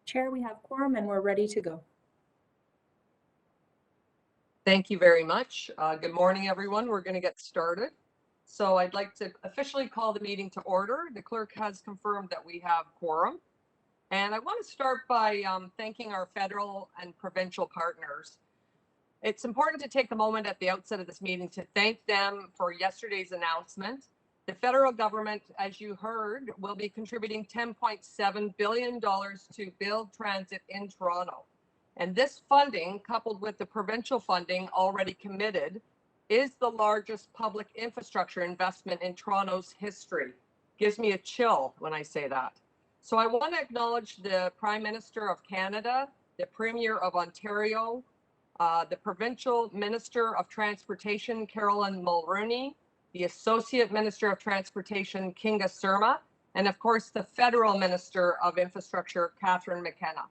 Chair, we have quorum and we're ready to go. Thank you very much. Good morning, everyone. We're going to get started. So I'd like to officially call the meeting to order. The clerk has confirmed that we have quorum. And I want to start by thanking our federal and provincial partners. It's important to take a moment at the outset of this meeting to thank them for yesterday's announcement. The federal government, as you heard, will be contributing $10.7 billion to build transit in Toronto. And this funding, coupled with the provincial funding already committed, is the largest public infrastructure investment in Toronto's history. Gives me a chill when I say that. So I want to acknowledge the Prime Minister of Canada, the Premier of Ontario, the Provincial Minister of Transportation, Carolyn Mulroney, the Associate Minister of Transportation, Kinga Surma, and of course the Federal Minister of Infrastructure, Catherine McKenna.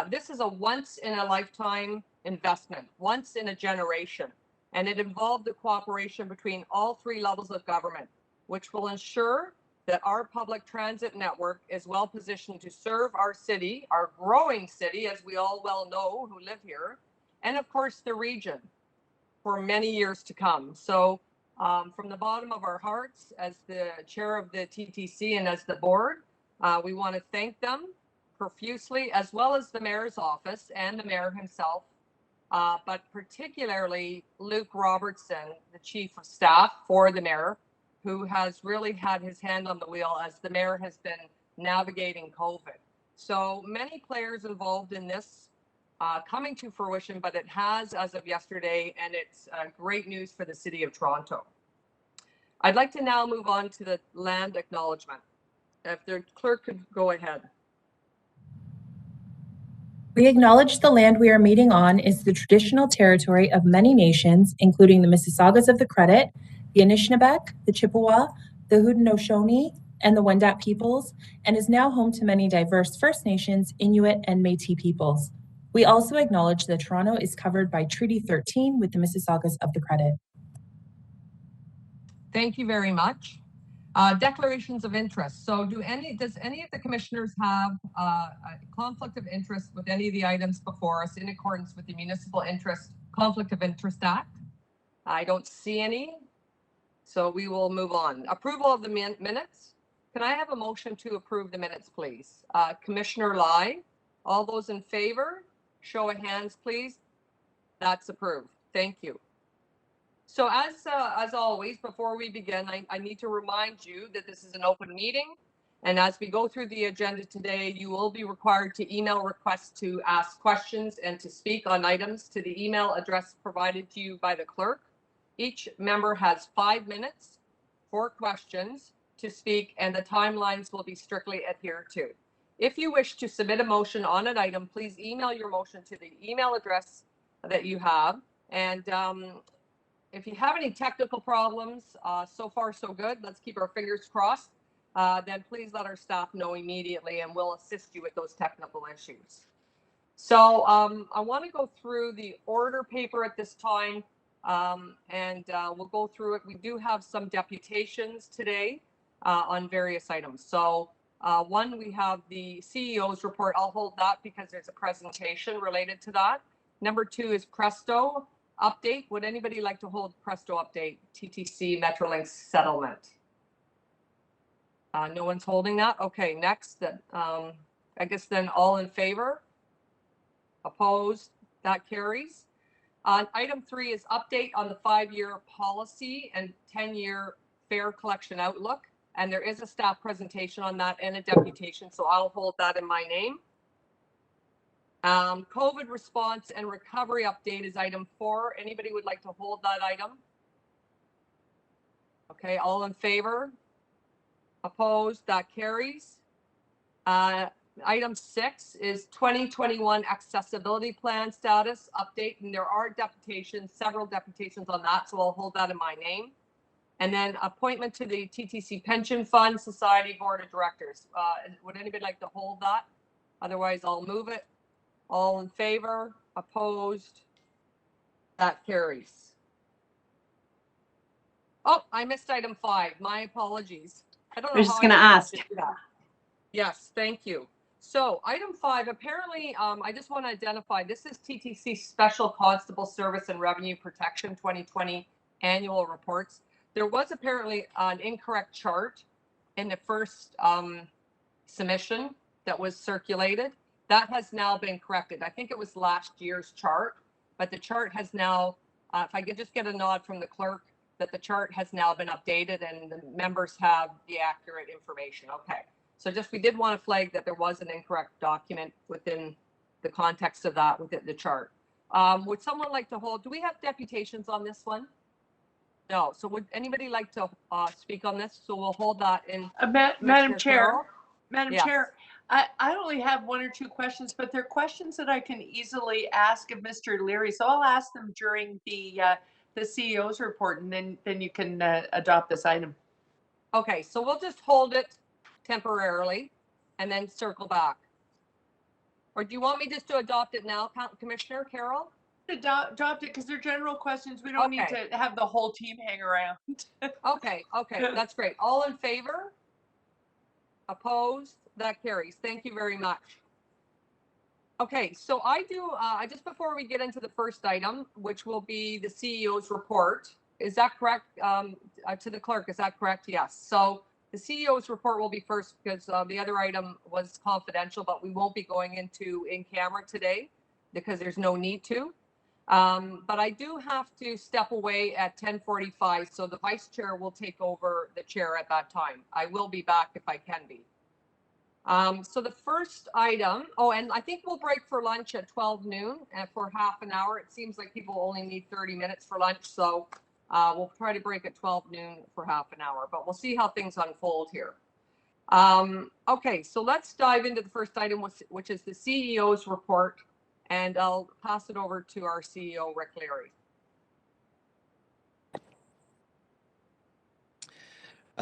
This is a once-in-a-lifetime investment, once in a generation, and it involved the cooperation between all three levels of government, which will ensure that our public transit network is well positioned to serve our city, our growing city, as we all well know who live here, and of course the region for many years to come. So from the bottom of our hearts, as the chair of the TTC and as the board, we want to thank them profusely, as well as the mayor's office and the mayor himself, but particularly Luke Robertson, the chief of staff for the mayor, who has really had his hand on the wheel as the mayor has been navigating COVID. So many players involved in this coming to fruition, but it has as of yesterday, and it's great news for the city of Toronto. I'd like to now move on to the land acknowledgement. If the clerk could go ahead. We acknowledge the land we are meeting on is the traditional territory of many nations, including the Mississaugas of the Credit, the Anishinaabeg, the Chippewa, the Haudenosaunee, and the Wendat peoples, and is now home to many diverse First Nations, Inuit, and Métis peoples. We also acknowledge that Toronto is covered by Treaty 13 with the Mississaugas of the Credit. Thank you very much. Declarations of interest. So does any of the commissioners have a conflict of interest with any of the items before us in accordance with the Municipal Conflict of Interest Act? I don't see any, so we will move on. Approval of the minutes. Can I have a motion to approve the minutes, please? Commissioner Lai, all those in favor, show of hands, please. That's approved. Thank you. So as always, before we begin, I need to remind you that this is an open meeting. And as we go through the agenda today, you will be required to email requests to ask questions and to speak on items to the email address provided to you by the clerk. Each member has 5 minutes for questions to speak, and the timelines will be strictly adhered to. If you wish to submit a motion on an item, please email your motion to the email address that you have. And if you have any technical problems, so far so good, let's keep our fingers crossed, then please let our staff know immediately and we'll assist you with those technical issues. So I want to go through the order paper at this time, and we'll go through it. We do have some deputations today on various items. So one, we have the CEO's report. I'll hold that because there's a presentation related to that. Number 2 is Presto update. Would anybody like to hold Presto update, TTC Metrolinx settlement? No one's holding that. Okay, next, I guess then all in favor? Opposed? That carries. Item 3 is update on the 5-year policy and 10-year fare collection outlook. And there is a staff presentation on that and a deputation, so I'll hold that in my name. COVID response and recovery update is item 4. Anybody would like to hold that item? Okay, all in favor? Opposed? That carries. Item 6 is 2021 accessibility plan status update, and there are deputations, several deputations on that, so I'll hold that in my name. And then appointment to the TTC Pension Fund Society Board of Directors. Would anybody like to hold that? Otherwise, I'll move it. All in favor? Opposed? That carries. Oh, I missed item 5. My apologies. I don't know. I was just going to ask. Yes, thank you. So item 5, apparently, I just want to identify, this is TTC Special Constable Service and Revenue Protection 2020 annual reports. There was apparently an incorrect chart in the first submission that was circulated. That has now been corrected. I think it was last year's chart, but the chart has now, if I could just get a nod from the clerk, that the chart has now been updated and the members have the accurate information. Okay. So just, we did want to flag that there was an incorrect document within the context of that, within the chart. Would someone like to hold, do we have deputations on this one? No. So would anybody like to speak on this? So we'll hold that in. Madam Chair, Carroll? Madam Yes. Chair, I only have one or two questions, but they're questions that I can easily ask of Mr. Leary. So I'll ask them during the CEO's report, and then you can adopt this item. Okay, so we'll just hold it temporarily and then circle back. Or do you want me just to adopt it now, Commissioner Carroll? Adopt it because they're general questions. We don't need to have the whole team hang around. Okay, that's great. All in favor? Opposed? That carries. Thank you very much. Okay, so I just before we get into the first item, which will be the CEO's report, is that correct? To the clerk, is that correct? Yes. So the CEO's report will be first because the other item was confidential, but we won't be going into in camera today because there's no need to. But I do have to step away at 10:45, so the vice chair will take over the chair at that time. I will be back if I can be. So the first item, and I think we'll break for lunch at 12 noon and for half an hour. It seems like people only need 30 minutes for lunch, so we'll try to break at 12 noon for half an hour, but we'll see how things unfold here. Okay, so let's dive into the first item, which is the CEO's report, and I'll pass it over to our CEO, Rick Leary.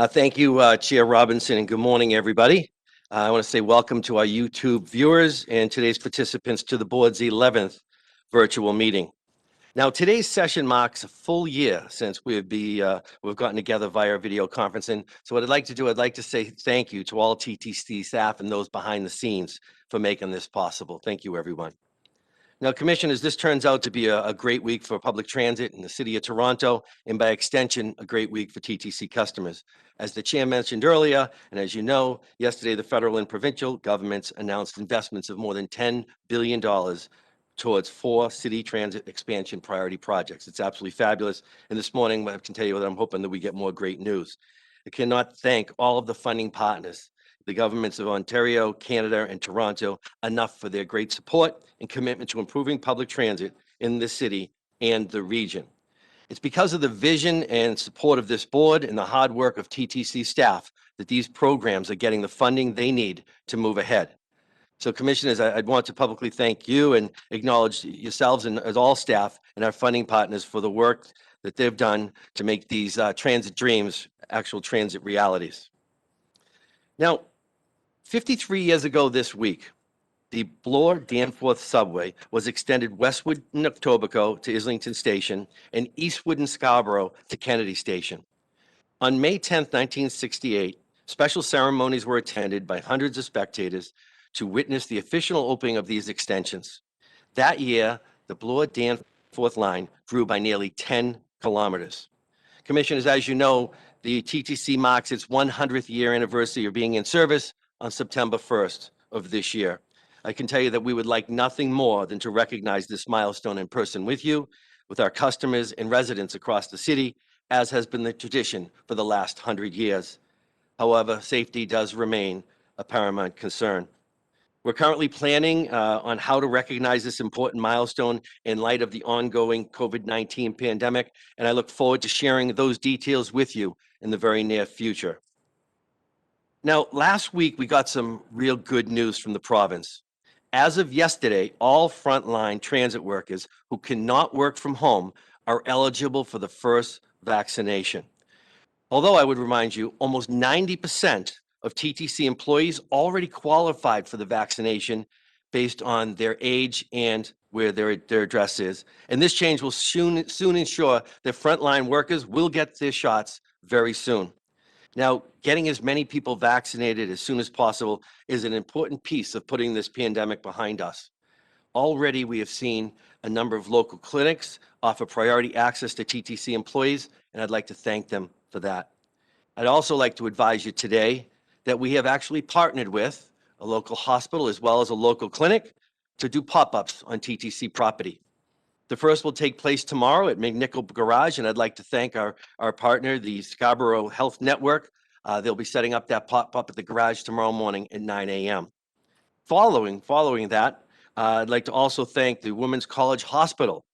Thank you, Chair Robinson, and good morning, everybody. I want to say welcome to our YouTube viewers and today's participants to the board's 11th virtual meeting. Now, today's session marks a full year since we've gotten together via video conferencing. So what I'd like to do, I'd like to say thank you to all TTC staff and those behind the scenes for making this possible. Thank you, everyone. Now, Commissioners, this turns out to be a great week for public transit in the City of Toronto, and by extension, a great week for TTC customers. As the Chair mentioned earlier, and as you know, yesterday the federal and provincial governments announced investments of more than $10 billion towards 4 city transit expansion priority projects. It's absolutely fabulous. And this morning, I can tell you that I'm hoping that we get more great news. I cannot thank all of the funding partners, the governments of Ontario, Canada, and Toronto, enough for their great support and commitment to improving public transit in the city and the region. It's because of the vision and support of this board and the hard work of TTC staff that these programs are getting the funding they need to move ahead. So, Commissioners, I'd want to publicly thank you and acknowledge yourselves and as all staff and our funding partners for the work that they've done to make these transit dreams actual transit realities. Now, 53 years ago this week, the Bloor-Danforth subway was extended westward in Etobicoke to Islington Station and eastward in Scarborough to Kennedy Station. On May 10, 1968, special ceremonies were attended by hundreds of spectators to witness the official opening of these extensions. That year, the Bloor-Danforth line grew by nearly 10 kilometers. Commissioners, as you know, the TTC marks its 100th year anniversary of being in service on September 1st of this year. I can tell you that we would like nothing more than to recognize this milestone in person with you, with our customers and residents across the city, as has been the tradition for the last 100 years. However, safety does remain a paramount concern. We're currently planning on how to recognize this important milestone in light of the ongoing COVID-19 pandemic, and I look forward to sharing those details with you in the very near future. Now, last week, we got some real good news from the province. As of yesterday, all frontline transit workers who cannot work from home are eligible for the first vaccination. Although I would remind you, almost 90% of TTC employees already qualified for the vaccination based on their age and where their address is. And this change will soon ensure that frontline workers will get their shots very soon. Now, getting as many people vaccinated as soon as possible is an important piece of putting this pandemic behind us. Already, we have seen a number of local clinics offer priority access to TTC employees, and I'd like to thank them for that. I'd also like to advise you today that we have actually partnered with a local hospital as well as a local clinic to do pop-ups on TTC property. The first will take place tomorrow at McNichol Garage, and I'd like to thank our partner, the Scarborough Health Network. They'll be setting up that pop-up at the garage tomorrow morning at 9 a.m. Following that, I'd like to also thank the Women's College Hospital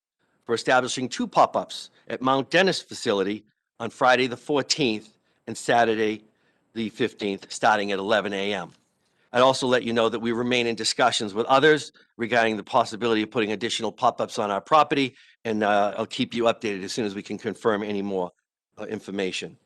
for establishing 2 pop-ups at Mount Dennis facility on Friday the 14th and Saturday the 15th, starting at 11 a.m. I'd also let you know that we remain in discussions with others regarding the possibility of putting additional pop-ups on our property, and I'll keep you updated as soon as we can confirm any more information.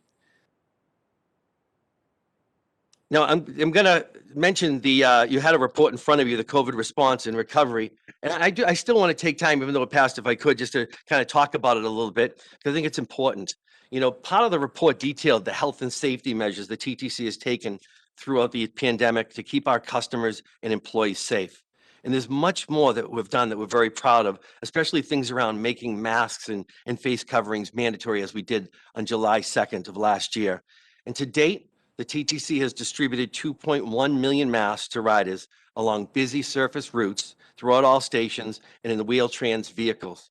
Now, I'm going to mention the, you had a report in front of you, the COVID response and recovery. And I still want to take time, even though it passed, if I could, just to kind of talk about it a little bit, because I think it's important. You know, part of the report detailed the health and safety measures the TTC has taken throughout the pandemic to keep our customers and employees safe. And there's much more that we've done that we're very proud of, especially things around making masks and face coverings mandatory, as we did on July 2nd of last year. And to date, the TTC has distributed 2.1 million masks to riders along busy surface routes throughout all stations and in the Wheel-Trans vehicles.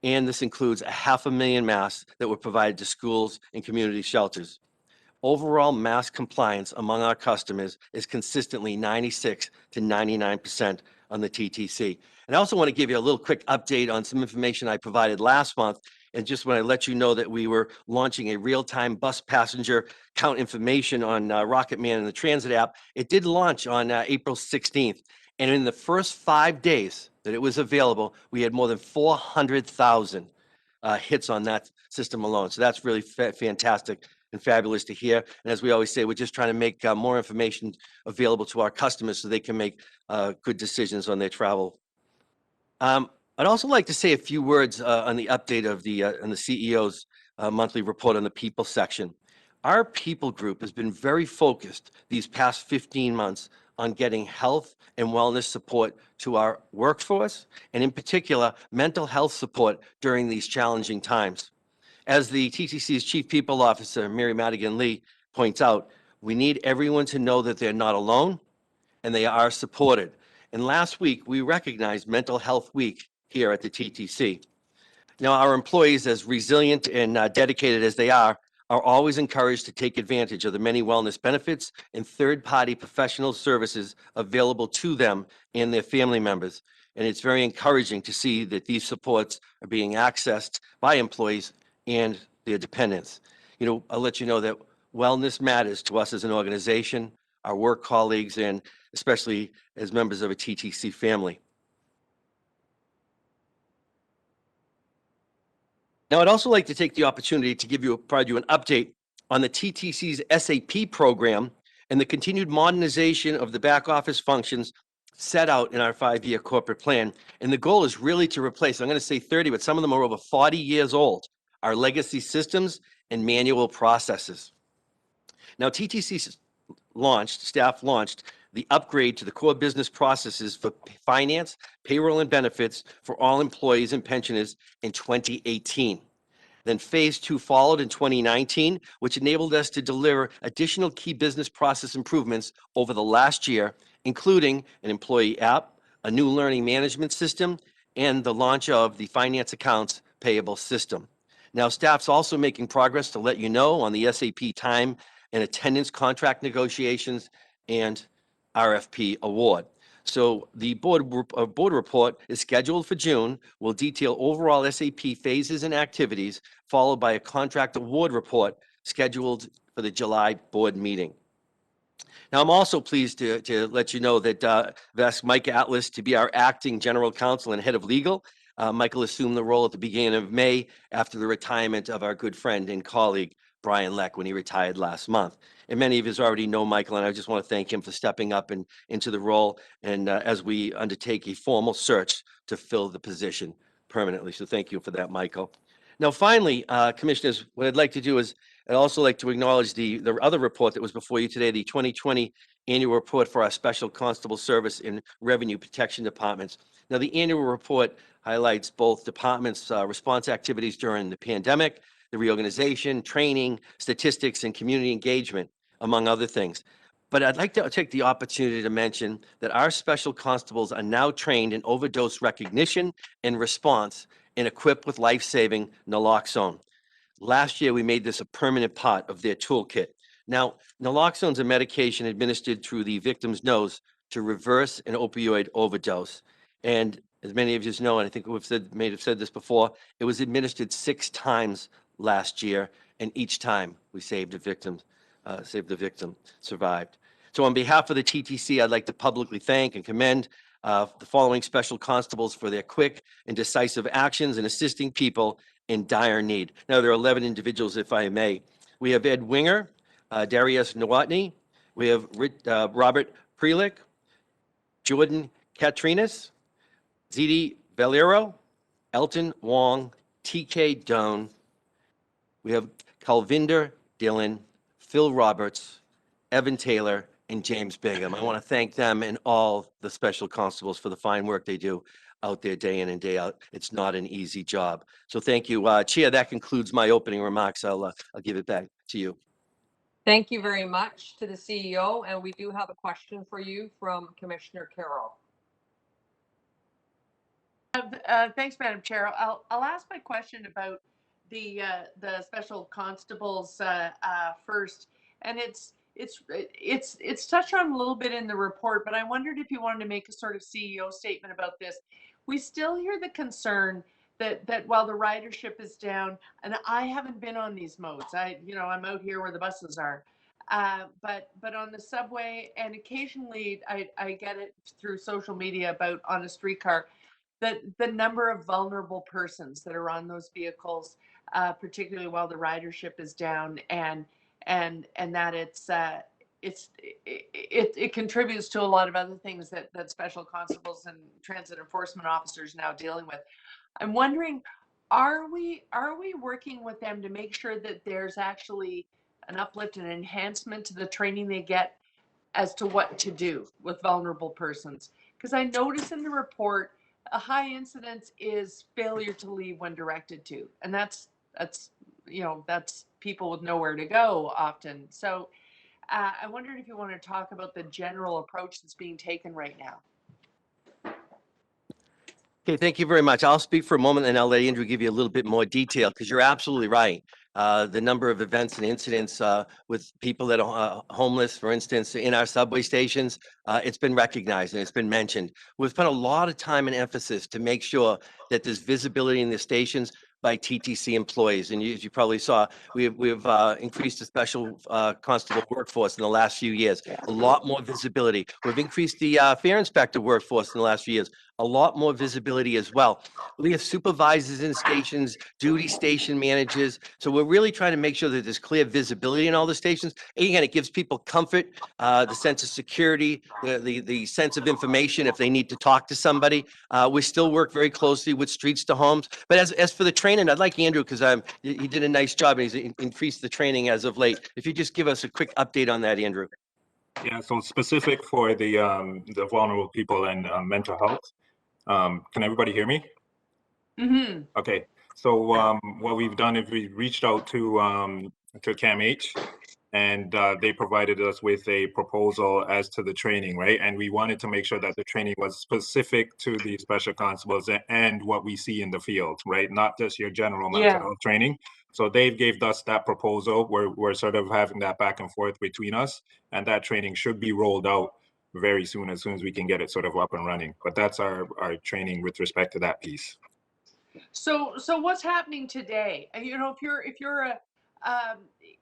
And this includes 500,000 masks that were provided to schools and community shelters. Overall mask compliance among our customers is consistently 96 to 99% on the TTC. And I also want to give you a little quick update on some information I provided last month. And just when I let you know that we were launching a real-time bus passenger count information on Rocket Man and the Transit app, it did launch on April 16th. And in the first 5 days that it was available, we had more than 400,000 hits on that system alone. So that's really fantastic and fabulous to hear. And as we always say, we're just trying to make more information available to our customers so they can make good decisions on their travel. I'd also like to say a few words on the update of the on the CEO's monthly report on the people section. Our people group has been very focused these past 15 months on getting health and wellness support to our workforce, and in particular, mental health support during these challenging times. As the TTC's Chief People Officer, Mary Madigan Lee, points out, we need everyone to know that they're not alone and they are supported. And last week, we recognized Mental Health Week here at the TTC. Now, our employees, as resilient and dedicated as they are always encouraged to take advantage of the many wellness benefits and third-party professional services available to them and their family members. And it's very encouraging to see that these supports are being accessed by employees and their dependents. You know, I'll let you know that wellness matters to us as an organization, our work colleagues, and especially as members of a TTC family. Now, I'd also like to take the opportunity to provide you an update on the TTC's SAP program and the continued modernization of the back office functions set out in our 5-year corporate plan. And the goal is really to replace, I'm going to say 30, but some of them are over 40 years old, our legacy systems and manual processes. Now, TTC staff launched the upgrade to the core business processes for finance, payroll, and benefits for all employees and pensioners in 2018. Then phase 2 followed in 2019, which enabled us to deliver additional key business process improvements over the last year, including an employee app, a new learning management system, and the launch of the finance accounts payable system. Now, staff's also making progress to let you know on the SAP time and attendance contract negotiations and RFP award. So the board report is scheduled for June, will detail overall SAP phases and activities, followed by a contract award report scheduled for the July board meeting. Now, I'm also pleased to let you know that I've asked Mike Atlas to be our acting general counsel and head of legal. Michael assumed the role at the beginning of May after the retirement of our good friend and colleague, Brian Leck, when he retired last month. And many of us already know Michael, and I just want to thank him for stepping up into the role and as we undertake a formal search to fill the position permanently. So thank you for that, Michael. Now, finally, Commissioners, what I'd like to do is, I'd also like to acknowledge the other report that was before you today, the 2020 annual report for our Special Constable Service and Revenue Protection Departments. Now, the annual report highlights both departments' response activities during the pandemic, the reorganization, training, statistics, and community engagement, among other things. But I'd like to take the opportunity to mention that our special constables are now trained in overdose recognition and response and equipped with life-saving naloxone. Last year, we made this a permanent part of their toolkit. Now, naloxone is a medication administered through the victim's nose to reverse an opioid overdose. And as many of you know, and I think may have said this before, it was administered 6 times last year, and each time we saved the victim, survived. So on behalf of the TTC, I'd like to publicly thank and commend the following special constables for their quick and decisive actions in assisting people in dire need. Now, there are 11 individuals, if I may. We have Ed Winger, Darius Nowotny, we have Robert Prelick, Jordan Katrinas, Ziti Valero, Elton Wong, TK Doan. We have Calvinder Dillon, Phil Roberts, Evan Taylor, and James Bingham. I want to thank them and all the special constables for the fine work they do out there day in and day out. It's not an easy job. So thank you. Chair, that concludes my opening remarks. I'll give it back to you. Thank you very much to the CEO, and we do have a question for you from Commissioner Carroll. Thanks, Madam Chair. I'll ask my question about the special constables first, and it's touched on a little bit in the report, but I wondered if you wanted to make a sort of CEO statement about this. We still hear the concern that while the ridership is down, and I haven't been on these modes. I'm out here where the buses are, but on the subway, and occasionally I get it through social media about on a streetcar. The number of vulnerable persons that are on those vehicles, particularly while the ridership is down, and that it contributes to a lot of other things that special constables and transit enforcement officers now dealing with. I'm wondering, are we working with them to make sure that there's actually an uplift and enhancement to the training they get as to what to do with vulnerable persons? Because I notice in the report a high incidence is failure to leave when directed to, and that's people with nowhere to go often. So I wondered if you want to talk about the general approach that's being taken right now. Okay, thank you very much. I'll speak for a moment and I'll let Andrew give you a little bit more detail because you're absolutely right. The number of events and incidents with people that are homeless, for instance, in our subway stations, it's been recognized and it's been mentioned. We've spent a lot of time and emphasis to make sure that there's visibility in the stations by TTC employees. And as you probably saw, we've increased the special constable workforce in the last few years. A lot more visibility. We've increased the fare inspector workforce in the last few years. A lot more visibility as well. We have supervisors in stations, duty station managers. So we're really trying to make sure that there's clear visibility in all the stations. Again, it gives people comfort, the sense of security, the sense of information if they need to talk to somebody. We still work very closely with Streets to Homes. But as for the training, I'd like Andrew, because he did a nice job and he's increased the training as of late. If you just give us a quick update on that, Andrew. Yeah, so specific for the vulnerable people and mental health. Can everybody hear me? Mm-hmm. Okay. So what we've done is we reached out to CAMH, and they provided us with a proposal as to the training, right? And we wanted to make sure that the training was specific to the special constables and what we see in the field, right? Not just your general mental health training. So they gave us that proposal. We're sort of having that back and forth between us, and that training should be rolled out very soon, as we can get it sort of up and running. But that's our training with respect to that piece. So what's happening today? And if you're a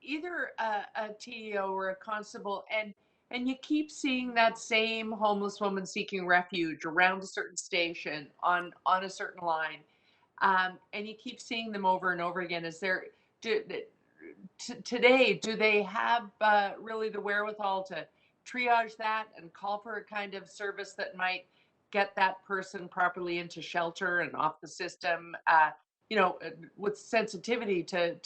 either a TEO or a constable, and you keep seeing that same homeless woman seeking refuge around a certain station on a certain line, and you keep seeing them over and over again, today, do they have really the wherewithal to triage that and call for a kind of service that might get that person properly into shelter and off the system you know, with sensitivity to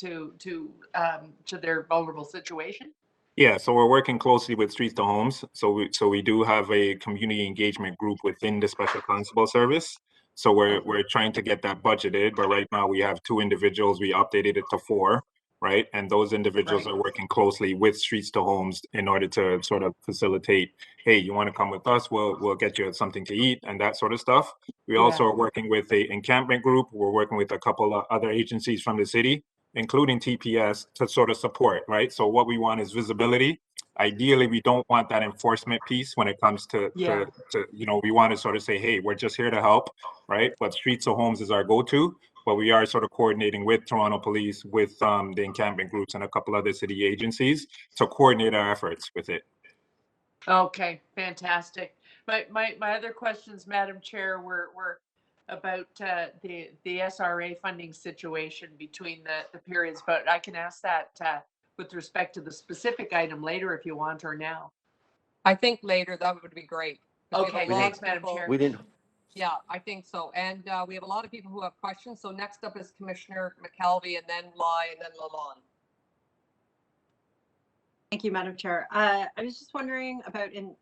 their vulnerable situation? Yeah, so we're working closely with Streets to Homes. So we do have a community engagement group within the Special Constable Service. So we're trying to get that budgeted, but right now we have 2 individuals. We updated it to 4, right? And those individuals Right. are working closely with Streets to Homes in order to sort of facilitate, hey, you want to come with us? We'll get you something to eat and that sort of stuff. We also Yeah. are working with a encampment group. We're working with a couple of other agencies from the city, including TPS, to sort of support, right? So what we want is visibility. Ideally, we don't want that enforcement piece when it comes to we want to sort of say, hey, we're just here to help, right? But Streets of Homes is our go-to, but we are sort of coordinating with Toronto Police, with the encampment groups and a couple other city agencies to coordinate our efforts with it. Okay, fantastic. My other questions, Madam Chair, were about the SRA funding situation between the periods, but I can ask that with respect to the specific item later if you want, or now. I think later that would be great. 'Cause we have a Okay, lot thanks, of Madam people- Chair. We didn't, Yeah, I think so. And we have a lot of people who have questions. So next up is Commissioner McKelvey, and then Lai, and then Lalonde. Thank you, Madam Chair. I was just wondering about, and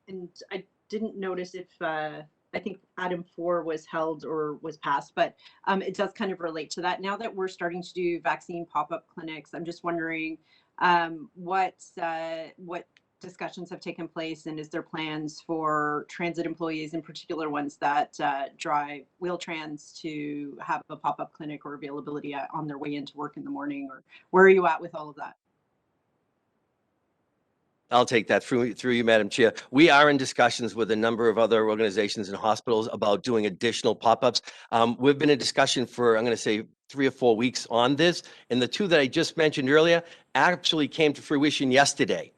I didn't notice if, I think item 4 was held or was passed, but it does kind of relate to that. Now that we're starting to do vaccine pop-up clinics, I'm just wondering what discussions have taken place, and is there plans for transit employees, in particular ones that drive Wheel-Trans, to have a pop-up clinic or availability on their way into work in the morning, or where are you at with all of that? I'll take that through you, Madam Chair. We are in discussions with a number of other organizations and hospitals about doing additional pop-ups. We've been in discussion for, I'm going to say, 3 or 4 weeks on this, and the 2 that I just mentioned earlier actually came to fruition yesterday.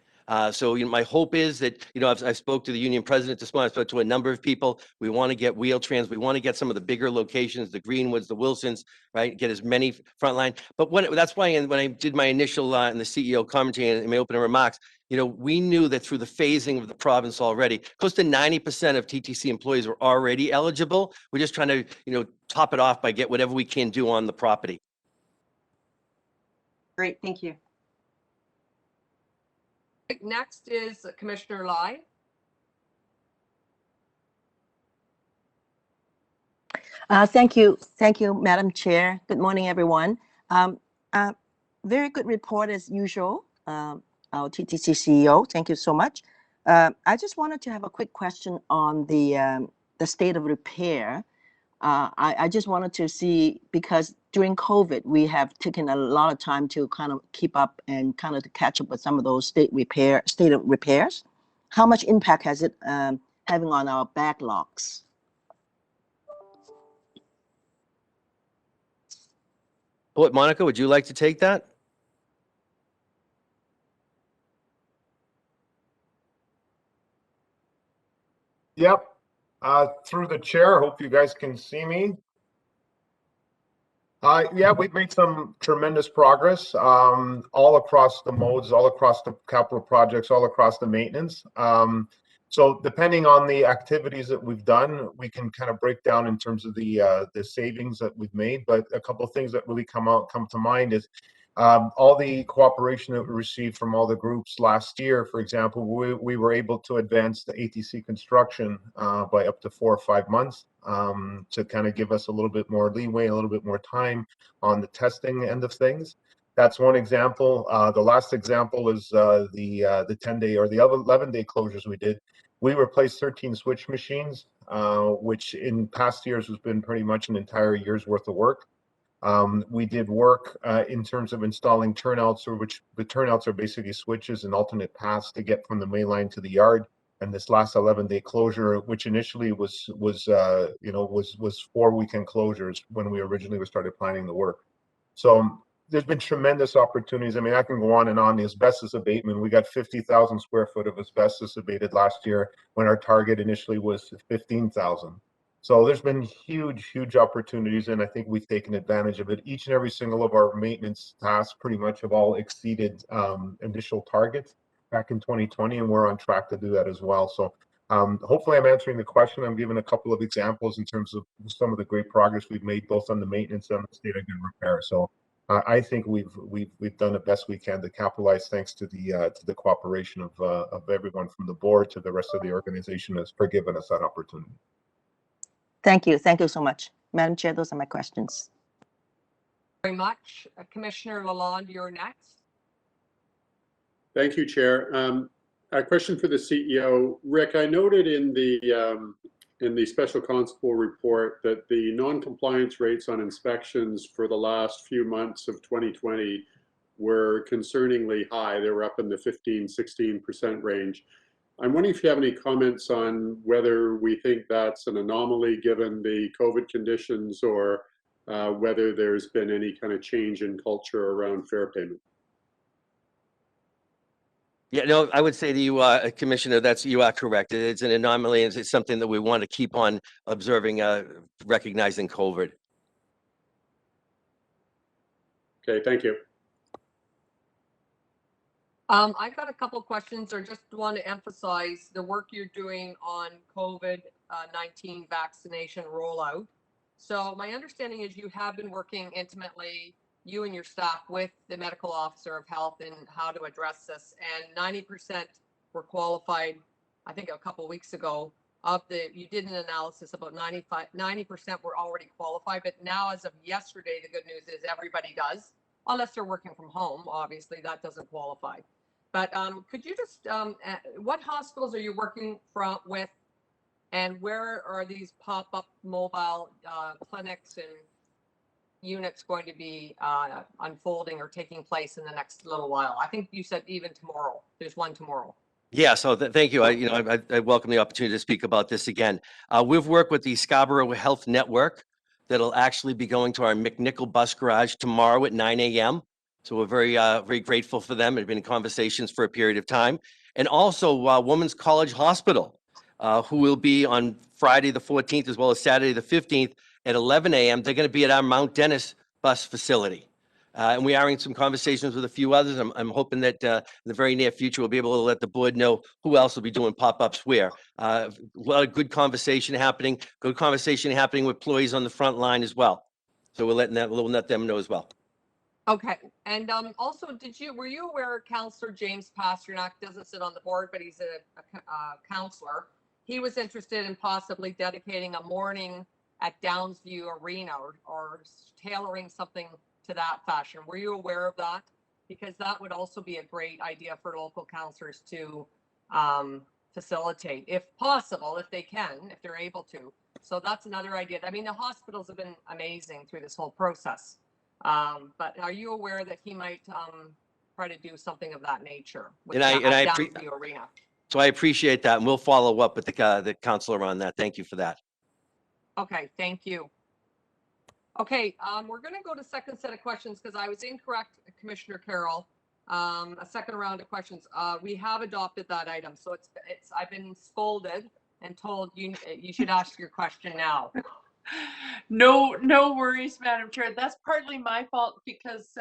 So my hope is that, I spoke to the union president this morning. I spoke to a number of people. We want to get Wheel-Trans. We want to get some of the bigger locations, the Greenwoods, the Wilsons, right? Get as many frontline. But that's why when I did my initial and the CEO commentary in my opening remarks, we knew that through the phasing of the province already, close to 90% of TTC employees were already eligible. We're just trying to, top it off by get whatever we can do on the property. Great, thank you. Next is Commissioner Lai. Thank you, Madam Chair. Good morning, everyone. Very good report as usual, our TTC CEO. Thank you so much. I just wanted to have a quick question on the state of repair. I just wanted to see, because during COVID, we have taken a lot of time to kind of keep up and kind of to catch up with some of those state of repairs. How much impact has it having on our backlogs? Monica, would you like to take that? Yep. Through the chair, hope you guys can see me. Yeah, we've made some tremendous progress all across the modes, all across the capital projects, all across the maintenance. So depending on the activities that we've done, we can kind of break down in terms of the savings that we've made. But a couple of things that really come to mind is all the cooperation that we received from all the groups last year. For example, we were able to advance the ATC construction by up to 4 or 5 months to kind of give us a little bit more leeway, a little bit more time on the testing end of things. That's one example. The last example is the 10-day or the 11-day closures we did. We replaced 13 switch machines, which in past years has been pretty much an entire year's worth of work. We did work in terms of installing turnouts, which the turnouts are basically switches and alternate paths to get from the main line to the yard. And this last 11-day closure, which initially was 4 weekend closures when we originally started planning the work. So there's been tremendous opportunities. I mean, I can go on and on. The asbestos abatement, we got 50,000 square foot of asbestos abated last year when our target initially was 15,000. So there's been huge opportunities, and I think we've taken advantage of it. Each and every single of our maintenance tasks pretty much have all exceeded initial targets back in 2020, and we're on track to do that as well. So Hopefully I'm answering the question. I'm giving a couple of examples in terms of some of the great progress we've made both on the maintenance and the state of good repair. So I think we've done the best we can to capitalize, thanks to the cooperation of everyone from the board to the rest of the organization that's for giving us that opportunity. Thank you. Thank you so much. Madam Chair, those are my questions. Very much. Commissioner Lalonde, you're next. Thank you, Chair. A question for the CEO. Rick, I noted in the special constable report that the non-compliance rates on inspections for the last few months of 2020 were concerningly high. They were up in the 15-16% range. I'm wondering if you have any comments on whether we think that's an anomaly given the COVID conditions, or whether there's been any kind of change in culture around fair payment. Yeah, no, I would say to you, Commissioner, you are correct. It's an anomaly, and it's something that we want to keep on observing, recognizing COVID. Okay, thank you. I've got a couple of questions, or just want to emphasize the work you're doing on COVID-19 vaccination rollout. So my understanding is you have been working intimately, you and your staff, with the medical officer of health and how to address this. And 90% were qualified, I think a couple of weeks ago. You did an analysis about 90% were already qualified, but now as of yesterday, the good news is everybody does, unless they're working from home. Obviously, that doesn't qualify. But could you just, what hospitals are you working with, and where are these pop-up mobile clinics and units going to be unfolding or taking place in the next little while? I think you said even tomorrow. There's one tomorrow. Yeah, so thank you. I welcome the opportunity to speak about this again. We've worked with the Scarborough Health Network that'll actually be going to our McNichol bus garage tomorrow at 9 a.m. So we're very grateful for them. There have been conversations for a period of time. And also Women's College Hospital, who will be on Friday the 14th as well as Saturday the 15th at 11 a.m. They're going to be at our Mount Dennis bus facility. And we are in some conversations with a few others. I'm hoping that in the very near future, we'll be able to let the board know who else will be doing pop-ups where. A lot of good conversation happening with employees on the front line as well. So we'll let them know as well. Okay. And also, were you aware Councillor James Pasternak doesn't sit on the board, but he's a councillor. He was interested in possibly dedicating a morning at Downsview Arena or tailoring something to that fashion. Were you aware of that? Because that would also be a great idea for local councillors to facilitate, if possible, if they can, if they're able to. So that's another idea. I mean, the hospitals have been amazing through this whole process. But are you aware that he might try to do something of that nature with Downsview Arena? So I appreciate that, and we'll follow up with the councillor on that. Thank you for that. Okay, thank you. Okay, we're going to go to second set of questions because I was incorrect, Commissioner Carroll. A second round of questions. We have adopted that item, so I've been scolded and told you should ask your question now. No worries, Madam Chair. That's partly my fault because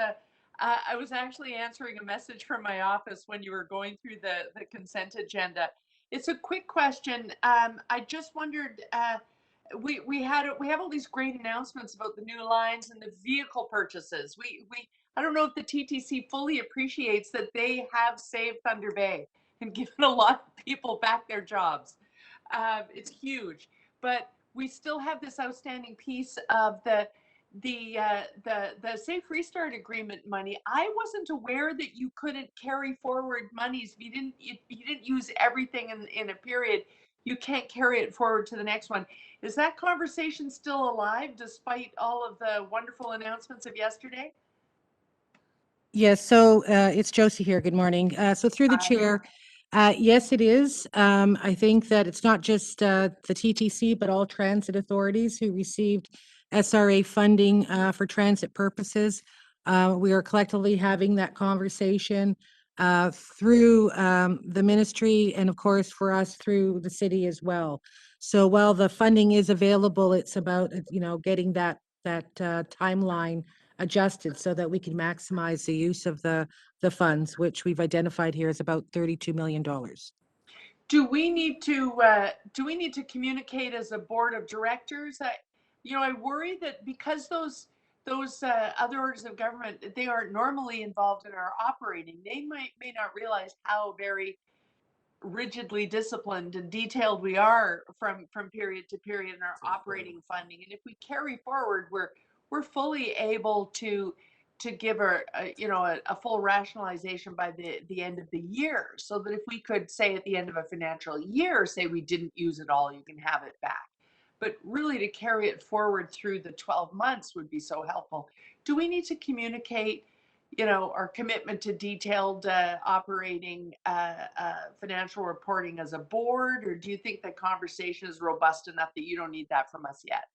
I was actually answering a message from my office when you were going through the consent agenda. It's a quick question. I just wondered, we have all these great announcements about the new lines and the vehicle purchases. I don't know if the TTC fully appreciates that they have saved Thunder Bay and given a lot of people back their jobs. It's huge, but we still have this outstanding piece of the Safe Restart Agreement money. I wasn't aware that you couldn't carry forward monies. If you didn't use everything in a period, you can't carry it forward to the next one. Is that conversation still alive despite all of the wonderful announcements of yesterday? Yes, so it's Josie here. Good morning. So through the chair, yes, it is. I think that it's not just the TTC, but all transit authorities who received SRA funding for transit purposes. We are collectively having that conversation through the ministry and, of course, for us through the city as well. So while the funding is available, it's about, getting that timeline adjusted so that we can maximize the use of the funds, which we've identified here is about $32 million. Do we need to communicate as a board of directors? I worry that because those other orders of government, they aren't normally involved in our operating. They may not realize how very rigidly disciplined and detailed we are from period to period in our operating funding. And if we carry forward, we're fully able to give a full rationalization by the end of the year, so that if we could say at the end of a financial year, say we didn't use it all, you can have it back. But really to carry it forward through the 12 months would be so helpful. Do we need to communicate, our commitment to detailed operating financial reporting as a board, or do you think the conversation is robust enough that you don't need that from us yet?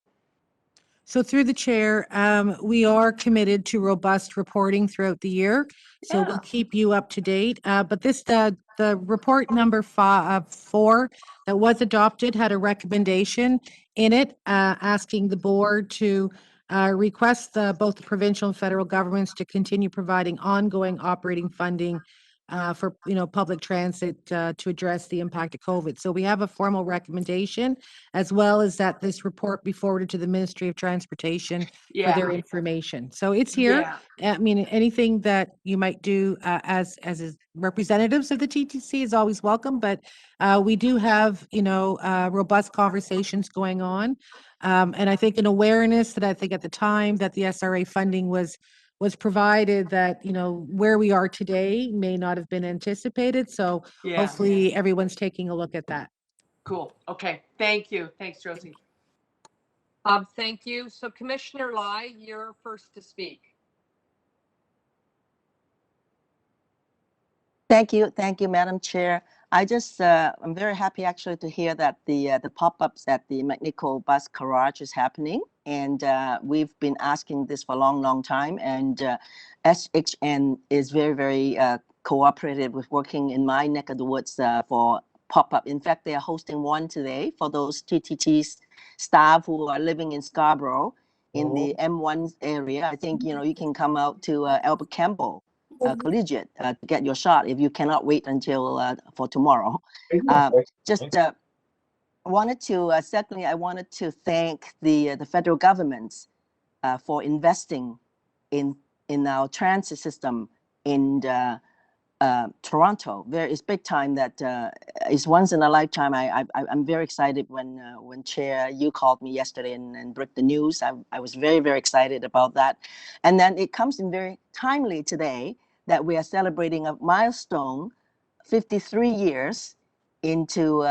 So through the chair, we are committed to robust reporting throughout the year. So we'll keep you up to date. But the report number 4 that was adopted had a recommendation in it asking the board to request both the provincial and federal governments to continue providing ongoing operating funding for public transit to address the impact of COVID. So we have a formal recommendation, as well as that this report be forwarded to the Ministry of Transportation for their information. So it's here. I mean, anything that you might do as representatives of the TTC is always welcome, but we do have robust conversations going on. And I think an awareness that I think at the time that the SRA funding was provided, that where we are today may not have been anticipated. So hopefully everyone's taking a look at that. Cool. Okay. Thank you. Thanks, Josie. Thank you. So Commissioner Lai, you're first to speak. Thank you, Madam Chair. I'm very happy actually to hear that the pop-ups at the McNichol Bus Garage is happening, and we've been asking this for a long time, and SHN is very cooperative with working in my neck of the woods for pop-up. In fact, they are hosting one today for those TTT staff who are living in Scarborough in the M1 area. I think you can come out to Albert Campbell Collegiate to get your shot if you cannot wait until for tomorrow. Secondly, I wanted to thank the federal government for investing in our transit system in Toronto. It's big time. That is once in a lifetime. I'm very excited when Chair, you called me yesterday and broke the news. I was very excited about that, and then it comes in very timely today that we are celebrating a milestone, 53 years into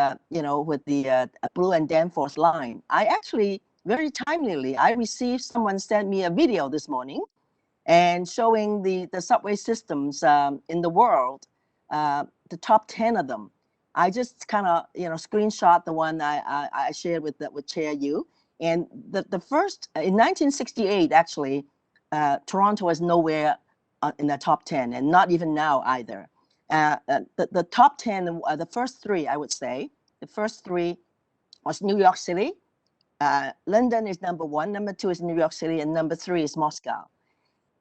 with the Blue and Danforth line. I actually very timely I received, someone sent me a video this morning and showing the subway systems in the world, the top 10 of them. I just kind of screenshot the one I shared with Chair Yu, and the first in 1968 actually, Toronto was nowhere in the top 10, and not even now either. The top 10, the first three, I would say, the first three was New York City. London is number 1, number 2 is New York City, and number 3 is Moscow.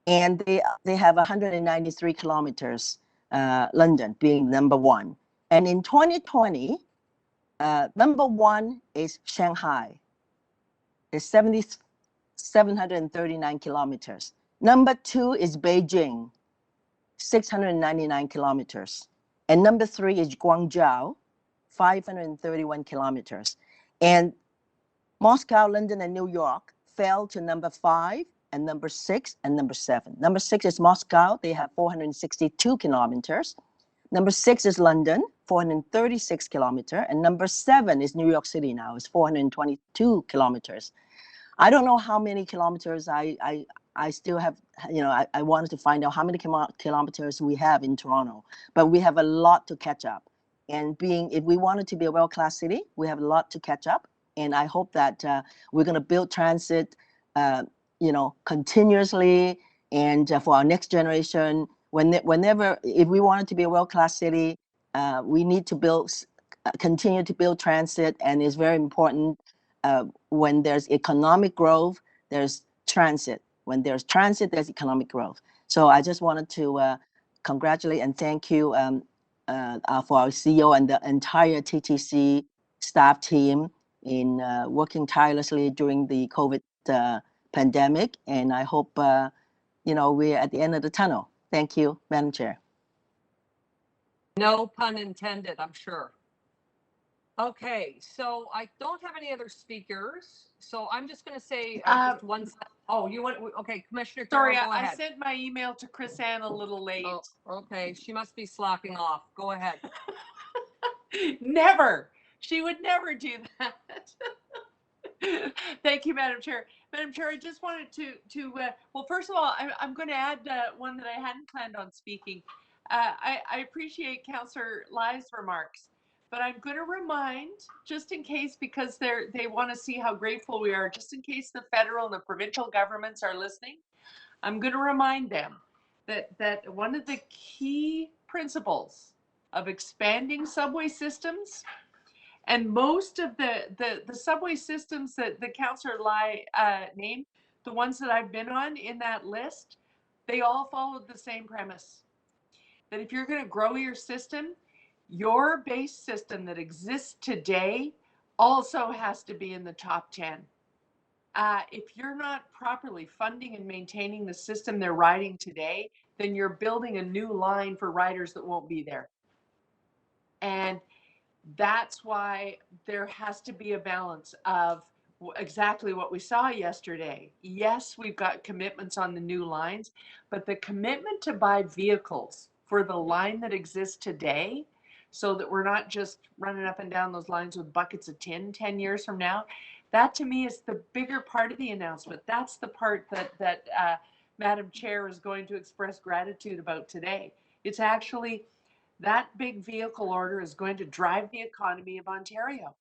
And they have 193 kilometers, London being number 1. And in 2020, number 1 is Shanghai. It's 739 kilometers. Number 2 is Beijing, 699 kilometers. And number 3 is Guangzhou, 531 kilometers. And Moscow, London, and New York fell to number 5 and number 6 and number 7. Number 6 is Moscow. They have 462 kilometers. Number 6 is London, 436 kilometers. And number 7 is New York City now, it's 422 kilometers. I don't know how many kilometers I still have, I wanted to find out how many kilometers we have in Toronto, but we have a lot to catch up. And if we wanted to be a world-class city, we have a lot to catch up. And I hope that we're going to build transit, continuously, and for our next generation. If we wanted to be a world-class city, we need to continue to build transit, and it's very important. When there's economic growth, there's transit. When there's transit, there's economic growth. So I just wanted to congratulate and thank you, for our CEO and the entire TTC staff team in working tirelessly during the COVID pandemic. And I hope, we're at the end of the tunnel. Thank you, Madam Chair. No pun intended, I'm sure. Okay, so I don't have any other speakers, so I'm just going to say just one. Oh, you want? Okay, Commissioner Sorry, Carroll, go I ahead. sent my email to Chris Ann a little late. Oh, okay, she must be slacking off. Go ahead. Never. She would never do that. Thank you, Madam Chair. Madam Chair, I just wanted to well, first of all, I'm going to add one that I hadn't planned on speaking. I appreciate Councillor Lai's remarks, but I'm going to remind, just in case, because they want to see how grateful we are, just in case the federal and the provincial governments are listening, I'm going to remind them that one of the key principles of expanding subway systems, and most of the subway systems that the Councillor Lai named, the ones that I've been on in that list, they all followed the same premise. That if you're going to grow your system, your base system that exists today also has to be in the top 10. If you're not properly funding and maintaining the system they're riding today, then you're building a new line for riders that won't be there. And that's why there has to be a balance of exactly what we saw yesterday. Yes, we've got commitments on the new lines, but the commitment to buy vehicles for the line that exists today, so that we're not just running up and down those lines with buckets of tin 10 years from now, that to me is the bigger part of the announcement. That's the part that Madam Chair is going to express gratitude about today. It's actually that big vehicle order is going to drive the economy of Ontario.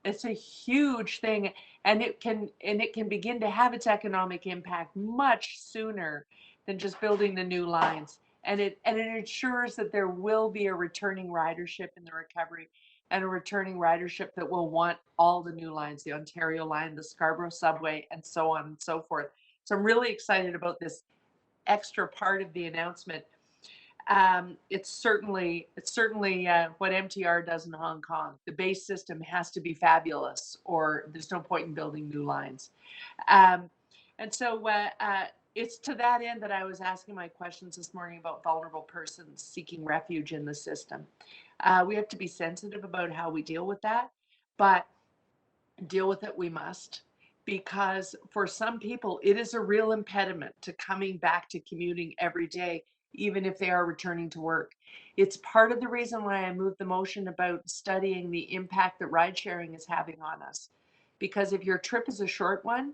It's a huge thing, and it can begin to have its economic impact much sooner than just building the new lines. And it ensures that there will be a returning ridership in the recovery, and a returning ridership that will want all the new lines, the Ontario line, the Scarborough subway, and so on and so forth. So I'm really excited about this extra part of the announcement. It's certainly what MTR does in Hong Kong. The base system has to be fabulous, or there's no point in building new lines. And so it's to that end that I was asking my questions this morning about vulnerable persons seeking refuge in the system. We have to be sensitive about how we deal with that, but deal with it we must, because for some people it is a real impediment to coming back to commuting every day, even if they are returning to work. It's part of the reason why I moved the motion about studying the impact that ride sharing is having on us. Because if your trip is a short one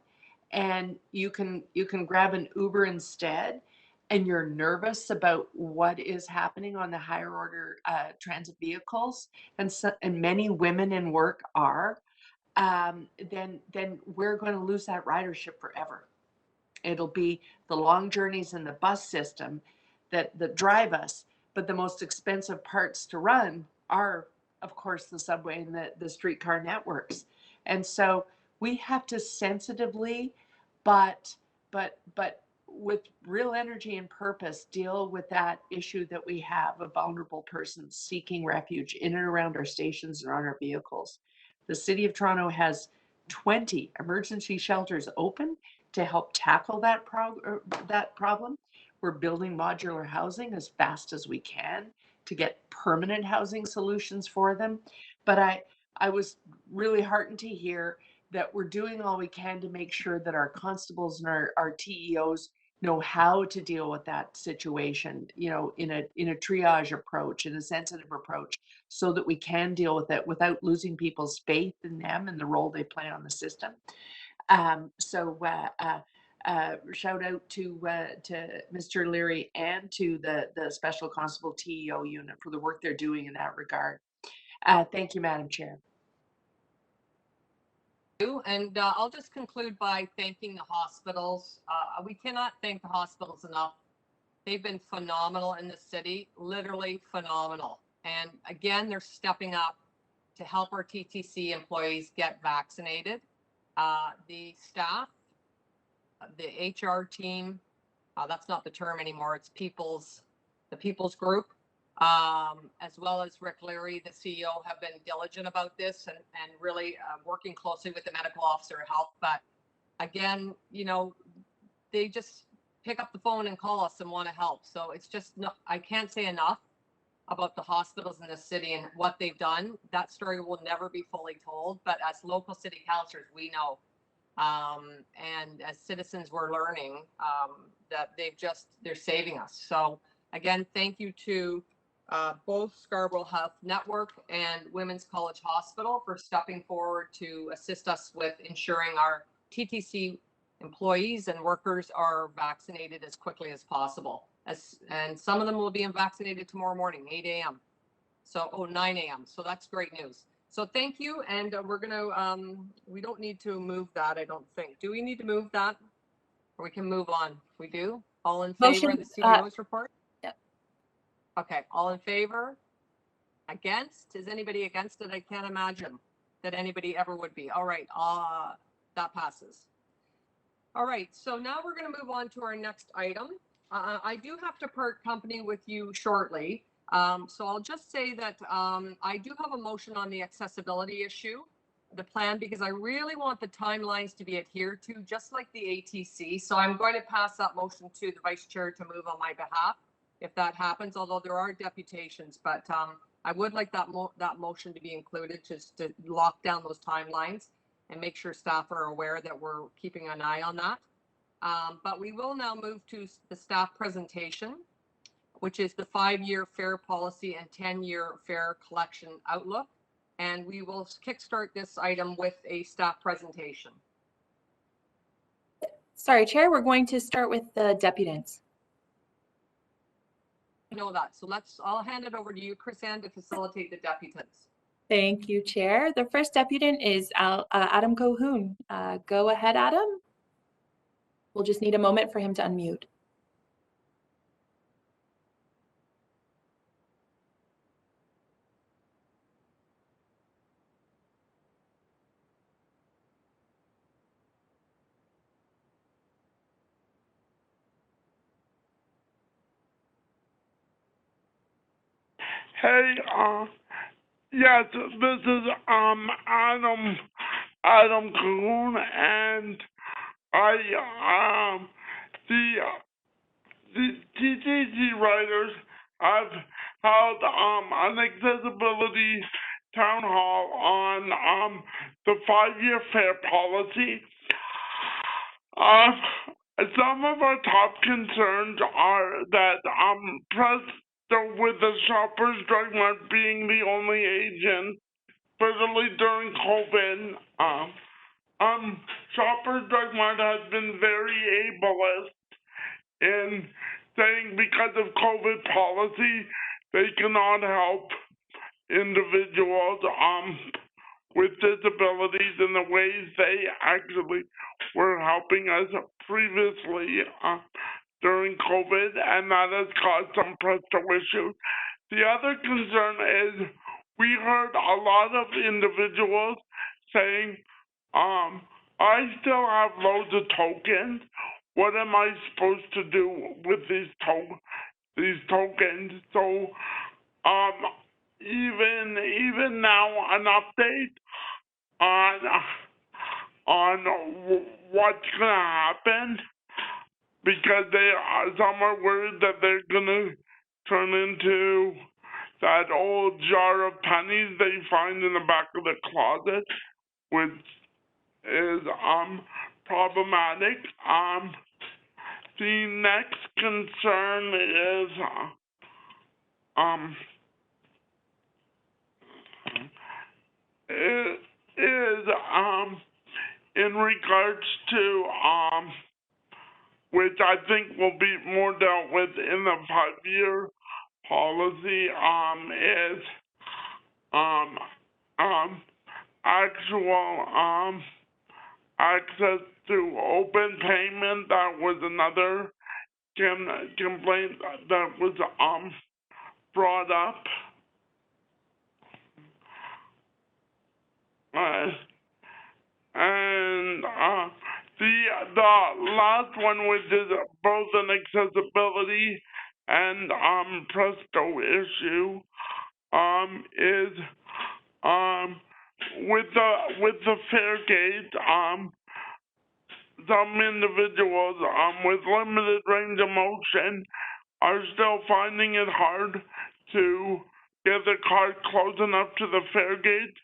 and you can grab an Uber instead, and you're nervous about what is happening on the higher order transit vehicles, and many women in work are, then we're going to lose that ridership forever. It'll be the long journeys in the bus system that drive us, but the most expensive parts to run are, of course, the subway and the streetcar networks. And so we have to sensitively, but with real energy and purpose, deal with that issue that we have of vulnerable persons seeking refuge in and around our stations and on our vehicles. The City of Toronto has 20 emergency shelters open to help tackle that problem. We're building modular housing as fast as we can to get permanent housing solutions for them. But I was really heartened to hear that we're doing all we can to make sure that our constables and our TEOs know how to deal with that situation, in a triage approach, in a sensitive approach, so that we can deal with it without losing people's faith in them and the role they play on the system. Shout out to Mr. Leary and to the Special Constable TEO unit for the work they're doing in that regard. Thank you, Madam Chair. And I'll just conclude by thanking the hospitals. We cannot thank the hospitals enough. They've been phenomenal in the city, literally phenomenal. And again, they're stepping up to help our TTC employees get vaccinated. The staff, the HR team, that's not the term anymore, it's the people's group. as well as Rick Leary, the CEO, have been diligent about this and really working closely with the medical officer of health. But again, you know, they just pick up the phone and call us and want to help. So it's just, no, I can't say enough about the hospitals in this city and what they've done. That story will never be fully told, but as local city councillors, we know. And as citizens, we're learning that they're saving us. So again, thank you to both Scarborough Health Network and Women's College Hospital for stepping forward to assist us with ensuring our TTC employees and workers are vaccinated as quickly as possible. And some of them will be vaccinated tomorrow morning, 8 a.m. So, 9 a.m. So that's great news. So thank you. And we're going to, we don't need to move that, I don't think. Do we need to move that? Or we can move on? We do? All in favor of the CEO's report? Yep. Okay, all in favor? Against? Is anybody against it? I can't imagine that anybody ever would be. All right, that passes. All right, so now we're going to move on to our next item. I do have to part company with you shortly. So I'll just say that I do have a motion on the accessibility issue, the plan, because I really want the timelines to be adhered to, just like the ATC. So I'm going to pass that motion to the vice chair to move on my behalf, if that happens, although there are deputations. But I would like that motion to be included, just to lock down those timelines and make sure staff are aware that we're keeping an eye on that. But we will now move to the staff presentation, which is the 5-year fare policy and 10-year fare collection outlook. And we will kickstart this item with a staff presentation. Sorry, Chair, we're going to start with the deputants. I know that. So I'll hand it over to you, Chris Ann, to facilitate the deputants. Thank you, Chair. The first deputant is Adam Cohoon. Go ahead, Adam. We'll just need a moment for him to unmute. Hey, yes, this is Adam Cahoon, and I the TTC writers have held an accessibility town hall on the 5-year fare policy. Some of our top concerns are that with the Shoppers Drug Mart being the only agent, particularly during COVID, Shoppers Drug Mart has been very ableist in saying because of COVID policy, they cannot help individuals with disabilities in the ways they actually were helping us previously during COVID, and that has caused some pressure issues. The other concern is we heard a lot of individuals saying, I still have loads of tokens. What am I supposed to do with these tokens? So even now, an update on what's gonna happen, because some are worried that they're gonna turn into that old jar of pennies they find in the back of the closet, which is problematic. The next concern is in regards to which I think will be more dealt with in the 5-year policy, is actual access to open payment. That was another complaint that was brought up. And the last one, which is both an accessibility and presto issue is with the fare gate, some individuals with limited range of motion are still finding it hard to get the car close enough to the fare gate.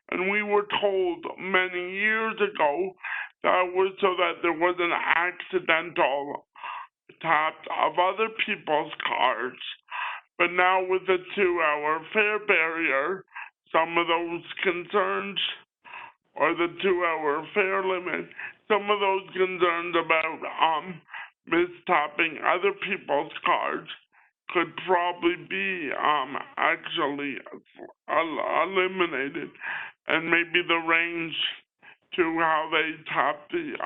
And we were told many years ago that was so that there was an accidental tap of other people's cars. But now with the 2-hour fare barrier, some of those concerns, or the 2-hour fare limit, some of those concerns about mistapping other people's cars could probably be actually eliminated, and maybe the range to how they tap the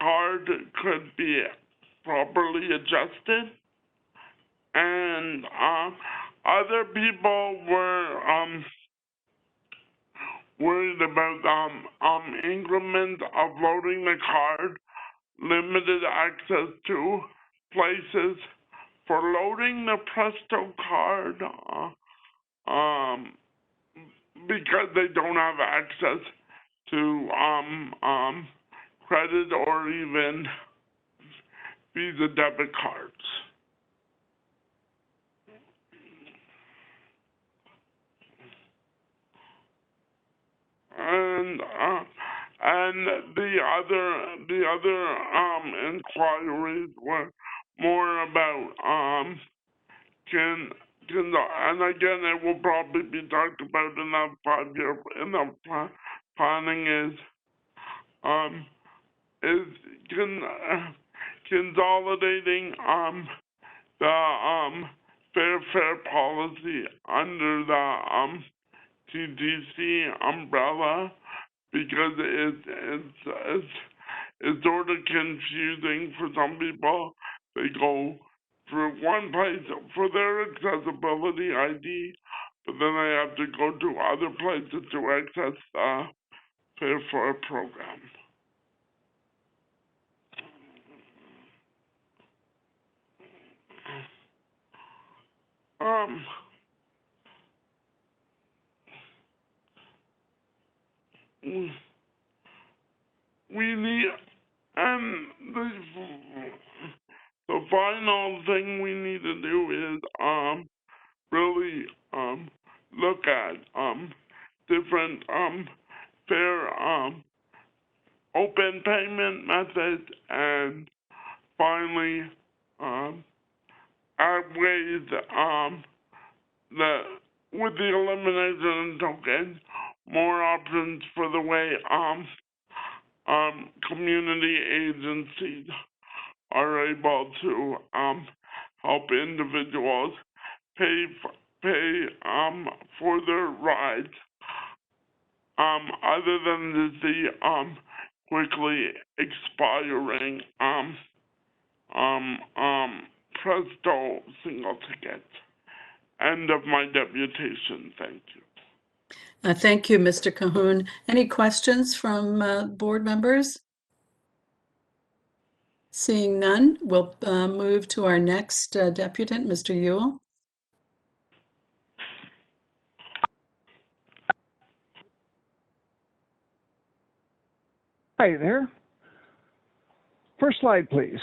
card could be properly adjusted. And other people were worried about increment of loading the card, limited access to places for loading the Presto card, because they don't have access to credit or even Visa debit cards. And the other inquiries were more about and again it will probably be talked about in the 5-year planning is consolidating the fair fare policy under the TTC umbrella, because it's sort of confusing for some people. They go through one place for their accessibility ID, but then they have to go to other places to access the Fair Fare program. We need, and the final thing we need to do is really look at different fair open payment methods, and finally add ways that with the elimination of tokens, more options for the way community agencies are able to help individuals pay for their rides, other than the quickly expiring Presto single ticket. End of my deputation. Thank you. Thank you, Mr. Cahoon. Any questions from board members? Seeing none, we'll move to our next deputant, Mr. Ewell. Hi there. First slide, please.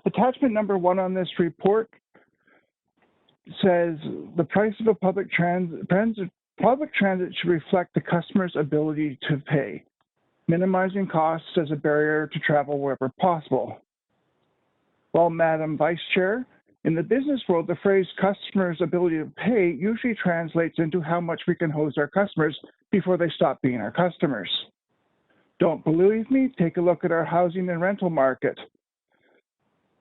Attachment number 1 on this report says the price of a public transit should reflect the customer's ability to pay, minimizing costs as a barrier to travel wherever possible. Well, Madam Vice Chair, in the business world, the phrase customer's ability to pay usually translates into how much we can hose our customers before they stop being our customers. Don't believe me? Take a look at our housing and rental market,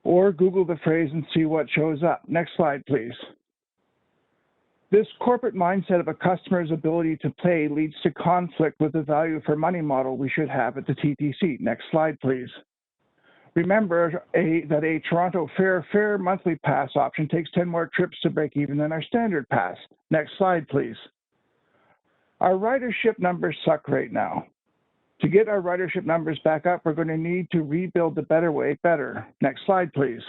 or Google the phrase and see what shows up. Next slide, please. This corporate mindset of a customer's ability to pay leads to conflict with the value for money model we should have at the TTC. Next slide, please. Remember that a Toronto Fare monthly pass option takes 10 more trips to break even than our standard pass. Next slide, please. Our ridership numbers suck right now. To get our ridership numbers back up, we're going to need to rebuild the better way better. Next slide, please.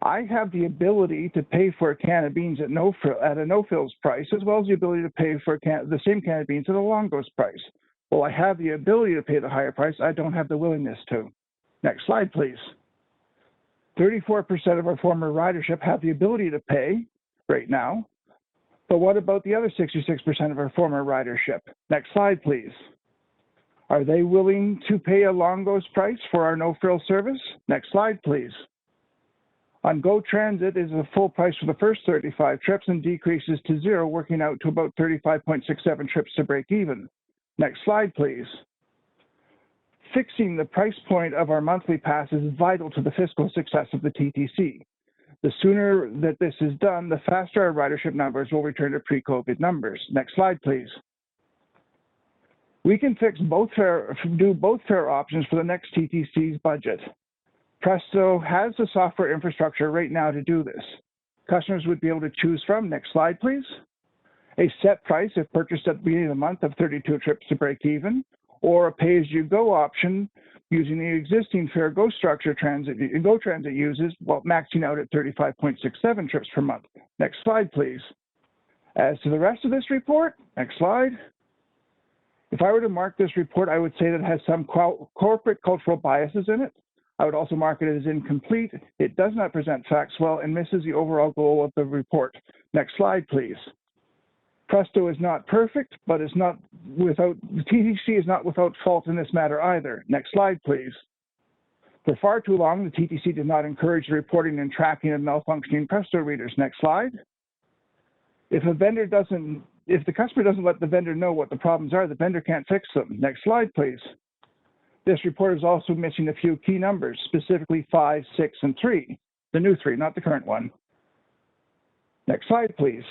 I have the ability to pay for a can of beans at a no-frills price, as well as the ability to pay for the same can of beans at a Longo's price. Well, I have the ability to pay the higher price. I don't have the willingness to. Next slide, please. 34% of our former ridership have the ability to pay right now. But what about the other 66% of our former ridership? Next slide, please. Are they willing to pay a Longo's price for our no-frill service? Next slide, please. On Go Transit is a full price for the first 35 trips and decreases to 0, working out to about 35.67 trips to break even. Next slide, please. Fixing the price point of our monthly pass is vital to the fiscal success of the TTC. The sooner that this is done, the faster our ridership numbers will return to pre-COVID numbers. Next slide, please. We can do both fare options for the next TTC's budget. Presto has the software infrastructure right now to do this. Customers would be able to choose from, next slide please, a set price if purchased at the beginning of the month of 32 trips to break even, or a pay-as-you-go option using the existing fare Go Transit uses, while maxing out at 35.67 trips per month. Next slide please. As to the rest of this report, next slide. If I were to mark this report, I would say that it has some corporate cultural biases in it. I would also mark it as incomplete. It does not present facts well and misses the overall goal of the report. Next slide, please. Presto is not perfect, but the TTC is not without fault in this matter either. Next slide, please. For far too long, the TTC did not encourage the reporting and tracking of malfunctioning Presto readers. Next slide. If the customer doesn't let the vendor know what the problems are, the vendor can't fix them. Next slide, please. This report is also missing a few key numbers, specifically 5, 6, and 3. The new 3, not the current one. Next slide, please.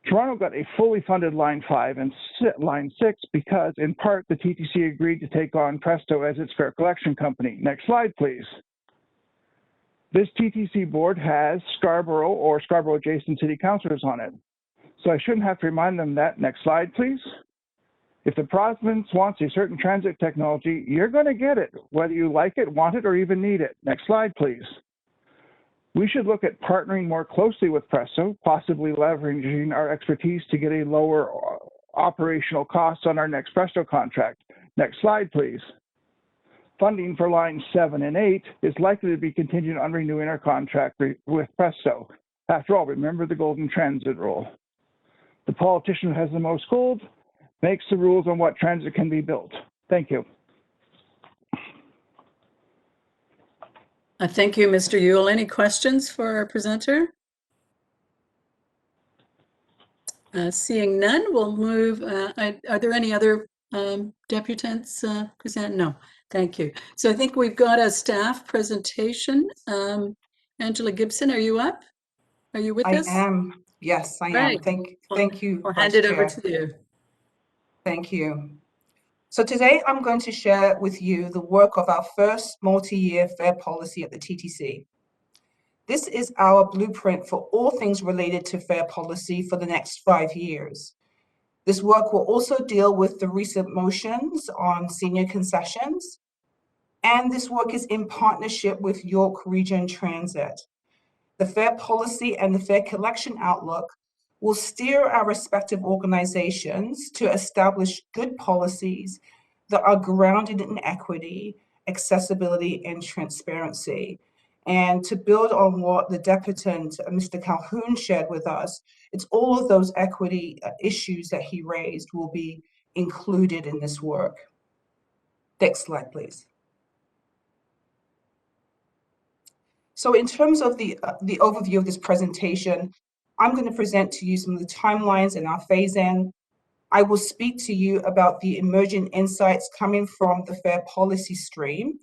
Toronto got a fully funded Line 5 and Line 6 because, in part, the TTC agreed to take on Presto as its fare collection company. Next slide, please. This TTC board has Scarborough or Scarborough adjacent city councillors on it. So I shouldn't have to remind them that. Next slide, please. If the province wants a certain transit technology, you're going to get it, whether you like it, want it, or even need it. Next slide, please. We should look at partnering more closely with Presto, possibly leveraging our expertise to get a lower operational cost on our next Presto contract. Next slide, please. Funding for Lines 7 and 8 is likely to be contingent on renewing our contract with Presto. After all, remember the golden transit rule. The politician who has the most gold makes the rules on what transit can be built. Thank you. Thank you, Mr. Yule. Any questions for our presenter? Seeing none, we'll move. Are there any other deputants present? No, thank you. So I think we've got a staff presentation. Angela Gibson, are you up? Are you with us? I am. Yes, I am. Right. Thank you. I'll hand it over to you. Thank you. So today I'm going to share with you the work of our first multi-year fare policy at the TTC. This is our blueprint for all things related to fare policy for the next 5 years. This work will also deal with the recent motions on senior concessions, and this work is in partnership with York Region Transit. The fare policy and the fare collection outlook will steer our respective organizations to establish good policies that are grounded in equity, accessibility, and transparency. And to build on what the deputant, Mr. Calhoun, shared with us, it's all of those equity issues that he raised will be included in this work. Next slide, please. So in terms of the overview of this presentation, I'm going to present to you some of the timelines and our phase-in. I will speak to you about the emerging insights coming from the fare policy stream.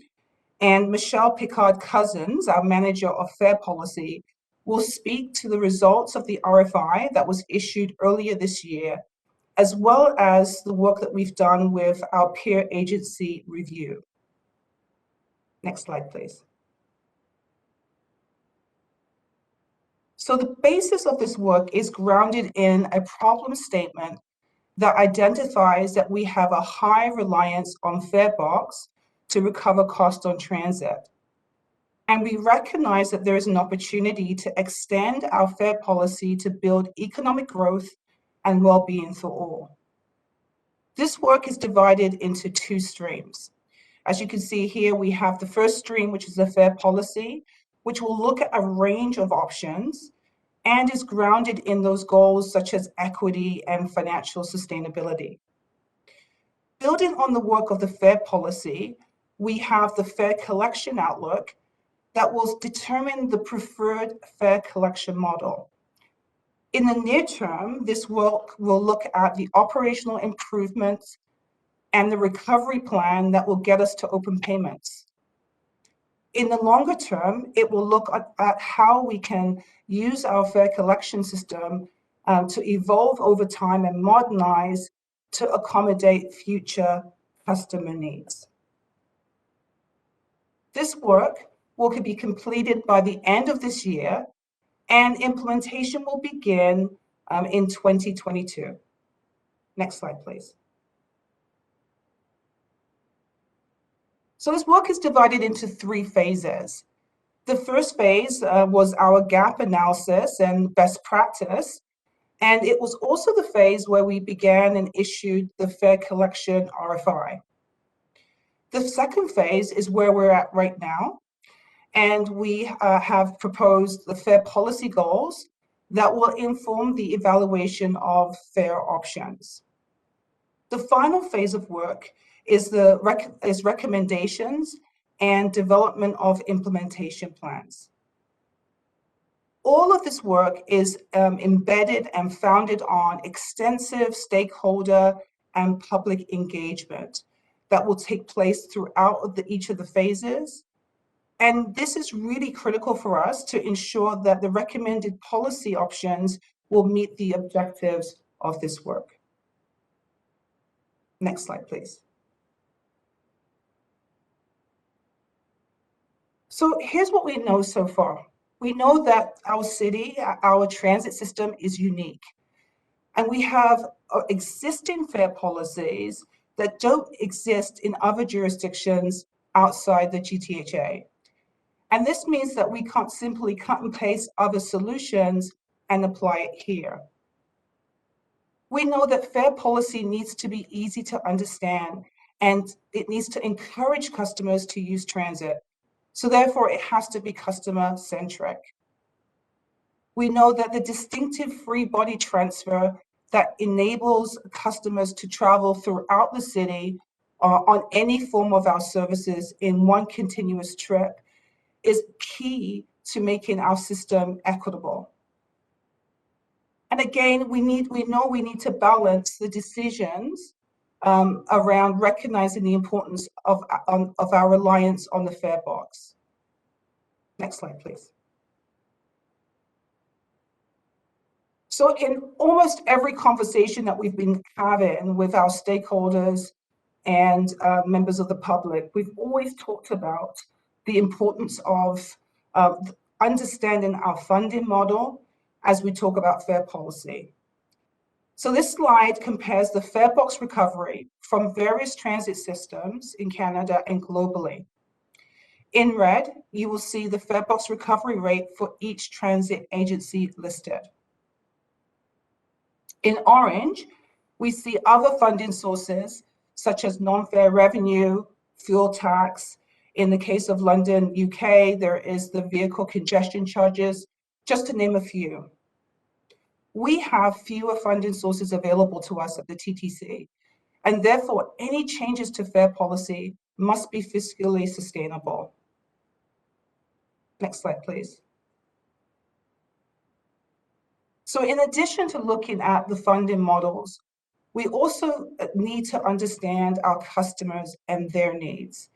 And Michelle Picard-Cousins, our manager of fare policy, will speak to the results of the RFI that was issued earlier this year, as well as the work that we've done with our peer agency review. Next slide, please. So the basis of this work is grounded in a problem statement that identifies that we have a high reliance on fare box to recover cost on transit. And we recognize that there is an opportunity to extend our fare policy to build economic growth and well-being for all. This work is divided into two streams. As you can see here, we have the first stream, which is the fare policy, which will look at a range of options and is grounded in those goals such as equity and financial sustainability. Building on the work of the fare policy, we have the fare collection outlook that will determine the preferred fare collection model. In the near term, this work will look at the operational improvements and the recovery plan that will get us to open payments. In the longer term, it will look at how we can use our fare collection system to evolve over time and modernize to accommodate future customer needs. This work will be completed by the end of this year, and implementation will begin in 2022. Next slide, please. So this work is divided into 3 phases. The first phase was our gap analysis and best practice, and it was also the phase where we began and issued the fare collection RFI. The second phase is where we're at right now, and we have proposed the fare policy goals that will inform the evaluation of fare options. The final phase of work is recommendations and development of implementation plans. All of this work is embedded and founded on extensive stakeholder and public engagement that will take place throughout each of the phases. And this is really critical for us to ensure that the recommended policy options will meet the objectives of this work. Next slide, please. So here's what we know so far. We know that our city, our transit system is unique. And we have existing fare policies that don't exist in other jurisdictions outside the GTHA. And this means that we can't simply cut and paste other solutions and apply it here. We know that fare policy needs to be easy to understand, and it needs to encourage customers to use transit. So therefore, it has to be customer-centric. We know that the distinctive free body transfer that enables customers to travel throughout the city on any form of our services in one continuous trip is key to making our system equitable. And again, we know we need to balance the decisions around recognizing the importance of our reliance on the fare box. Next slide, please. So in almost every conversation that we've been having with our stakeholders and members of the public, we've always talked about the importance of understanding our funding model as we talk about fare policy. So this slide compares the fare box recovery from various transit systems in Canada and globally. In red, you will see the fare box recovery rate for each transit agency listed. In orange, we see other funding sources such as non-fare revenue, fuel tax. In the case of London, UK, there is the vehicle congestion charges, just to name a few. We have fewer funding sources available to us at the TTC, and therefore any changes to fare policy must be fiscally sustainable. Next slide, please. So in addition to looking at the funding models, we also need to understand our customers and their needs.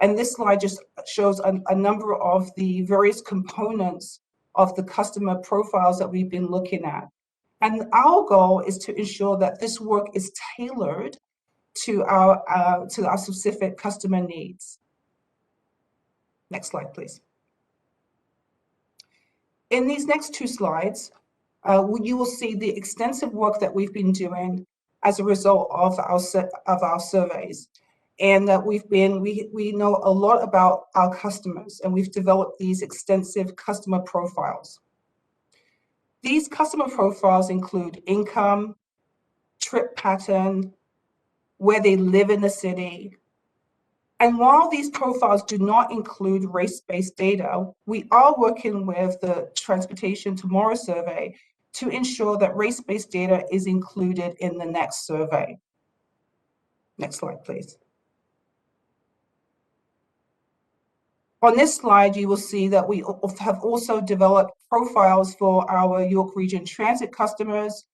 And this slide just shows a number of the various components of the customer profiles that we've been looking at. And our goal is to ensure that this work is tailored to our specific customer needs. Next slide, please. In these next 2 slides, you will see the extensive work that we've been doing as a result of our surveys. and that we know a lot about our customers, and we've developed these extensive customer profiles. These customer profiles include income, trip pattern, where they live in the city. And while these profiles do not include race-based data, we are working with the Transportation Tomorrow survey to ensure that race-based data is included in the next survey. Next slide, please. On this slide, you will see that we have also developed profiles for our York Region Transit customers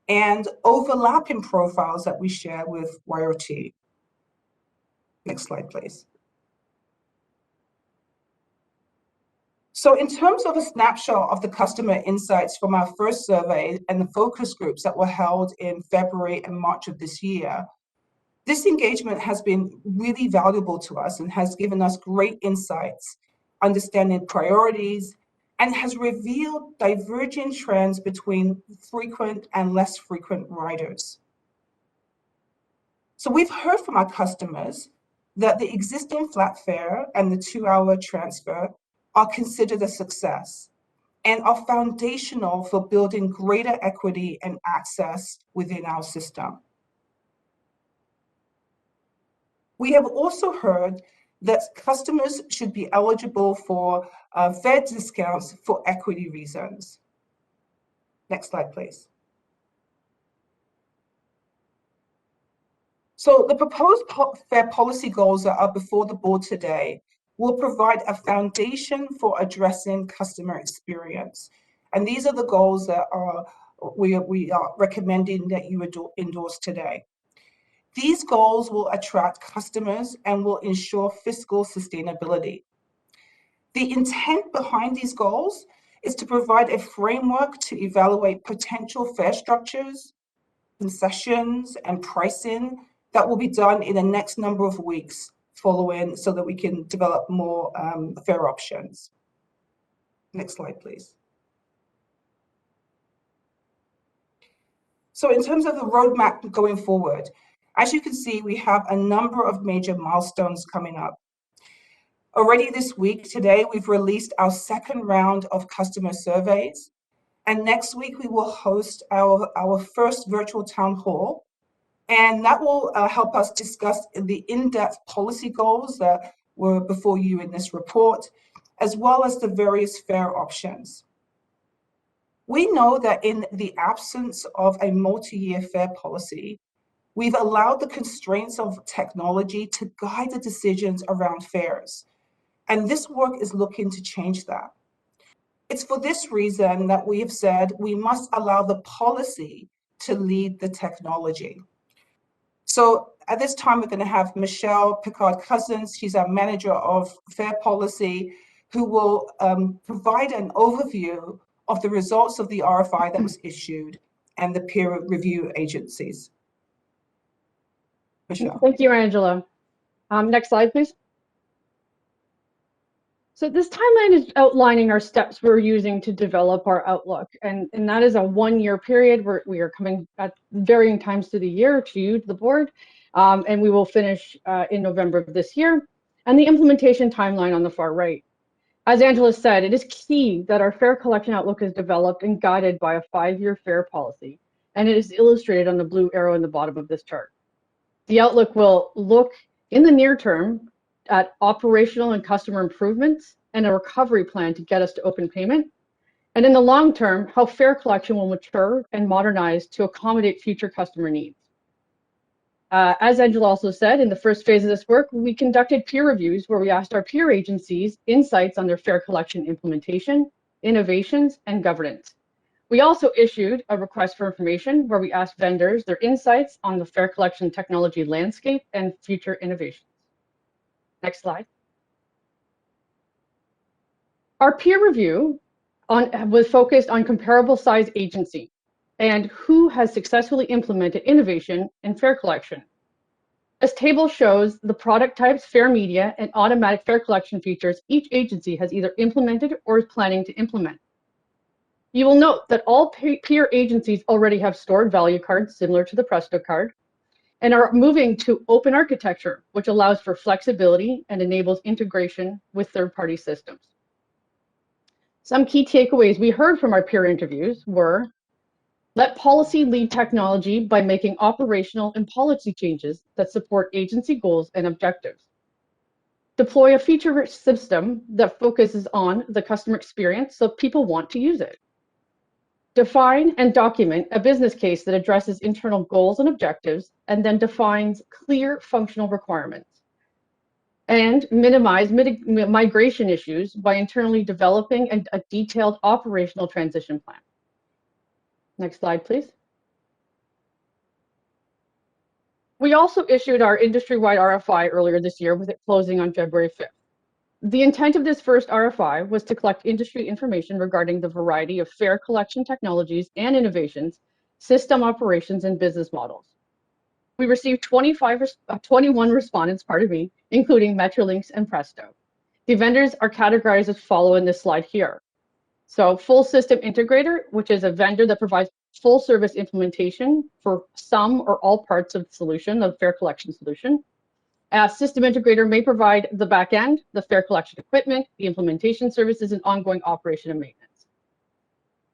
and overlapping profiles that we share with YOT. Next slide, please. So in terms of a snapshot of the customer insights from our first survey and the focus groups that were held in February and March of this year, this engagement has been really valuable to us and has given us great insights, understanding priorities, and has revealed diverging trends between frequent and less frequent riders. So we've heard from our customers that the existing flat fare and the 2-hour transfer are considered a success and are foundational for building greater equity and access within our system. We have also heard that customers should be eligible for fare discounts for equity reasons. Next slide, please. So the proposed fare policy goals that are before the board today will provide a foundation for addressing customer experience. And these are the goals that we are recommending that you endorse today. These goals will attract customers and will ensure fiscal sustainability. The intent behind these goals is to provide a framework to evaluate potential fare structures, concessions, and pricing that will be done in the next number of weeks following so that we can develop more fare options. Next slide, please. So in terms of the roadmap going forward, as you can see, we have a number of major milestones coming up. Already this week, today, we've released our second round of customer surveys. And next week, we will host our first virtual town hall. And that will help us discuss the in-depth policy goals that were before you in this report, as well as the various fare options. We know that in the absence of a multi-year fare policy, we've allowed the constraints of technology to guide the decisions around fares. And this work is looking to change that. It's for this reason that we have said we must allow the policy to lead the technology. So at this time, we're going to have Michelle Picard-Cousins. She's our manager of fare policy, who will provide an overview of the results of the RFI that was issued and the peer review agencies. Michelle. Thank you, Angela. Next slide, please. So this timeline is outlining our steps we're using to develop our outlook, and that is a 1-year period where we are coming at varying times through the year to you, to the board, and we will finish in November of this year, and the implementation timeline on the far right. As Angela said, it is key that our fare collection outlook is developed and guided by a 5-year fare policy, and it is illustrated on the blue arrow in the bottom of this chart. The outlook will look in the near term at operational and customer improvements and a recovery plan to get us to open payment. And in the long term, how fare collection will mature and modernize to accommodate future customer needs. As Angela also said, in the first phase of this work, we conducted peer reviews where we asked our peer agencies insights on their fare collection implementation, innovations, and governance. We also issued a request for information where we asked vendors their insights on the fare collection technology landscape and future innovations. Next slide. Our peer review was focused on comparable size agency and who has successfully implemented innovation in fare collection. This table shows the product types, fare media, and automatic fare collection features each agency has either implemented or is planning to implement. You will note that all peer agencies already have stored value cards similar to the Presto card, and are moving to open architecture, which allows for flexibility and enables integration with third-party systems. Some key takeaways we heard from our peer interviews were: let policy lead technology by making operational and policy changes that support agency goals and objectives. Deploy a feature-rich system that focuses on the customer experience so people want to use it. Define and document a business case that addresses internal goals and objectives and then defines clear functional requirements. And minimize migration issues by internally developing a detailed operational transition plan. Next slide, please. We also issued our industry-wide RFI earlier this year, with it closing on February 5th. The intent of this first RFI was to collect industry information regarding the variety of fare collection technologies and innovations, system operations, and business models. We received 21 respondents, including Metrolinx and Presto. The vendors are categorized as follow in this slide here. So full system integrator, which is a vendor that provides full service implementation for some or all parts of the solution, the fare collection solution. A system integrator may provide the back end, the fare collection equipment, the implementation services, and ongoing operation and maintenance.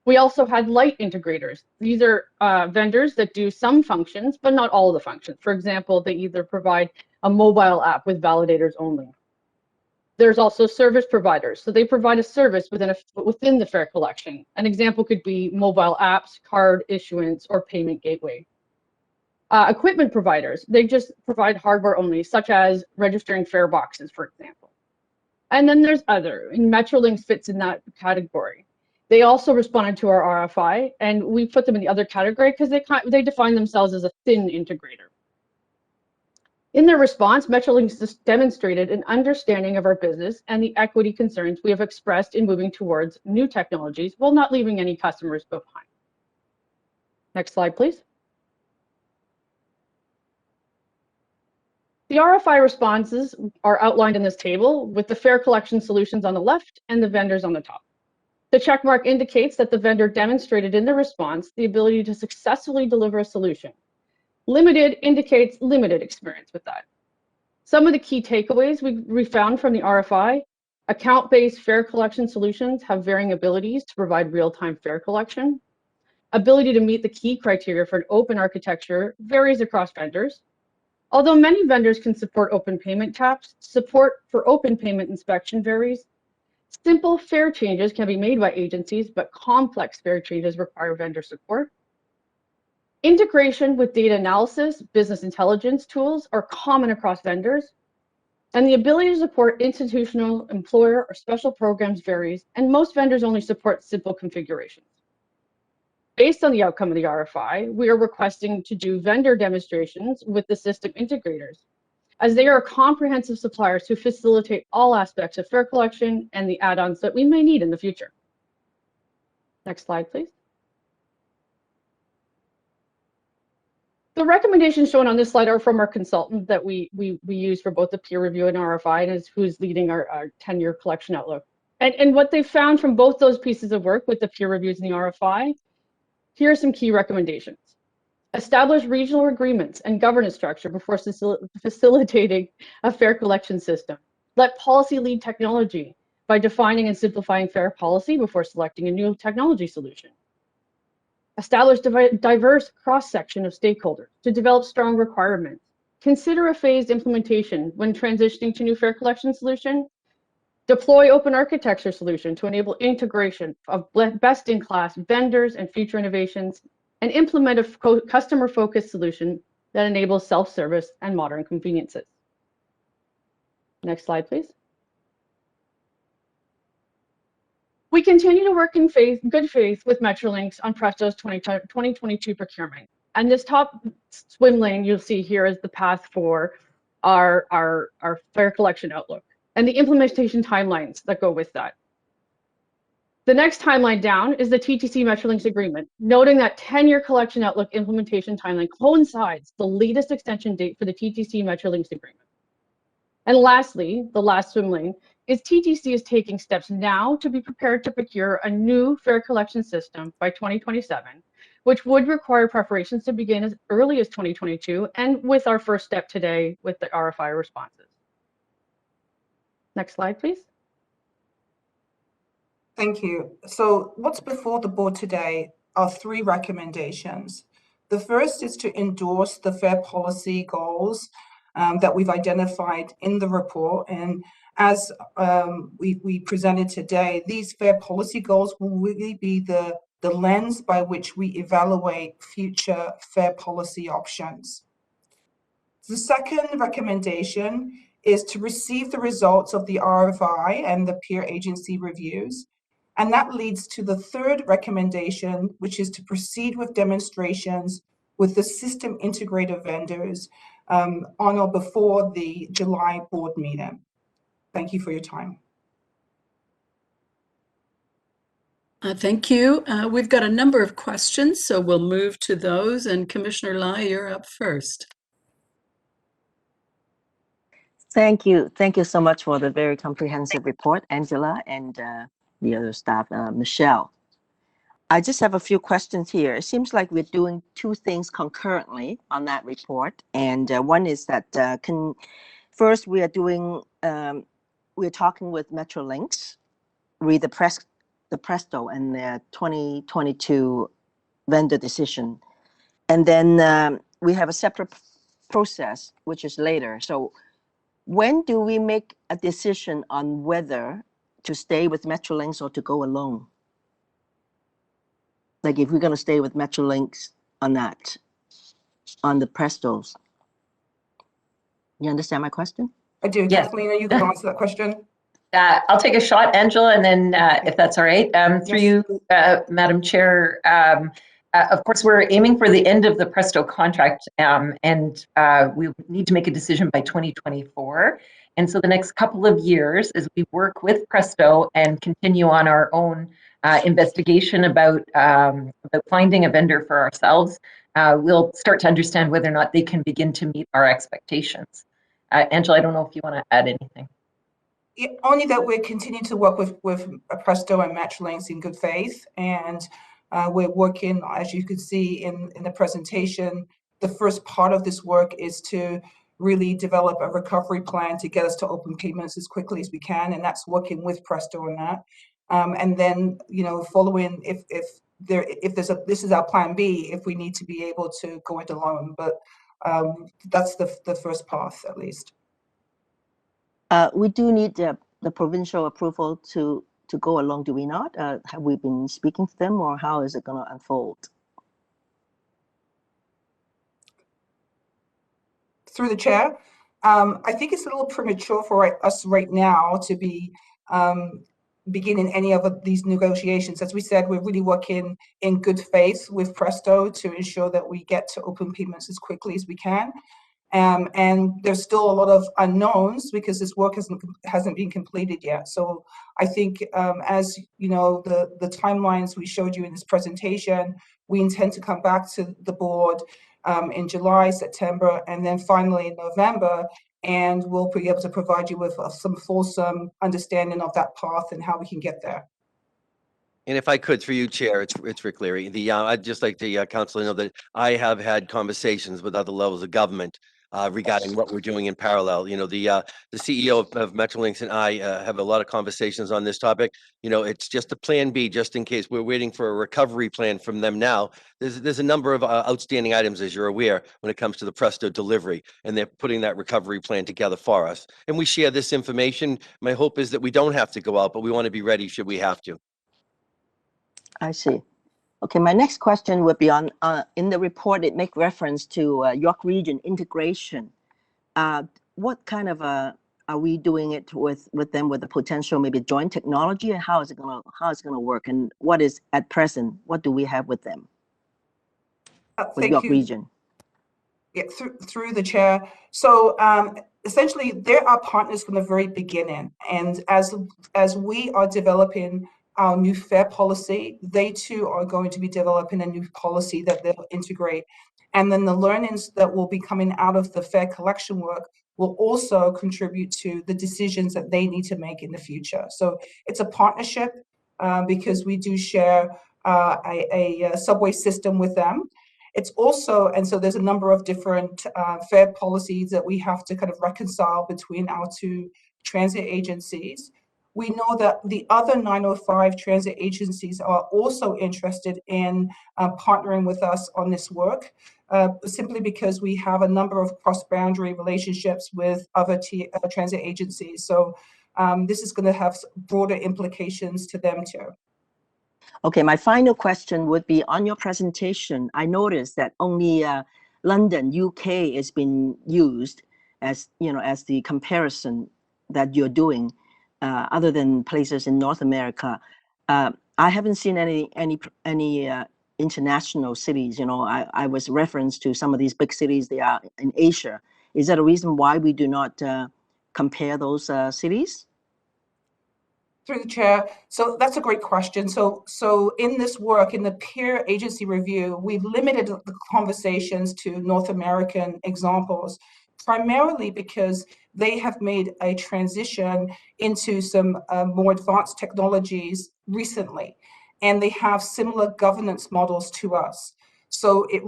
We also had light integrators. These are vendors that do some functions, but not all of the functions. For example, they either provide a mobile app with validators only. There's also service providers. So they provide a service within the fare collection. An example could be mobile apps, card issuance, or payment gateway. Equipment providers, they just provide hardware only, such as registering fare boxes, for example. And then there's other, and Metrolinx fits in that category. They also responded to our RFI, and we put them in the other category because they define themselves as a thin integrator. In their response, Metrolinx demonstrated an understanding of our business and the equity concerns we have expressed in moving towards new technologies while not leaving any customers behind. Next slide, please. The RFI responses are outlined in this table, with the fare collection solutions on the left and the vendors on the top. The checkmark indicates that the vendor demonstrated in the response the ability to successfully deliver a solution. Limited indicates limited experience with that. Some of the key takeaways we found from the RFI: account-based fare collection solutions have varying abilities to provide real-time fare collection. Ability to meet the key criteria for an open architecture varies across vendors. Although many vendors can support open payment taps, support for open payment inspection varies. Simple fare changes can be made by agencies, but complex fare changes require vendor support. Integration with data analysis, business intelligence tools are common across vendors, and the ability to support institutional, employer, or special programs varies, and most vendors only support simple configurations. Based on the outcome of the RFI, we are requesting to do vendor demonstrations with the system integrators, as they are comprehensive suppliers who facilitate all aspects of fare collection and the add-ons that we may need in the future. Next slide, please. The recommendations shown on this slide are from our consultant that we use for both the peer review and RFI, and who's leading our 10-year collection outlook. And what they found from both those pieces of work with the peer reviews and the RFI, here are some key recommendations. Establish regional agreements and governance structure before facilitating a fare collection system. Let policy lead technology by defining and simplifying fare policy before selecting a new technology solution. Establish diverse cross-section of stakeholders to develop strong requirements. Consider a phased implementation when transitioning to new fare collection solution. Deploy open architecture solution to enable integration of best-in-class vendors and future innovations, and implement a customer-focused solution that enables self-service and modern conveniences. Next slide, please. We continue to work in good faith with Metrolinx on Presto's 2022 procurement. And this top swim lane you'll see here is the path for our fare collection outlook and the implementation timelines that go with that. The next timeline down is the TTC Metrolinx agreement, noting that 10-year collection outlook implementation timeline coincides the latest extension date for the TTC Metrolinx agreement. And lastly, the last swim lane is TTC is taking steps now to be prepared to procure a new fare collection system by 2027 which would require preparations to begin as early as 2022, and with our first step today with the RFI responses. Next slide, please. Thank you. So what's before the board today are 3 recommendations. The first is to endorse the fair policy goals that we've identified in the report. And as we presented today, these fair policy goals will really be the lens by which we evaluate future fair policy options. The second recommendation is to receive the results of the RFI and the peer agency reviews. And that leads to the third recommendation, which is to proceed with demonstrations with the system integrator vendors on or before the July board meeting. Thank you for your time. Thank you. We've got a number of questions, so we'll move to those. And Commissioner Lai, you're up first. Thank you. Thank you so much for the very comprehensive report, Angela, and the other staff, Michelle. I just have a few questions here. It seems like we're doing 2 things concurrently on that report. And one is that first we are doing, we're talking with Metrolinx, read the Presto and the 2022 vendor decision. And then we have a separate process, which is later. So when do we make a decision on whether to stay with Metrolinx or to go alone? Like if we're going to stay with Metrolinx on that, on the Prestos. You understand my question? I do. Yes. Kathleen, are you going to answer that question? I'll take a shot, Angela, and then if that's all right, through you, Madam Chair. Of course, we're aiming for the end of the Presto contract, and we need to make a decision by 2024. And so the next couple of years, as we work with Presto and continue on our own investigation about finding a vendor for ourselves, we'll start to understand whether or not they can begin to meet our expectations. Angela, I don't know if you want to add anything. Yeah, only that we're continuing to work with Presto and Metrolinx in good faith, and we're working, as you could see in the presentation, the first part of this work is to really develop a recovery plan to get us to open payments as quickly as we can, and that's working with Presto on that. And then, you know, following if this is our plan B, if we need to be able to go it alone, but that's the first path at least. We do need the provincial approval to go along, do we not? Have we been speaking to them, or how is it going to unfold? Through the chair, I think it's a little premature for us right now to be beginning any of these negotiations. As we said, we're really working in good faith with Presto to ensure that we get to open payments as quickly as we can. And there's still a lot of unknowns because this work hasn't been completed yet. So I think, as you know, the timelines we showed you in this presentation, we intend to come back to the board in July, September, and then finally in November, and we'll be able to provide you with some fulsome understanding of that path and how we can get there. And if I could, through you, Chair, it's Rick Leary. I'd just like the council to know that I have had conversations with other levels of government regarding what we're doing in parallel. You know, the CEO of Metrolinx and I have a lot of conversations on this topic. You know, it's just a plan B, just in case. We're waiting for a recovery plan from them now. There's a number of outstanding items, as you're aware, when it comes to the Presto delivery, and they're putting that recovery plan together for us. And we share this information. My hope is that we don't have to go out, but we want to be ready should we have to. I see. Okay, my next question would be on, in the report, it make reference to York Region integration. What kind of are we doing it with them with a potential maybe joint technology, and how is it gonna work, and what is at present, what do we have with them? With York Region. Yeah, through the chair. So essentially, they're our partners from the very beginning, and as we are developing our new fair policy, they too are going to be developing a new policy that they'll integrate. And then the learnings that will be coming out of the fair collection work will also contribute to the decisions that they need to make in the future. So it's a partnership because we do share a subway system with them. It's also, and so there's a number of different fare policies that we have to kind of reconcile between our two transit agencies. We know that the other 905 transit agencies are also interested in partnering with us on this work, simply because we have a number of cross-boundary relationships with other transit agencies. So this is going to have broader implications to them too. Okay, my final question would be on your presentation. I noticed that only London, UK has been used as, you know, as the comparison that you're doing, other than places in North America. I haven't seen any international cities. You know, I was referenced to some of these big cities. They are in Asia. Is that a reason why we do not compare those cities? Through the chair. So that's a great question. So in this work, in the peer agency review, we've limited the conversations to North American examples, primarily because they have made a transition into some more advanced technologies recently, and they have similar governance models to us. So it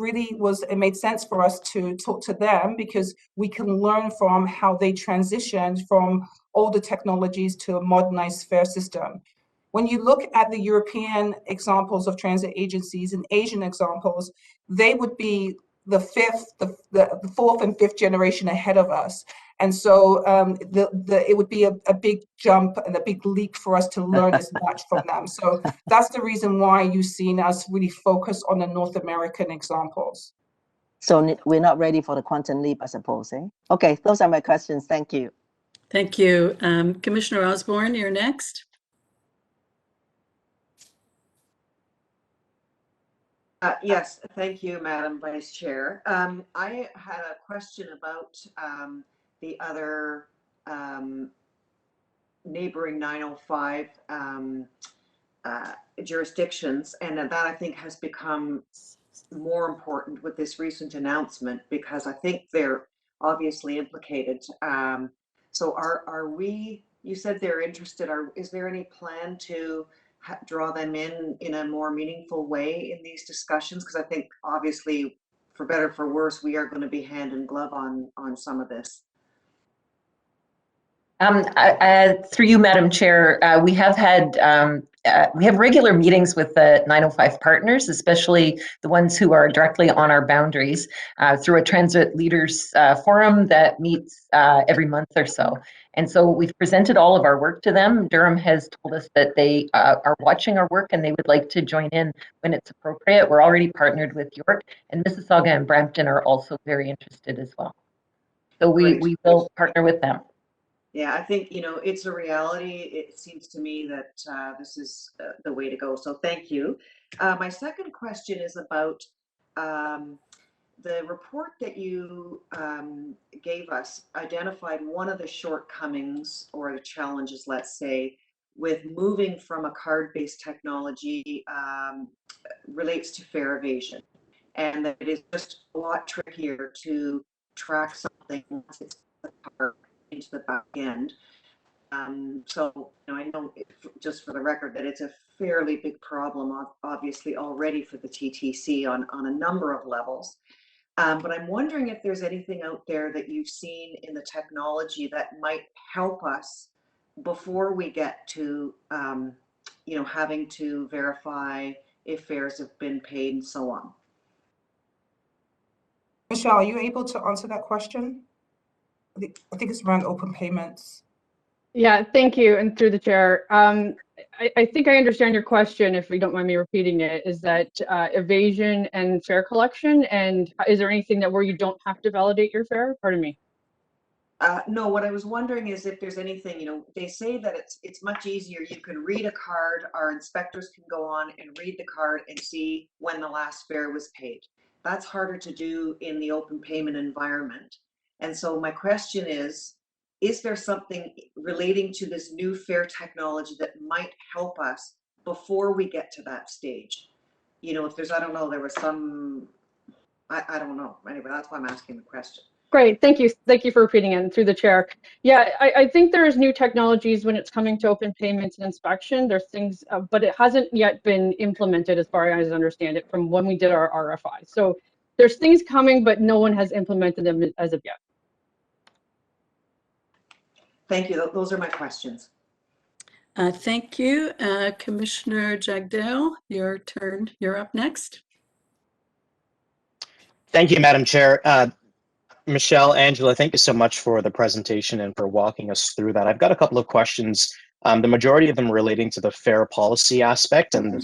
made sense for us to talk to them because we can learn from how they transitioned from older technologies to a modernized fare system. When you look at the European examples of transit agencies and Asian examples, they would be the fourth and fifth generation ahead of us. And so it would be a big jump and a big leap for us to learn as much from them. So that's the reason why you've seen us really focus on the North American examples. So we're not ready for the quantum leap, I suppose, eh? Okay, those are my questions. Thank you. Thank you. Commissioner Osborne, you're next. Yes, thank you, Madam Vice Chair. I had a question about the other neighboring 905 jurisdictions, and that I think has become more important with this recent announcement because I think they're obviously implicated. So are we, you said they're interested, is there any plan to draw them in a more meaningful way in these discussions? Because I think obviously, for better or for worse, we are going to be hand in glove on some of this. Through you, Madam Chair, we have regular meetings with the 905 partners, especially the ones who are directly on our boundaries, through a transit leaders forum that meets every month or so. And so we've presented all of our work to them. Durham has told us that they are watching our work and they would like to join in when it's appropriate. We're already partnered with York, and Mississauga and Brampton are also very interested as well. So we will partner with them. Yeah, I think, it's a reality. It seems to me that this is the way to go. So thank you. My second question is about the report that you gave us identified one of the shortcomings or the challenges, let's say, with moving from a card-based technology relates to fare evasion. And that it is just a lot trickier to track something once it's into the back end. So I know, just for the record, that it's a fairly big problem, obviously already for the TTC on a number of levels. But I'm wondering if there's anything out there that you've seen in the technology that might help us before we get to, having to verify if fares have been paid and so on. Michelle, are you able to answer that question? I think it's around open payments. Yeah, thank you. And through the chair, I think I understand your question, if you don't mind me repeating it, is that evasion and fare collection, and is there anything where you don't have to validate your fare? Pardon me. No, what I was wondering is if there's anything, they say that it's much easier. You can read a card, our inspectors can go on and read the card and see when the last fare was paid. That's harder to do in the open payment environment. And so my question is there something relating to this new fare technology that might help us before we get to that stage? If there's, I don't know, there was some, I don't know. Anyway, that's why I'm asking the question. Great, thank you. Thank you for repeating it through the chair. Yeah, I think there's new technologies when it's coming to open payments and inspection. There's things, but it hasn't yet been implemented as far as I understand it from when we did our RFI. So there's things coming, but no one has implemented them as of yet. Thank you. Those are my questions. Thank you. Commissioner Jagdale, your turn. You're up next. Thank you, Madam Chair. Michelle, Angela, thank you so much for the presentation and for walking us through that. I've got a couple of questions, the majority of them relating to the fair policy aspect and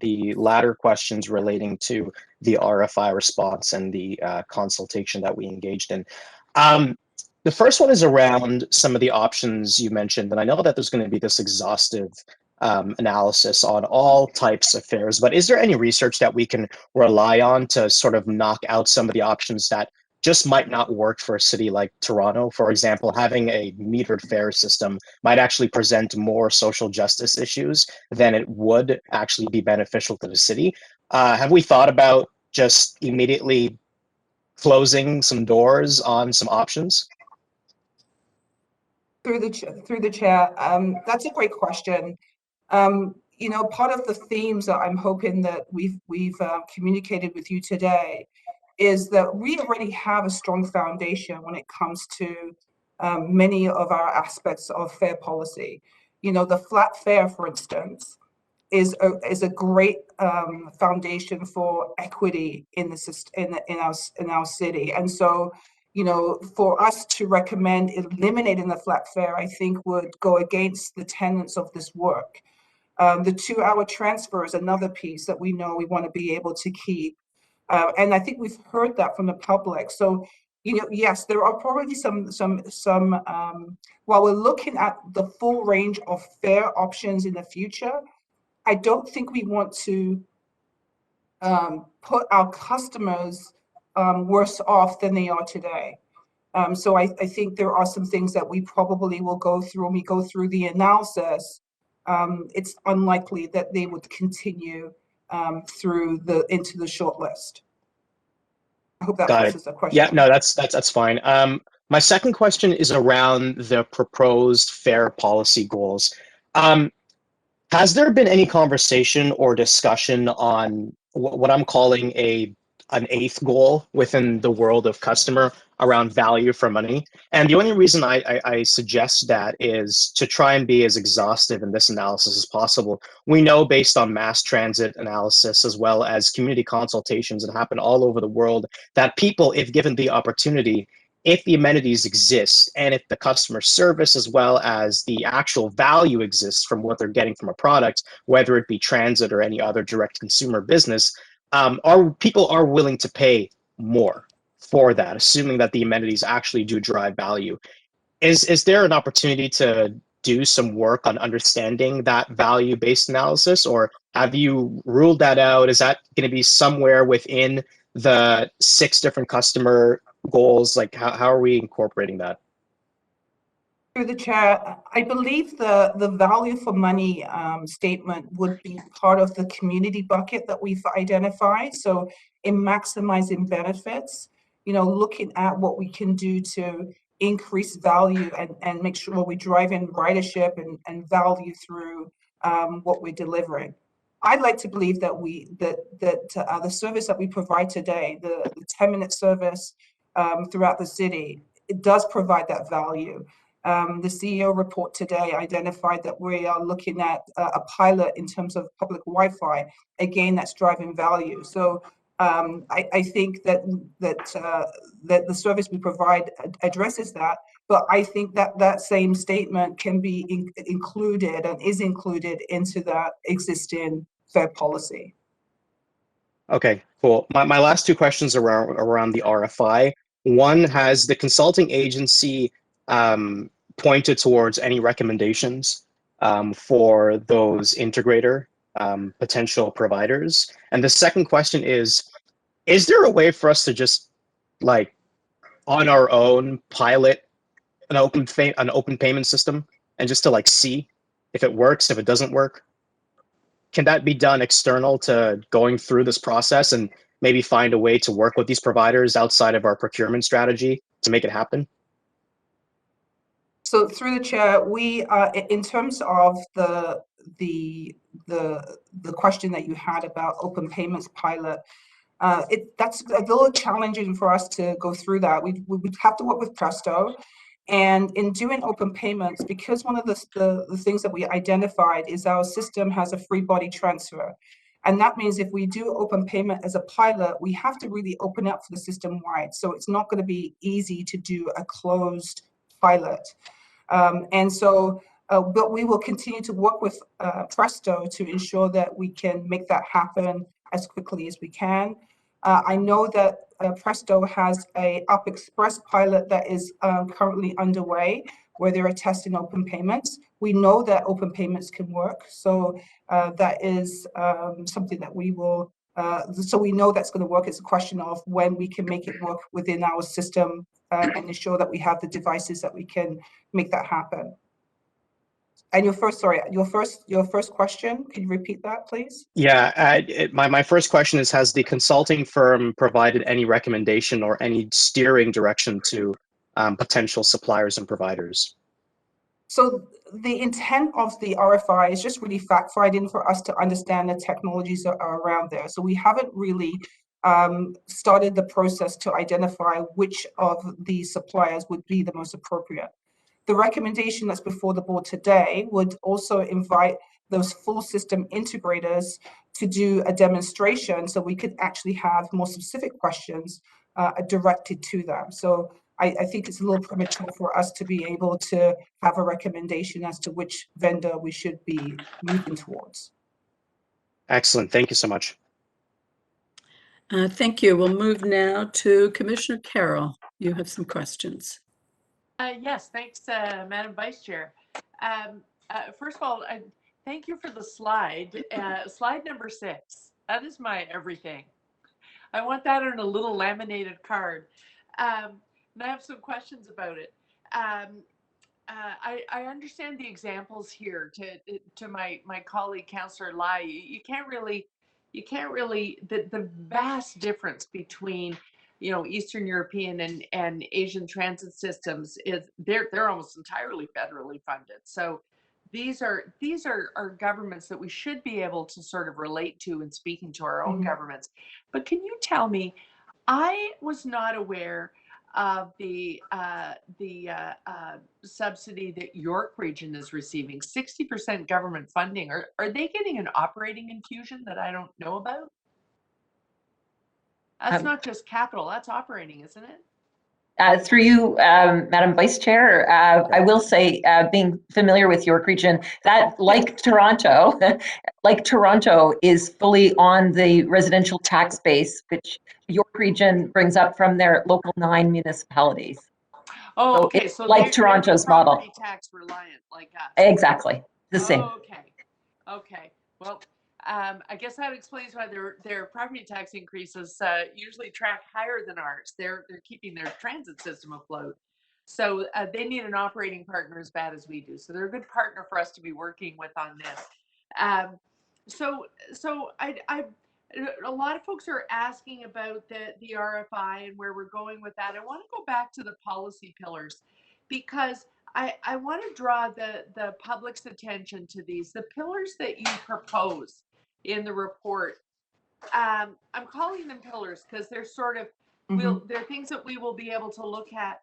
the latter questions relating to the RFI response and the consultation that we engaged in. The first one is around some of the options you mentioned, and I know that there's going to be this exhaustive analysis on all types of fares, but is there any research that we can rely on to sort of knock out some of the options that just might not work for a city like Toronto? For example, having a metered fare system might actually present more social justice issues than it would actually be beneficial to the city. Have we thought about just immediately closing some doors on some options? Through the chair, that's a great question. You know, part of the themes that I'm hoping that we've communicated with you today is that we already have a strong foundation when it comes to many of our aspects of fare policy. You know, the flat fare, for instance, is a great foundation for equity in our city. And so, you know, for us to recommend eliminating the flat fare, I think would go against the tenets of this work. The 2-hour transfer is another piece that we know we want to be able to keep. And I think we've heard that from the public. So, you know, yes, there are probably some while we're looking at the full range of fare options in the future, I don't think we want to put our customers worse off than they are today. So I think there are some things that we probably will go through when we go through the analysis. It's unlikely that they would continue into the short list. I hope that answers the question. Yeah, no, that's fine. My second question is around the proposed fair policy goals. Has there been any conversation or discussion on what I'm calling an eighth goal within the world of customer around value for money? And the only reason I suggest that is to try and be as exhaustive in this analysis as possible. We know based on mass transit analysis as well as community consultations that happen all over the world that people, if given the opportunity, if the amenities exist and if the customer service as well as the actual value exists from what they're getting from a product, whether it be transit or any other direct consumer business, people are willing to pay more for that, assuming that the amenities actually do drive value. Is there an opportunity to do some work on understanding that value-based analysis, or have you ruled that out? Is that going to be somewhere within the 6 different customer goals? Like how are we incorporating that? Through the chair, I believe the value for money statement would be part of the community bucket that we've identified. So in maximizing benefits, you know, looking at what we can do to increase value and make sure we drive in ridership and value through what we're delivering. I'd like to believe that the service that we provide today, the 10-minute service throughout the city, it does provide that value. The CEO report today identified that we are looking at a pilot in terms of public Wi-Fi. Again, that's driving value. So I think that the service we provide addresses that, but I think that same statement can be included and is included into that existing fare policy. Okay, cool. My last 2 questions around the RFI. One, has the consulting agency pointed towards any recommendations for those integrator potential providers? And the second question is there a way for us to just like on our own pilot an open payment system and just to like see if it works, if it doesn't work? Can that be done external to going through this process and maybe find a way to work with these providers outside of our procurement strategy to make it happen? So through the chair, we in terms of the question that you had about open payments pilot, that's a little challenging for us to go through that. We would have to work with Presto, and in doing open payments, because one of the things that we identified is our system has a free body transfer. And that means if we do open payment as a pilot, we have to really open up for the system wide. So it's not going to be easy to do a closed pilot. But we will continue to work with Presto to ensure that we can make that happen as quickly as we can. I know that Presto has a Up Express pilot that is currently underway, where they are testing open payments. We know that open payments can work, so that is something that we will. So we know that's going to work. It's a question of when we can make it work within our system and ensure that we have the devices that we can make that happen. And your first question, can you repeat that, please? Yeah, my first question is, has the consulting firm provided any recommendation or any steering direction to potential suppliers and providers? So the intent of the RFI is just really fact-finding for us to understand the technologies that are around there. So we haven't really started the process to identify which of the suppliers would be the most appropriate. The recommendation that's before the board today would also invite those full system integrators to do a demonstration so we could actually have more specific questions directed to them. So I think it's a little premature for us to be able to have a recommendation as to which vendor we should be moving towards. Excellent. Thank you so much. Thank you. We'll move now to Commissioner Carroll. You have some questions. Yes, thanks, Madam Vice Chair. First of all, thank you for the slide. Slide number 6. That is my everything. I want that on a little laminated card. And I have some questions about it. I understand the examples here to my colleague, Councillor Lai. You can't really, the vast difference between, Eastern European and Asian transit systems is they're almost entirely federally funded. So these are governments that we should be able to sort of relate to in speaking to our own governments. But can you tell me, I was not aware of the subsidy that York Region is receiving, 60% government funding. Are they getting an operating infusion that I don't know about? That's not just capital, that's operating, isn't it? Through you, Madam Vice Chair, I will say, being familiar with York Region, that like Toronto, is fully on the residential tax base, which York Region brings up from their local 9 municipalities. Oh, so okay. it's So like they're Toronto's model. property tax reliant, like us. Exactly, the same. Okay. Well, I guess that explains why their property tax increases usually track higher than ours. They're keeping their transit system afloat. So they need an operating partner as bad as we do. So they're a good partner for us to be working with on this. So a lot of folks are asking about the RFI and where we're going with that. I want to go back to the policy pillars because I want to draw the public's attention to these. The pillars that you propose in the report, I'm calling them pillars because they're sort of, they're things that we will be able to look at.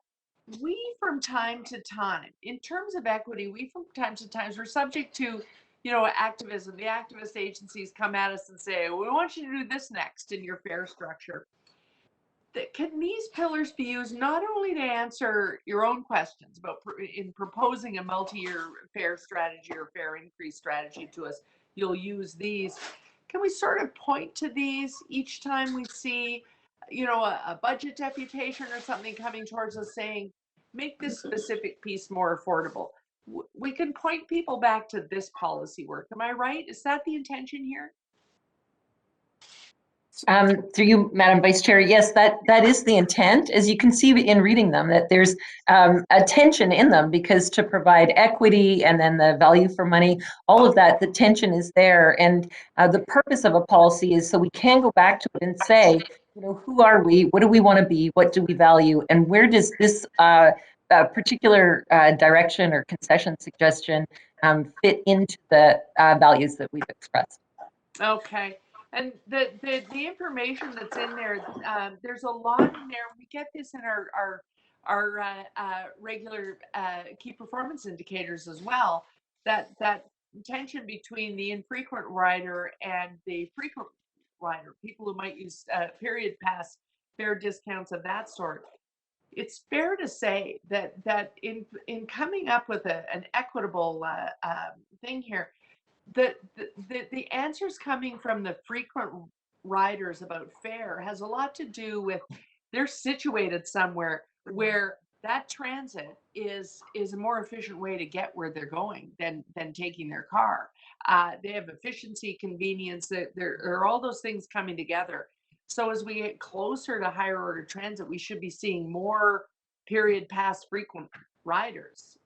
We, from time to time, in terms of equity, from time to time, we're subject to, activism. The activist agencies come at us and say, we want you to do this next in your fare structure. Can these pillars be used not only to answer your own questions about in proposing a multi-year fare strategy or fare increase strategy to us, you'll use these. Can we sort of point to these each time we see, a budget deputation or something coming towards us saying, make this specific piece more affordable? We can point people back to this policy work. Am I right? Is that the intention here? Through you, Madam Vice Chair, yes, that is the intent. As you can see in reading them, that there's a tension in them, because to provide equity and then the value for money, all of that, the tension is there. And the purpose of a policy is so we can go back to it and say, you know, who are we? What do we want to be? What do we value? And where does this particular direction or concession suggestion fit into the values that we've expressed? Okay. And the information that's in there, there's a lot in there. We get this in our regular key performance indicators as well. That tension between the infrequent rider and the frequent rider, people who might use period pass fare discounts of that sort. It's fair to say that in coming up with an equitable thing here, the answers coming from the frequent riders about fare has a lot to do with they're situated somewhere where that transit is a more efficient way to get where they're going than taking their car. They have efficiency, convenience. There are all those things coming together. So as we get closer to higher order transit, we should be seeing more period pass frequent riders.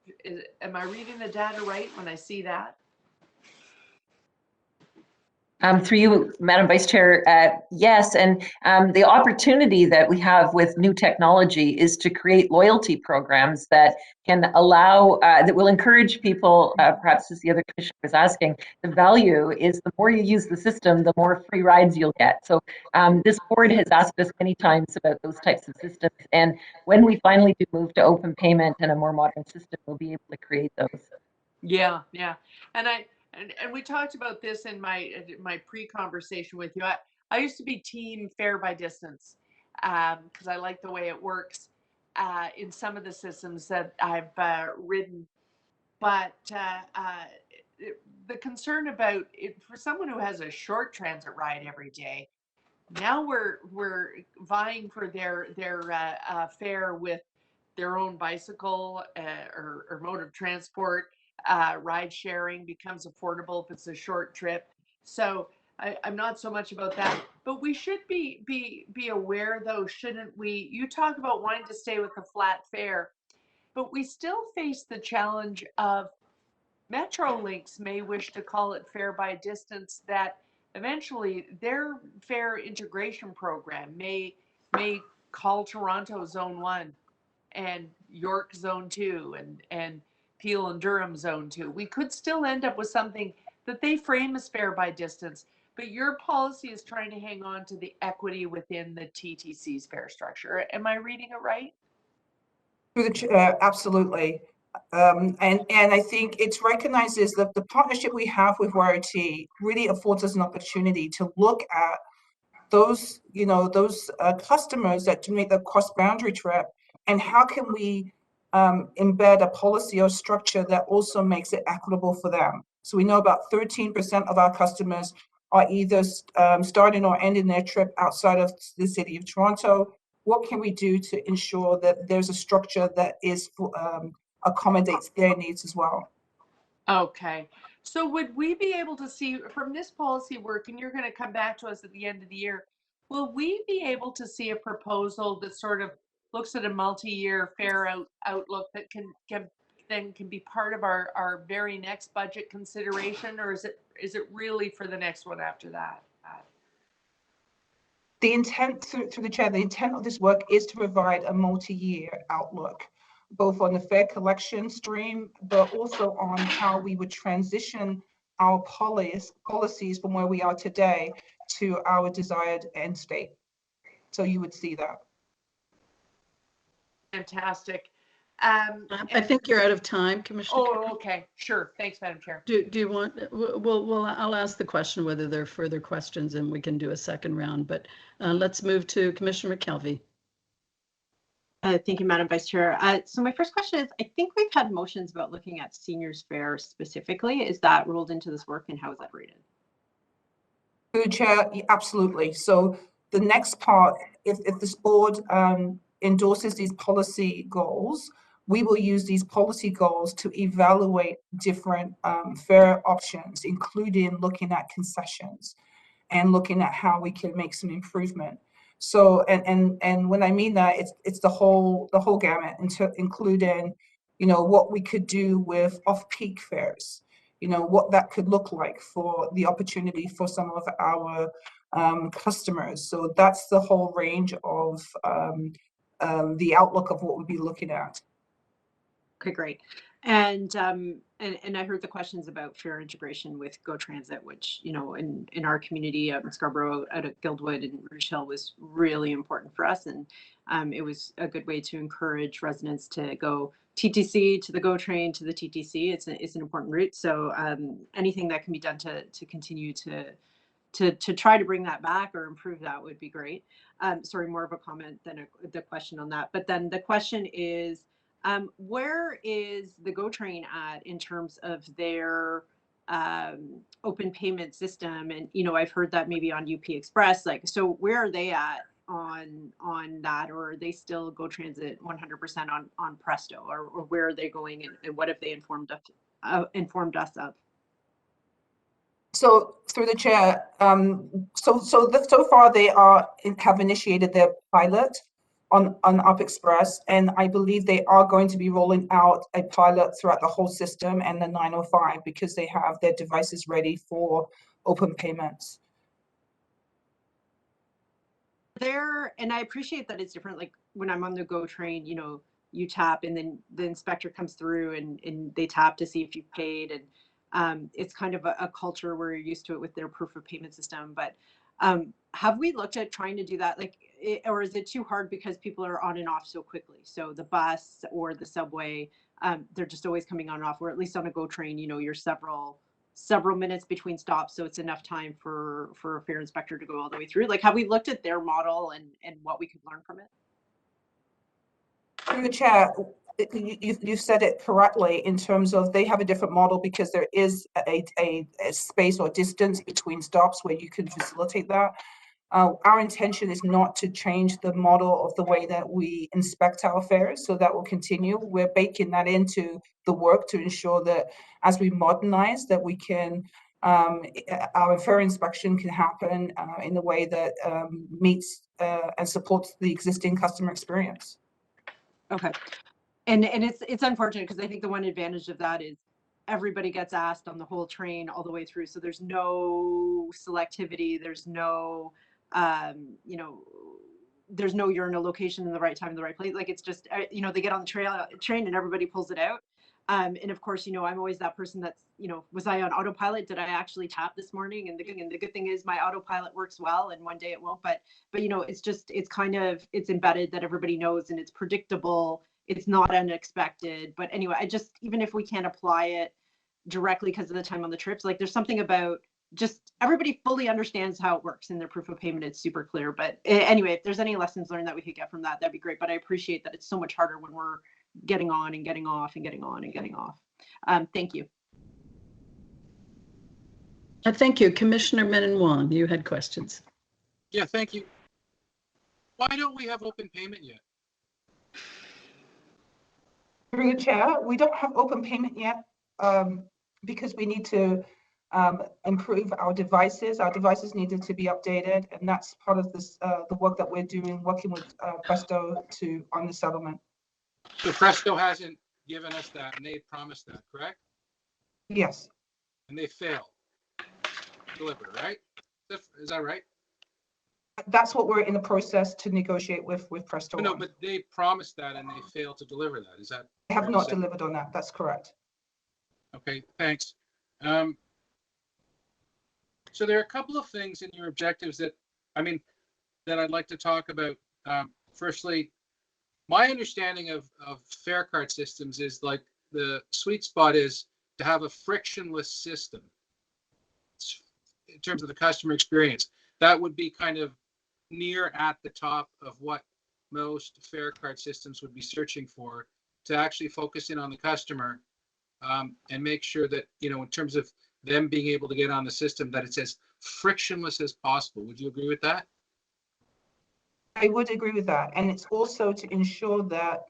Am I reading the data right when I see that? Through you, Madam Vice Chair, yes, and the opportunity that we have with new technology is to create loyalty programs that can allow, that will encourage people, perhaps as the other commissioner was asking, the value is the more you use the system, the more free rides you'll get. So this board has asked us many times about those types of systems, and when we finally do move to open payment and a more modern system, we'll be able to create those. Yeah, yeah, and we talked about this in my pre-conversation with you. I used to be team fare by distance because I like the way it works in some of the systems that I've ridden. But the concern about it for someone who has a short transit ride every day, now we're vying for their fare with their own bicycle or mode of transport. Ride sharing becomes affordable if it's a short trip. So I'm not so much about that, but we should be aware though, shouldn't we? You talk about wanting to stay with a flat fare, but we still face the challenge of Metrolinx may wish to call it fare by distance, that eventually their fare integration program may call Toronto Zone 1 and York Zone 2 and Peel and Durham Zone 2. We could still end up with something that they frame as fare by distance, but your policy is trying to hang on to the equity within the TTC's fare structure. Am I reading it right? Absolutely. And I think it's recognizes that the partnership we have with YOT really affords us an opportunity to look at those, those customers that do make the cross-boundary trip, and how can we embed a policy or structure that also makes it equitable for them. So we know about 13% of our customers are either starting or ending their trip outside of the city of Toronto. What can we do to ensure that there's a structure that is accommodates their needs as well? Okay. So would we be able to see from this policy work, and you're going to come back to us at the end of the year, will we be able to see a proposal that sort of looks at a multi-year fare outlook that can be part of our very next budget consideration, or is it really for the next one after that? The intent, through the chair, the intent of this work is to provide a multi-year outlook, both on the fare collection stream, but also on how we would transition our policies from where we are today to our desired end state. So you would see that. Fantastic. I think you're out of time, Commissioner. Oh, okay. Sure. Thanks, Madam Chair. Do you want, well, I'll ask the question whether there are further questions and we can do a second round, but let's move to Commissioner McKelvey. Thank you, Madam Vice Chair. So my first question is, I think we've had motions about looking at seniors' fare specifically. Is that rolled into this work, and how is that rated? Through the chair, absolutely. So the next part, if this board endorses these policy goals, we will use these policy goals to evaluate different fare options, including looking at concessions. and looking at how we can make some improvement. So, and when I mean that, it's the whole gamut, including, what we could do with off-peak fares, what that could look like for the opportunity for some of our customers. So that's the whole range of the outlook of what we'd be looking at. Okay, great. And I heard the questions about fare integration with Go Transit, which, in our community out in Scarborough, out at Guildwood and Rouge Hill was really important for us. And it was a good way to encourage residents to go TTC to the GO train to the TTC. It's an important route. So anything that can be done to continue to try to bring that back or improve that would be great. Sorry, more of a comment than the question on that. But then the question is, where is the GO train at in terms of their open payment system? And, I've heard that maybe on UP Express, so where are they at on that? Or are they still GO Transit 100% on Presto? Or where are they going, and what have they informed us of? So through the chair, so far they have initiated their pilot on Up Express, and I believe they are going to be rolling out a pilot throughout the whole system and the 905 because they have their devices ready for open payments. And I appreciate that it's different. Like when I'm on the GO train, you tap and then the inspector comes through and they tap to see if you've paid. And it's kind of a culture where you're used to it with their proof of payment system. But have we looked at trying to do that? Or is it too hard because people are on and off so quickly? So the bus or the subway, they're just always coming on and off. Or at least on a GO train, you're several minutes between stops, so it's enough time for a fare inspector to go all the way through. Have we looked at their model and what we could learn from it? Through the chair, you said it correctly in terms of they have a different model because there is a space or distance between stops where you can facilitate that. Our intention is not to change the model of the way that we inspect our fares, so that will continue. We're baking that into the work to ensure that as we modernize, that we can, our fare inspection can happen in a way that meets and supports the existing customer experience. Okay. And it's unfortunate because I think the one advantage of that is everybody gets asked on the whole train all the way through. So there's no selectivity. There's no, there's no you're in a location in the right time, in the right place. It's just, they get on the train and everybody pulls it out. And of course, I'm always that person that's, was I on autopilot? Did I actually tap this morning? And the good thing is my autopilot works well, and one day it won't. But it's embedded that everybody knows, and it's predictable. It's not unexpected. But anyway, even if we can't apply it directly because of the time on the trips, there's something about just everybody fully understands how it works in their proof of payment. It's super clear. But anyway, if there's any lessons learned that we could get from that, that'd be great. But I appreciate that it's so much harder when we're getting on and getting off and getting on and getting off. Thank you. Thank you. Commissioner Menon Wong, you had questions. Yeah, thank you. Why don't we have open payment yet? Through the chair, we don't have open payment yet because we need to improve our devices. Our devices needed to be updated, and that's part of this the work that we're doing, working with Presto on the settlement. So Presto hasn't given us that, and they promised that, correct? Yes. And they failed to deliver, right? Is that right? That's what we're in the process to negotiate with Presto. No, but they promised that and they failed to deliver that. Is that? They have not delivered on that. That's correct. Okay, thanks. So there are a couple of things in your objectives that I'd like to talk about. Firstly, my understanding of fare card systems is the sweet spot is to have a frictionless system in terms of the customer experience. That would be kind of near at the top of what most fare card systems would be searching for, to actually focus in on the customer and make sure that, in terms of them being able to get on the system, that it's as frictionless as possible. Would you agree with that? I would agree with that. And it's also to ensure that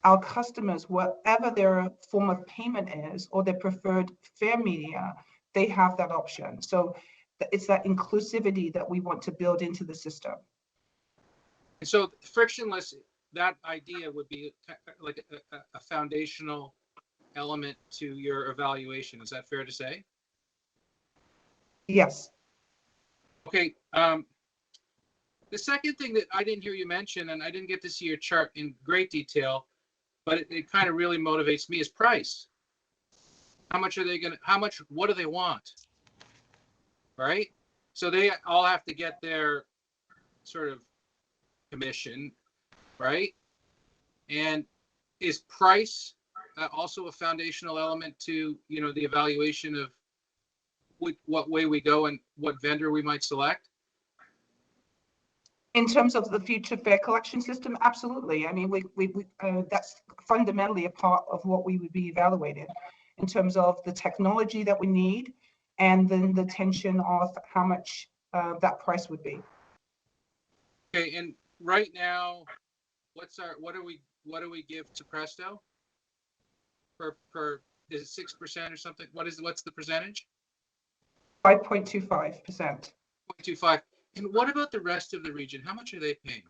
our customers, whatever their form of payment is or their preferred fare media, they have that option. So it's that inclusivity that we want to build into the system. And so frictionless, that idea would be like a foundational element to your evaluation. Is that fair to say? Yes. Okay. The second thing that I didn't hear you mention, and I didn't get to see your chart in great detail, but it kind of really motivates me, is price. How much are they going to, what do they want? Right? So they all have to get their sort of commission, right? And is price also a foundational element to, the evaluation of what way we go and what vendor we might select? In terms of the future fare collection system, absolutely. I mean, that's fundamentally a part of what we would be evaluating in terms of the technology that we need, and then the tension of how much that price would be. Okay, and right now, what do we give to Presto? Per is it 6% or something? What's the percentage? 5.25%. 0.25. And what about the rest of the region? How much are they paying?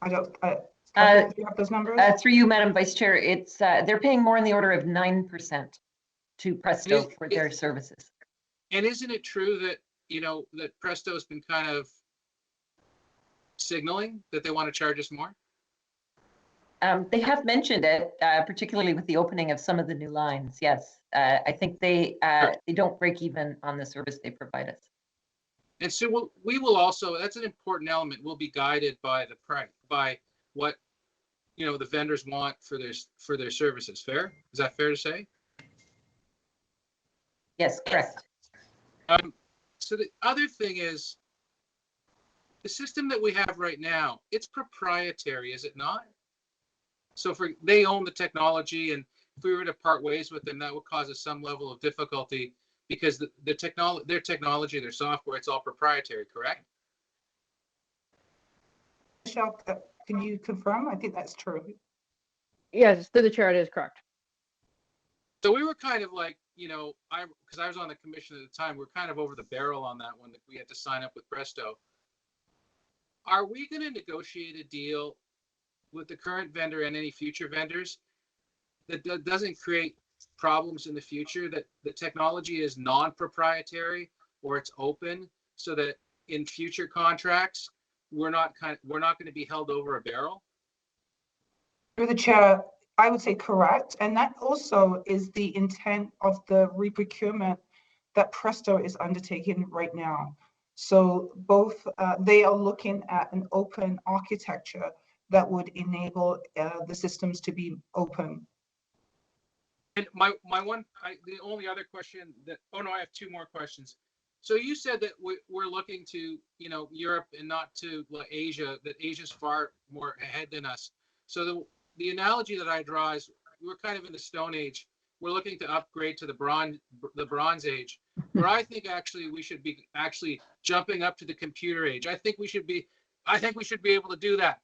I don't. Do you have those numbers? Through you, Madam Vice Chair, it's they're paying more in the order of 9% to Presto for their services. And isn't it true that that Presto's been kind of signaling that they want to charge us more? They have mentioned it, particularly with the opening of some of the new lines. Yes, I think they don't break even on the service they provide us. And so we will also, that's an important element, we'll be guided by the price, by what the vendors want for their services. Fair? Is that fair to say? Yes, correct. So the other thing is, the system that we have right now, it's proprietary, is it not? So they own the technology, and if we were to part ways with them, that would cause us some level of difficulty, because their technology, their software, it's all proprietary, correct? Michelle, can you confirm? I think that's true. Yes, through the chair, it is correct. So we were kind of like, because I was on the commission at the time, we're kind of over the barrel on that one, that we had to sign up with Presto. Are we going to negotiate a deal with the current vendor and any future vendors that doesn't create problems in the future, that the technology is non-proprietary or it's open, so that in future contracts we're not going to be held over a barrel? Through the chair, I would say correct, and that also is the intent of the reprocurement that Presto is undertaking right now. So both they are looking at an open architecture that would enable the systems to be open. And the only other question I have two more questions. So you said that we're looking to, Europe and not to Asia, that Asia's far more ahead than us. So the analogy that I draw is we're kind of in the Stone Age. We're looking to upgrade to the Bronze Age, where I think actually we should be actually jumping up to the computer age. I think we should be able to do that.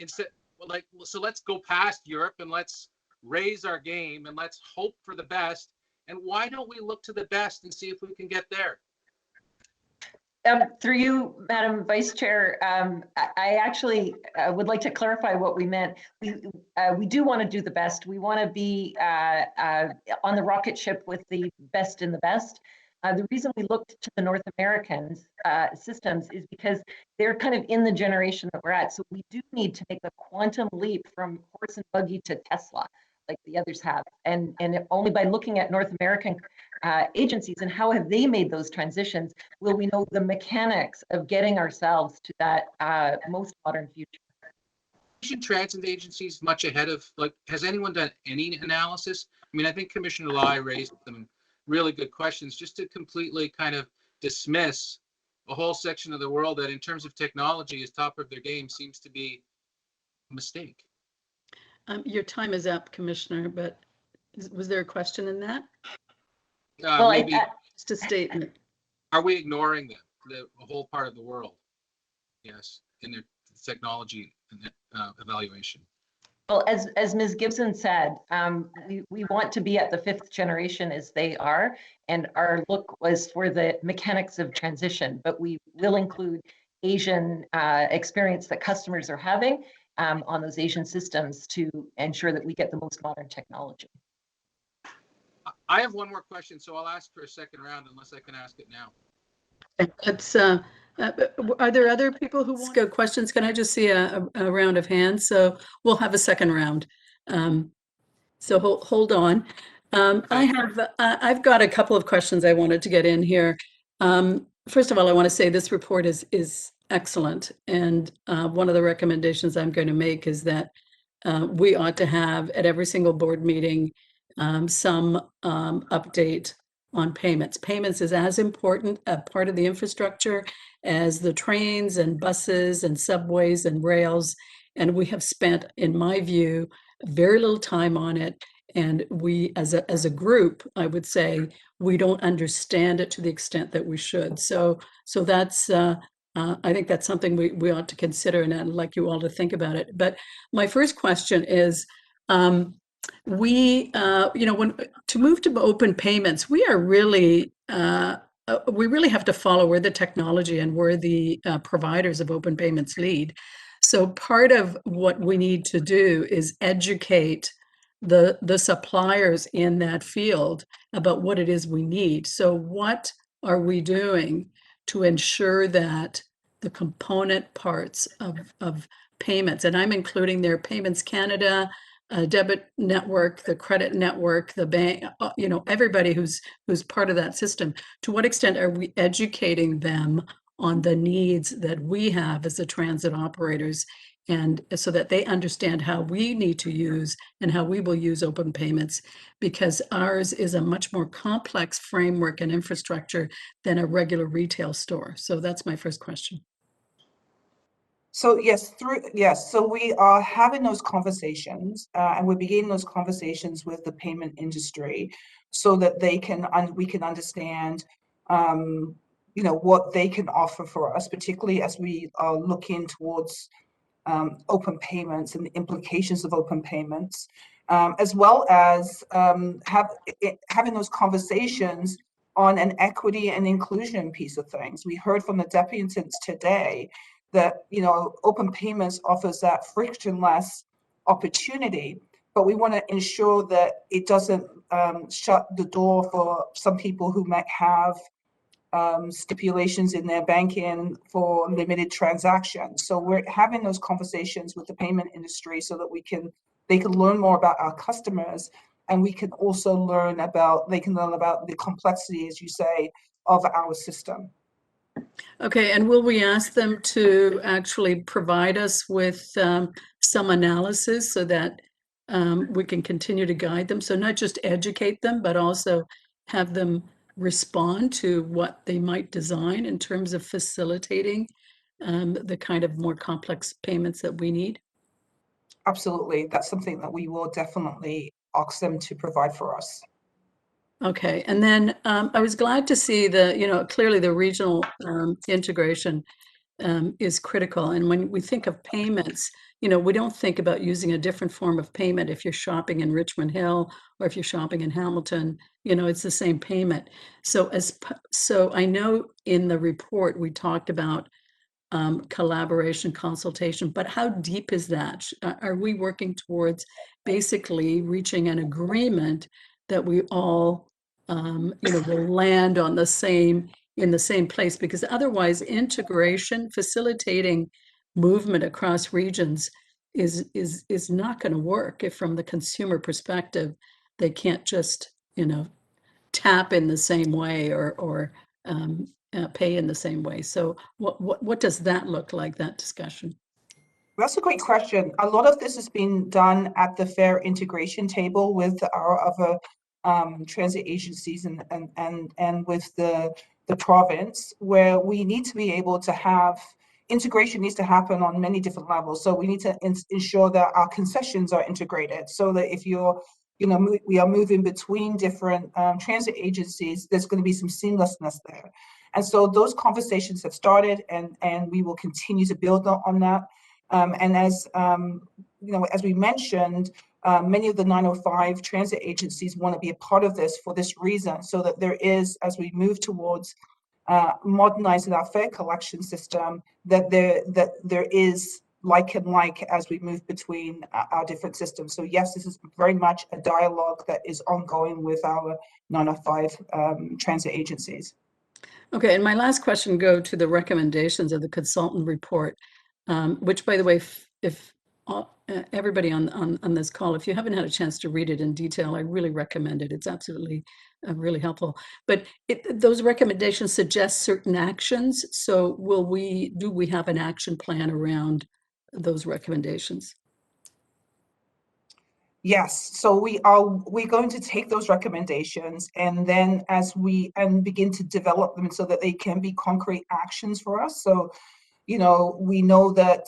So let's go past Europe and let's raise our game and let's hope for the best. And why don't we look to the best and see if we can get there? Through you, Madam Vice Chair, I actually would like to clarify what we meant. We do want to do the best. We want to be on the rocket ship with the best in the best. The reason we looked to the North American systems is because they're kind of in the generation that we're at. So we do need to make the quantum leap from horse and buggy to Tesla, like the others have. And only by looking at North American agencies and how have they made those transitions will we know the mechanics of getting ourselves to that most modern future. Asian transit agencies much ahead of, has anyone done any analysis? I mean, I think Commissioner Lai raised some really good questions, just to completely kind of dismiss a whole section of the world that in terms of technology is top of their game seems to be a mistake. Your time is up, Commissioner, but was there a question in that? Well, maybe just a statement. Are we ignoring the whole part of the world? Yes, in their technology evaluation. Well, as Ms. Gibson said, we want to be at the 5th generation as they are, and our look was for the mechanics of transition, but we will include Asian experience that customers are having on those Asian systems to ensure that we get the most modern technology. I have one more question, so I'll ask for a second round unless I can ask it now. Let's, are there other people who want to go questions? Can I just see a round of hands? So we'll have a second round. So hold on. I've got a couple of questions I wanted to get in here. First of all, I want to say this report is excellent. And one of the recommendations I'm going to make is that we ought to have at every single board meeting some update on payments. Payments is as important a part of the infrastructure as the trains and buses and subways and rails. And we have spent, in my view, very little time on it. And we, as a group, I would say, we don't understand it to the extent that we should. So that's, I think that's something we ought to consider, and I'd like you all to think about it. But my first question is, when to move to open payments, we really have to follow where the technology and where the providers of open payments lead. So part of what we need to do is educate the suppliers in that field about what it is we need. So what are we doing to ensure that the component parts of payments, and I'm including their Payments Canada, debit network, the credit network, the bank, everybody who's part of that system, to what extent are we educating them on the needs that we have as the transit operators, and so that they understand how we need to use and how we will use open payments, because ours is a much more complex framework and infrastructure than a regular retail store. So that's my first question. So yes, so we are having those conversations, and we're beginning those conversations with the payment industry, so that we can understand, what they can offer for us, particularly as we are looking towards open payments and the implications of open payments, as well as having those conversations on an equity and inclusion piece of things. We heard from the deputants today that open payments offers that frictionless opportunity, but we want to ensure that it doesn't shut the door for some people who might have stipulations in their banking for limited transactions. So we're having those conversations with the payment industry so that they can learn more about our customers, and we can also learn about the complexity, as you say, of our system. Okay, and will we ask them to actually provide us with some analysis so that we can continue to guide them? So not just educate them, but also have them respond to what they might design in terms of facilitating the kind of more complex payments that we need? Absolutely. That's something that we will definitely ask them to provide for us. Okay, and then I was glad to see clearly the regional integration is critical. And when we think of payments, we don't think about using a different form of payment if you're shopping in Richmond Hill or if you're shopping in Hamilton, it's the same payment. So I know in the report we talked about collaboration, consultation, but how deep is that? Are we working towards basically reaching an agreement that we all will land on in the same place? Because otherwise integration, facilitating movement across regions is not going to work if from the consumer perspective they can't just tap in the same way or pay in the same way. So what does that look like, that discussion? That's a great question. A lot of this has been done at the fare integration table with our other transit agencies and with the province, where we need to be able to have integration needs to happen on many different levels. So we need to ensure that our concessions are integrated, so that if we are moving between different transit agencies, there's going to be some seamlessness there. And so those conversations have started, and we will continue to build on that. And as as we mentioned, many of the 905 transit agencies want to be a part of this for this reason, so that there is, as we move towards modernizing our fare collection system, that there is like and like as we move between our different systems. So yes, this is very much a dialogue that is ongoing with our 905 transit agencies. Okay, and my last question go to the recommendations of the consultant report, which, by the way, if everybody on this call, if you haven't had a chance to read it in detail, I really recommend it. It's absolutely really helpful. But those recommendations suggest certain actions. So do we have an action plan around those recommendations? Yes, so we're going to take those recommendations, and then begin to develop them so that they can be concrete actions for us. So, we know that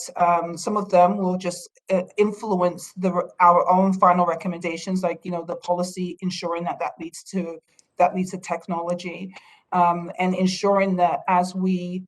some of them will just influence our own final recommendations, like the policy, ensuring that leads to technology, and ensuring that as we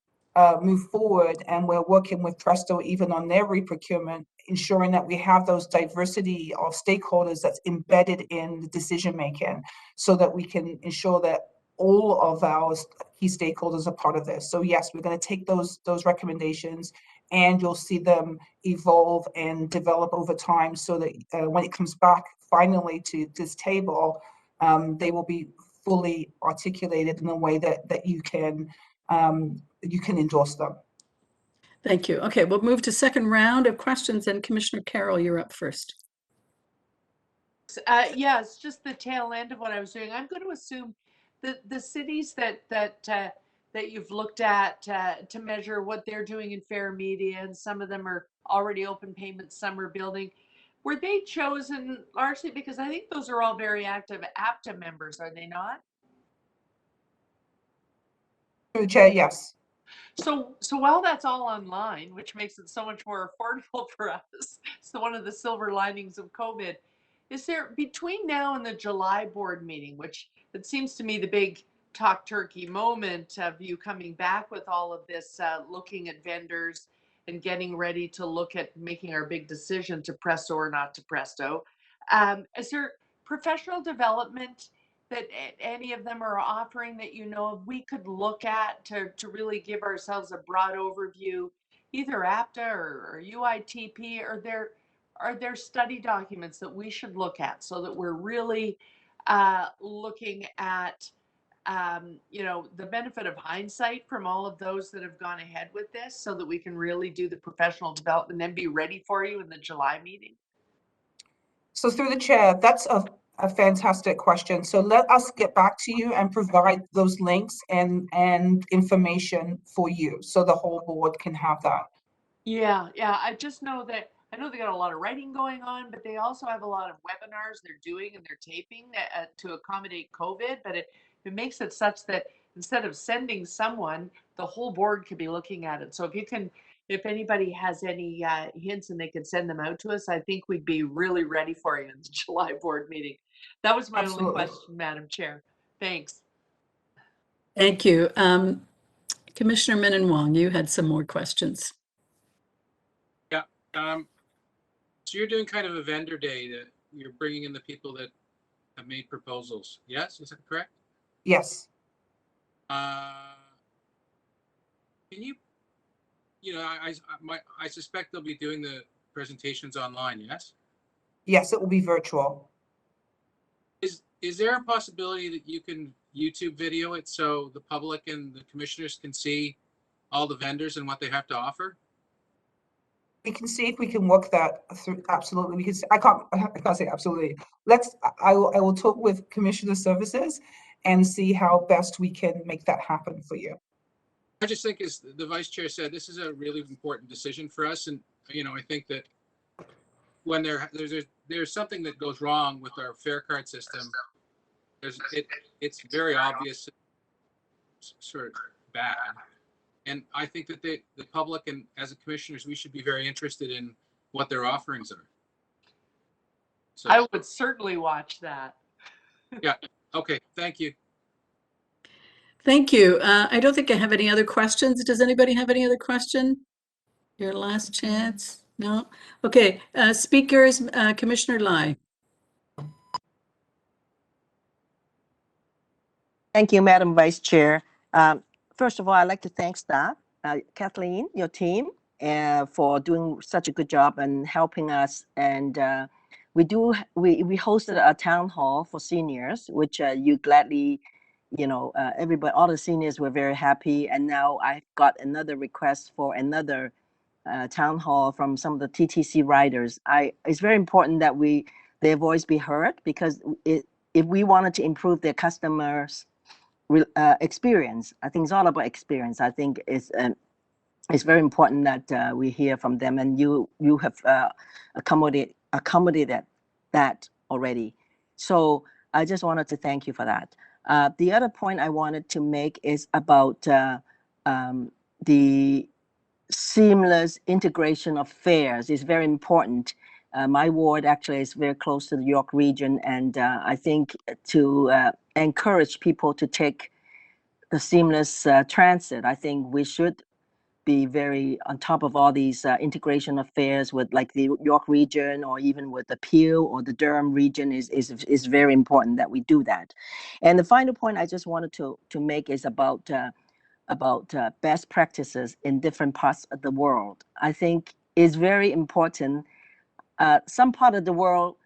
move forward and we're working with Presto even on their reprocurement, ensuring that we have those diversity of stakeholders that's embedded in the decision making, so that we can ensure that all of our key stakeholders are part of this. So yes, we're going to take those recommendations, and you'll see them evolve and develop over time, so that when it comes back finally to this table, they will be fully articulated in a way that you can endorse them. Thank you. Okay, we'll move to second round of questions, and Commissioner Carroll, you're up first. Yeah, it's just the tail end of what I was doing. I'm going to assume that the cities that you've looked at to measure what they're doing in fare media, and some of them are already open payments, some are building. Were they chosen largely because I think those are all very active APTA members, are they not? Chair, yes. So while that's all online, which makes it so much more affordable for us, so one of the silver linings of COVID, is there, between now and the July board meeting, which it seems to me the big talk turkey moment of you coming back with all of this, looking at vendors and getting ready to look at making our big decision to Presto or not to Presto, is there professional development that any of them are offering that we could look at to really give ourselves a broad overview, either APTA or UITP? Are there study documents that we should look at so that we're really looking at the benefit of hindsight from all of those that have gone ahead with this, so that we can really do the professional development and be ready for you in the July meeting? So through the chair, that's a fantastic question. So let us get back to you and provide those links and information for you, so the whole board can have that. Yeah. I just know that they got a lot of writing going on, but they also have a lot of webinars they're doing and they're taping to accommodate COVID. But it makes it such that instead of sending someone, the whole board could be looking at it. So if anybody has any hints and they can send them out to us, I think we'd be really ready for you in the July board meeting. That was my Absolutely. only question, Madam Chair. Thanks. Thank you. Commissioner Minnan-Wong, you had some more questions. Yeah. So you're doing kind of a vendor day that you're bringing in the people that have made proposals. Yes, is that correct? Yes. Can you? I suspect they'll be doing the presentations online. Yes. Yes, it will be virtual. Is there a possibility that you can YouTube video it so the public and the commissioners can see all the vendors and what they have to offer? We can see if we can work that through. Absolutely, because I can't say absolutely. I will talk with Commissioner Services and see how best we can make that happen for you. I just think, as the vice chair said, this is a really important decision for us, and I think that when there's something that goes wrong with our fare card system, it's very obvious, sort of bad. And I think that the public and as a commissioners, we should be very interested in what their offerings are. So, I would certainly watch that. Yeah. Okay. Thank you. Thank you. I don't think I have any other questions. Does anybody have any other question? Your last chance. No? Okay, speakers, Commissioner Lai. Thank you, Madam Vice Chair. First of all, I'd like to thank staff, Kathleen, your team, for doing such a good job and helping us. And we hosted a town hall for seniors, which you gladly, everybody, all the seniors were very happy. And now I got another request for another town hall from some of the TTC riders. It's very important that their voice be heard, because if we wanted to improve their customers' experience. I think it's all about experience. I think it's very important that we hear from them, and you have accommodated that already. So I just wanted to thank you for that. The other point I wanted to make is about the seamless integration of fares is very important. My ward actually is very close to the York region, and I think to encourage people to take the seamless transit, I think we should be very on top of all these integration of fares with like the York region, or even with the Peel or the Durham region is very important that we do that. And the final point I just wanted to make is about best practices in different parts of the world. I think is very important. Some part of the world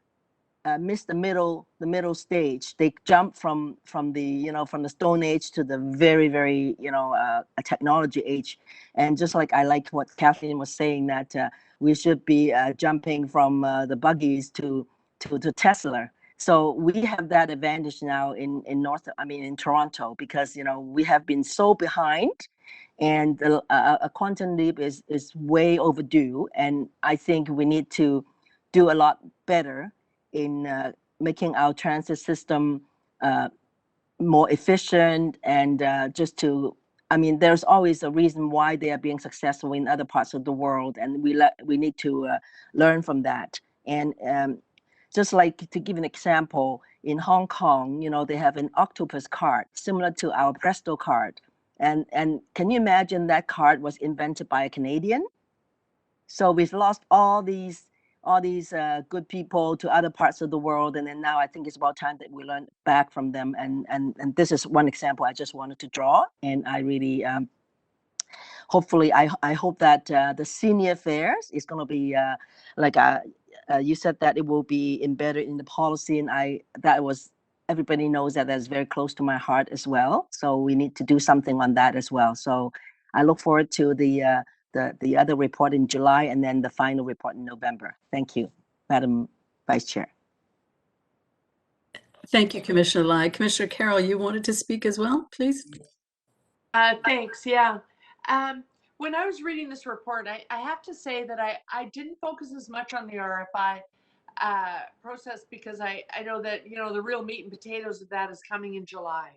miss the middle stage. They jump from the Stone Age to the very technology age. And just like I like what Kathleen was saying, that we should be jumping from the buggies to Tesla. So we have that advantage now in Toronto, because we have been so behind, and a quantum leap is way overdue. And I think we need to do a lot better in making our transit system more efficient, and there's always a reason why they are being successful in other parts of the world, and we need to learn from that. And just like, to give an example, in Hong Kong, they have an octopus card similar to our Presto card, and can you imagine that card was invented by a Canadian? So we've lost all these good people to other parts of the world, and then now I think it's about time that we learn back from them. And this is one example I just wanted to draw, and I really hopefully I hope that the senior fares is going to be you said that it will be embedded in the policy, and everybody knows that that's very close to my heart as well. So we need to do something on that as well. So I look forward to the other report in July, and then the final report in November. Thank you, Madam Vice Chair. Thank you, Commissioner Lai. Commissioner Carroll, you wanted to speak as well, please? Thanks. Yeah. When I was reading this report, I have to say that I didn't focus as much on the RFI process, because I know that the real meat and potatoes of that is coming in July.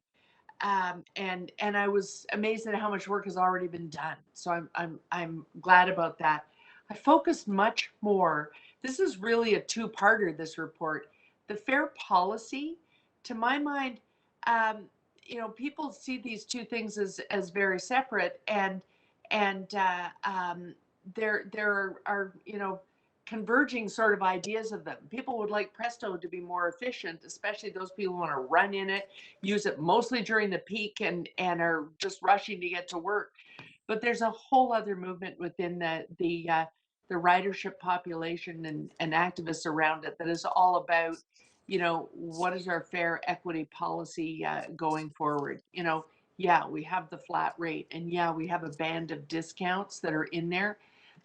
And I was amazed at how much work has already been done. So I'm glad about that. I focused much more. This is really a two-parter, this report. The fare policy, to my mind, people see these two things as very separate, and there are converging sort of ideas of them. People would like Presto to be more efficient, especially those people who want to run in it, use it mostly during the peak, and are just rushing to get to work. But there's a whole other movement within the ridership population and activists around it that is all about, what is our fare equity policy going forward? Yeah, we have the flat rate, and yeah, we have a band of discounts that are in there,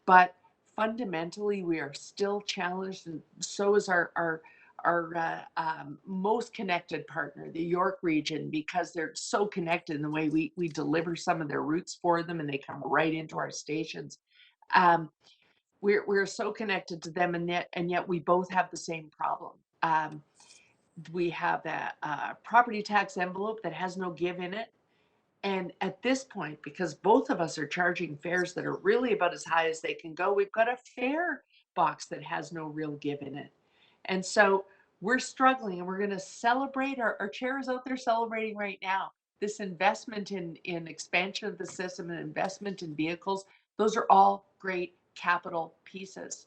but fundamentally we are still challenged, and so is our most connected partner, the York region, because they're so connected in the way we deliver some of their routes for them, and they come right into our stations. We're so connected to them, and yet we both have the same problem. We have a property tax envelope that has no give in it. And at this point, because both of us are charging fares that are really about as high as they can go, we've got a fare box that has no real give in it. And so we're struggling, and we're going to celebrate. Our chair is out there celebrating right now this investment in expansion of the system and investment in vehicles. Those are all great capital pieces.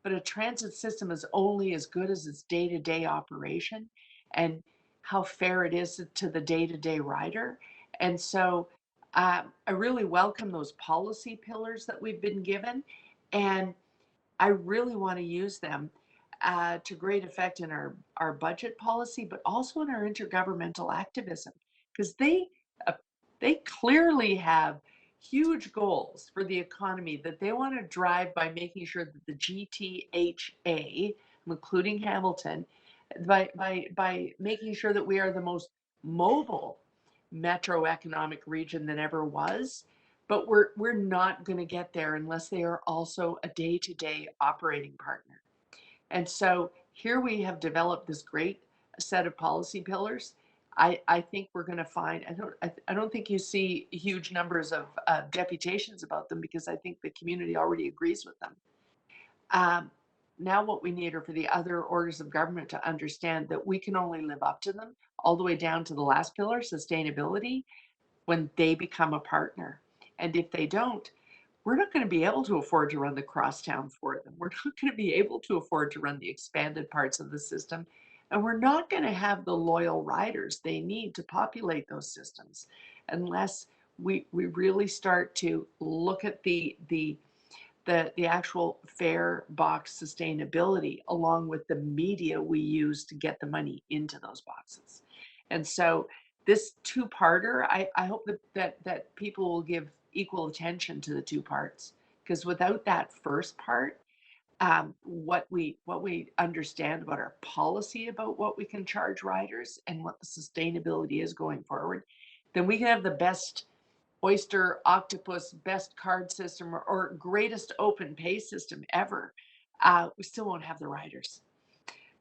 But a transit system is only as good as its day-to-day operation and how fair it is to the day-to-day rider. And so I really welcome those policy pillars that we've been given, and I really want to use them to great effect in our budget policy, but also in our intergovernmental activism, because they clearly have huge goals for the economy that they want to drive by making sure that the GTHA, including Hamilton, by making sure that we are the most mobile metro economic region than ever was. But we're not going to get there unless they are also a day-to-day operating partner. And so here we have developed this great set of policy pillars. I think we're going to find, I don't think you see huge numbers of deputations about them, because I think the community already agrees with them. Now what we need are for the other orders of government to understand that we can only live up to them all the way down to the last pillar, sustainability, when they become a partner. And if they don't, we're not going to be able to afford to run the crosstown for them. We're not going to be able to afford to run the expanded parts of the system. And we're not going to have the loyal riders they need to populate those systems unless we really start to look at the actual fare box sustainability along with the media we use to get the money into those boxes. And so this two-parter, I hope that people will give equal attention to the two parts, because without that first part, what we understand about our policy about what we can charge riders and what the sustainability is going forward, then we can have the best oyster, octopus, best card system, or greatest open pay system ever. We still won't have the riders.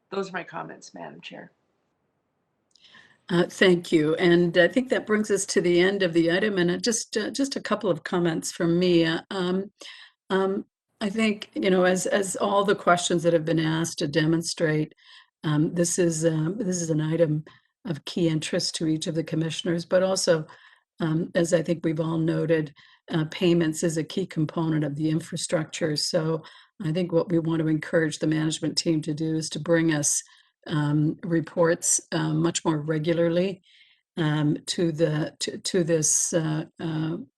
Those are my comments, Madam Chair. Thank you. And I think that brings us to the end of the item. And just a couple of comments from me. I think, as all the questions that have been asked to demonstrate, this is an item of key interest to each of the commissioners, but also, as I think we've all noted, payments is a key component of the infrastructure. So I think what we want to encourage the management team to do is to bring us reports much more regularly to this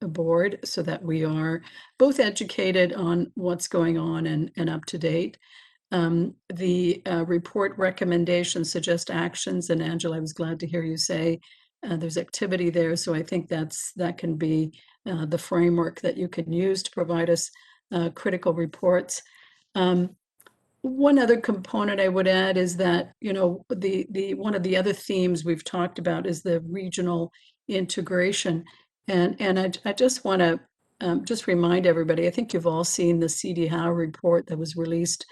board, so that we are both educated on what's going on and up to date. The report recommendations suggest actions, and Angela, I was glad to hear you say there's activity there. So I think that can be the framework that you can use to provide us critical reports. One other component I would add is that, the one of the other themes we've talked about is the regional integration. And I just want to just remind everybody, I think you've all seen the CD Howe report that was released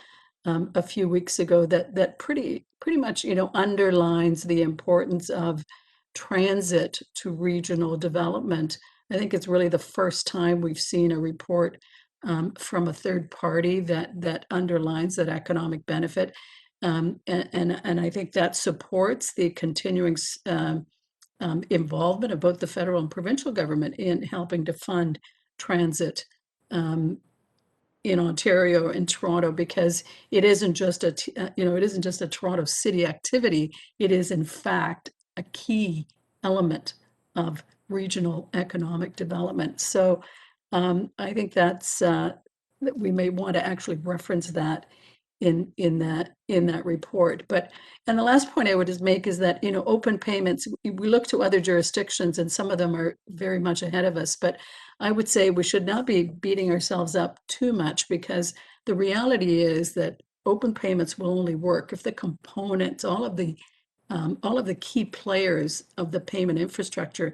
a few weeks ago that pretty much, underlines the importance of transit to regional development. I think it's really the first time we've seen a report from a third party that underlines that economic benefit. And I think that supports the continuing involvement of both the federal and provincial government in helping to fund transit in Ontario and Toronto, because it isn't just a Toronto City activity. It is in fact a key element of regional economic development. So I think that's that we may want to actually reference that in that report. And the last point I would just make is that, open payments, we look to other jurisdictions and some of them are very much ahead of us, but I would say we should not be beating ourselves up too much, because the reality is that open payments will only work if the components, all of the key players of the payment infrastructure,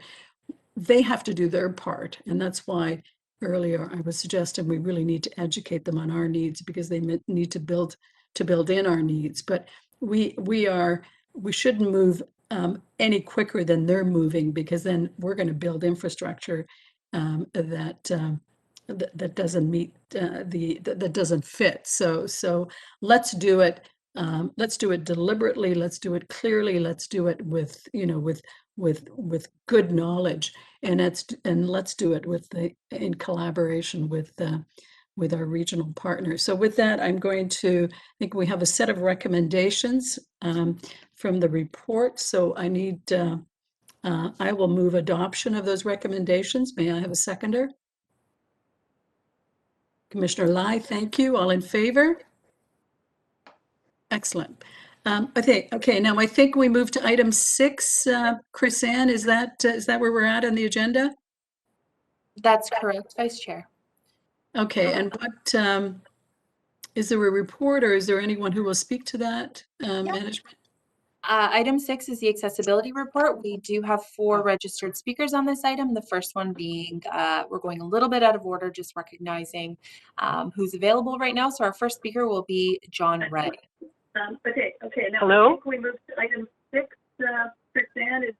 they have to do their part. And that's why earlier I was suggesting we really need to educate them on our needs, because they need to build in our needs. But we shouldn't move any quicker than they're moving, because then we're going to build infrastructure that doesn't meet that doesn't fit. So let's do it. Let's do it deliberately. Let's do it clearly. Let's do it with good knowledge, and let's do it in collaboration with with our regional partners. So with that, I'm going to, I think we have a set of recommendations from the report. So I need, I will move adoption of those recommendations. May I have a seconder? Commissioner Lai, thank you. All in favor? Excellent. Okay. Now I think we move to item 6. Chris-Ann, is that where we're at on the agenda? That's correct, Vice Chair. Okay, and what, is there a report or is there anyone who will speak to that, management? Item 6 is the accessibility report. We do have 4 registered speakers on this item. The first one being, we're going a little bit out of order, just recognizing who's available right now. So our first speaker will be John Ray. Okay. Now Hello? I think we move to item 6. Chris-Ann is.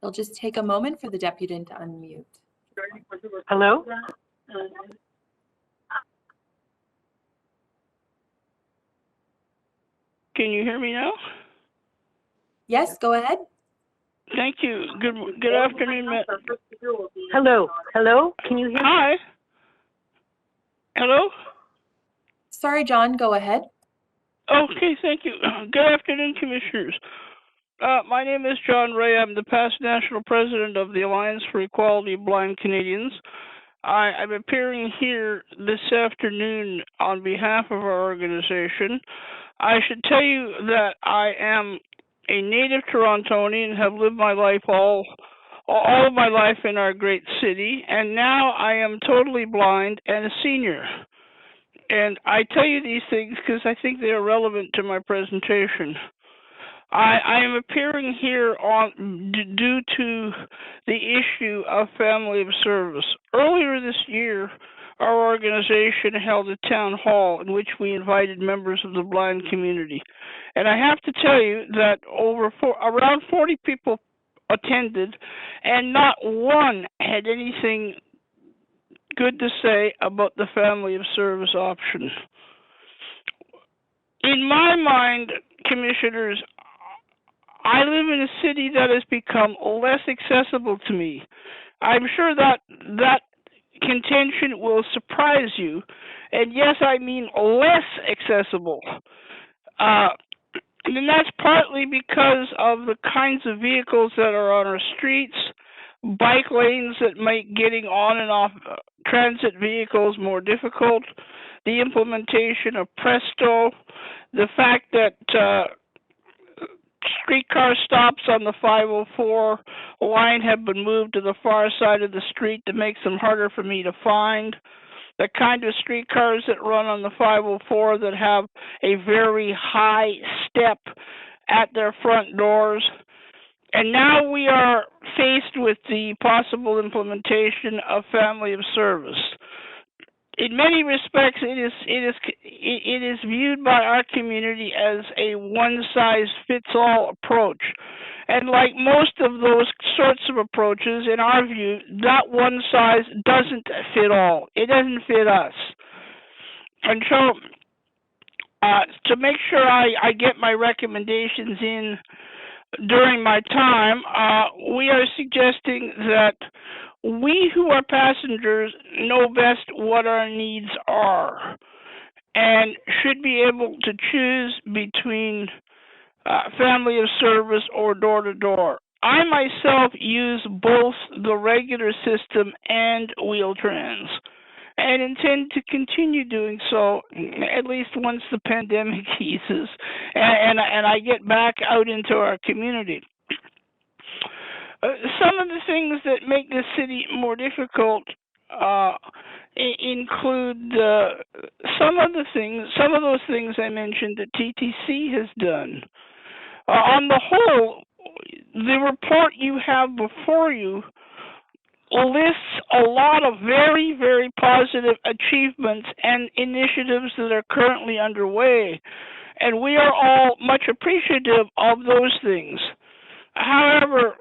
It'll just take a moment for the deputant to unmute. Hello? Can you hear me now? Yes, go ahead. Thank you. Good afternoon, Hello? Can you hear me? Hi. Hello? Sorry, John, go ahead. Okay, thank you. Good afternoon, Commissioners. My name is John Ray. I'm the past national president of the Alliance for Equality of Blind Canadians. I'm appearing here this afternoon on behalf of our organization. I should tell you that I am a native Torontonian and have lived my life all of my life in our great city, and now I am totally blind and a senior. And I tell you these things because I think they are relevant to my presentation. I am appearing here due to the issue of family of service. Earlier this year, our organization held a town hall in which we invited members of the blind community. And I have to tell you that around 40 people attended, and not one had anything good to say about the family of service option. In my mind, Commissioners, I live in a city that has become less accessible to me. I'm sure that contention will surprise you. And yes, I mean less accessible. And that's partly because of the kinds of vehicles that are on our streets, bike lanes that make getting on and off transit vehicles more difficult, the implementation of Presto, the fact that streetcar stops on the 504 line have been moved to the far side of the street that makes them harder for me to find. The kind of streetcars that run on the 504 that have a very high step at their front doors. And now we are faced with the possible implementation of family of service. In many respects, it is viewed by our community as a one-size-fits-all approach. And like most of those sorts of approaches, in our view, that one size doesn't fit all. It doesn't fit us. And so, to make sure I get my recommendations in during my time, we are suggesting that we who are passengers know best what our needs are and should be able to choose between family of service or door-to-door. I myself use both the regular system and Wheel-Trans and intend to continue doing so at least once the pandemic eases and I get back out into our community. Some of the things that make this city more difficult include some of those things I mentioned that TTC has done. On the whole, the report you have before you lists a lot of very, very positive achievements and initiatives that are currently underway, and we are all much appreciative of those things. However,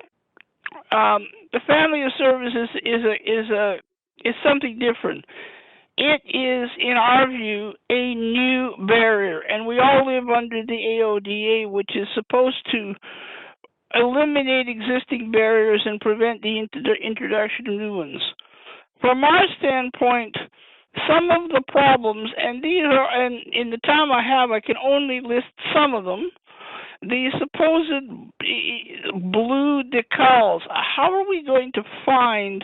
the family of services is something different. It is, in our view, a new barrier, and we all live under the AODA, which is supposed to eliminate existing barriers and prevent the introduction of new ones. From our standpoint, some of the problems, and these are, and in the time I have, I can only list some of them. The supposed blue decals. How are we going to find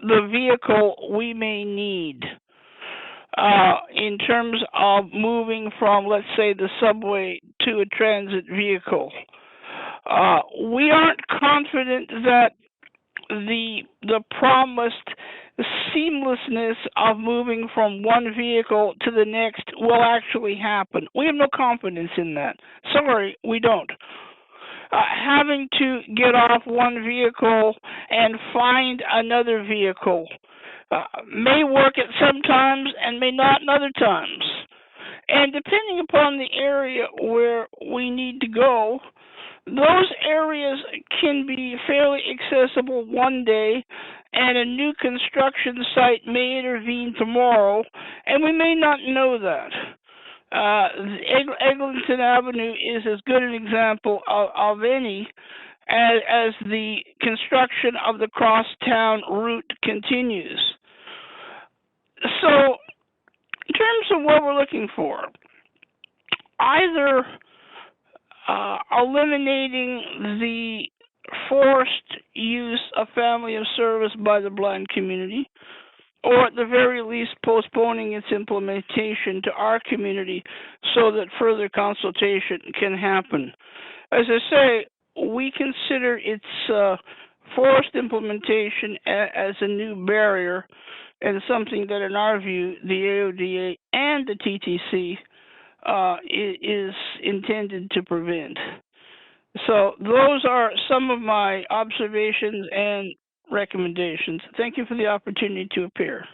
the vehicle we may need in terms of moving from, let's say, the subway to a transit vehicle? We aren't confident that the promised seamlessness of moving from one vehicle to the next will actually happen. We have no confidence in that. Sorry, we don't. Having to get off one vehicle and find another vehicle may work at some times and may not in other times. And depending upon the area where we need to go, those areas can be fairly accessible one day, and a new construction site may intervene tomorrow, and we may not know that. Eglinton Avenue is as good an example of any as the construction of the crosstown route continues. So, in terms of what we're looking for, either eliminating the forced use of family of service by the blind community, or at the very least postponing its implementation to our community so that further consultation can happen. As I say, we consider its forced implementation as a new barrier and something that in our view the AODA and the TTC is intended to prevent. So those are some of my observations and recommendations. Thank you for the opportunity to appear.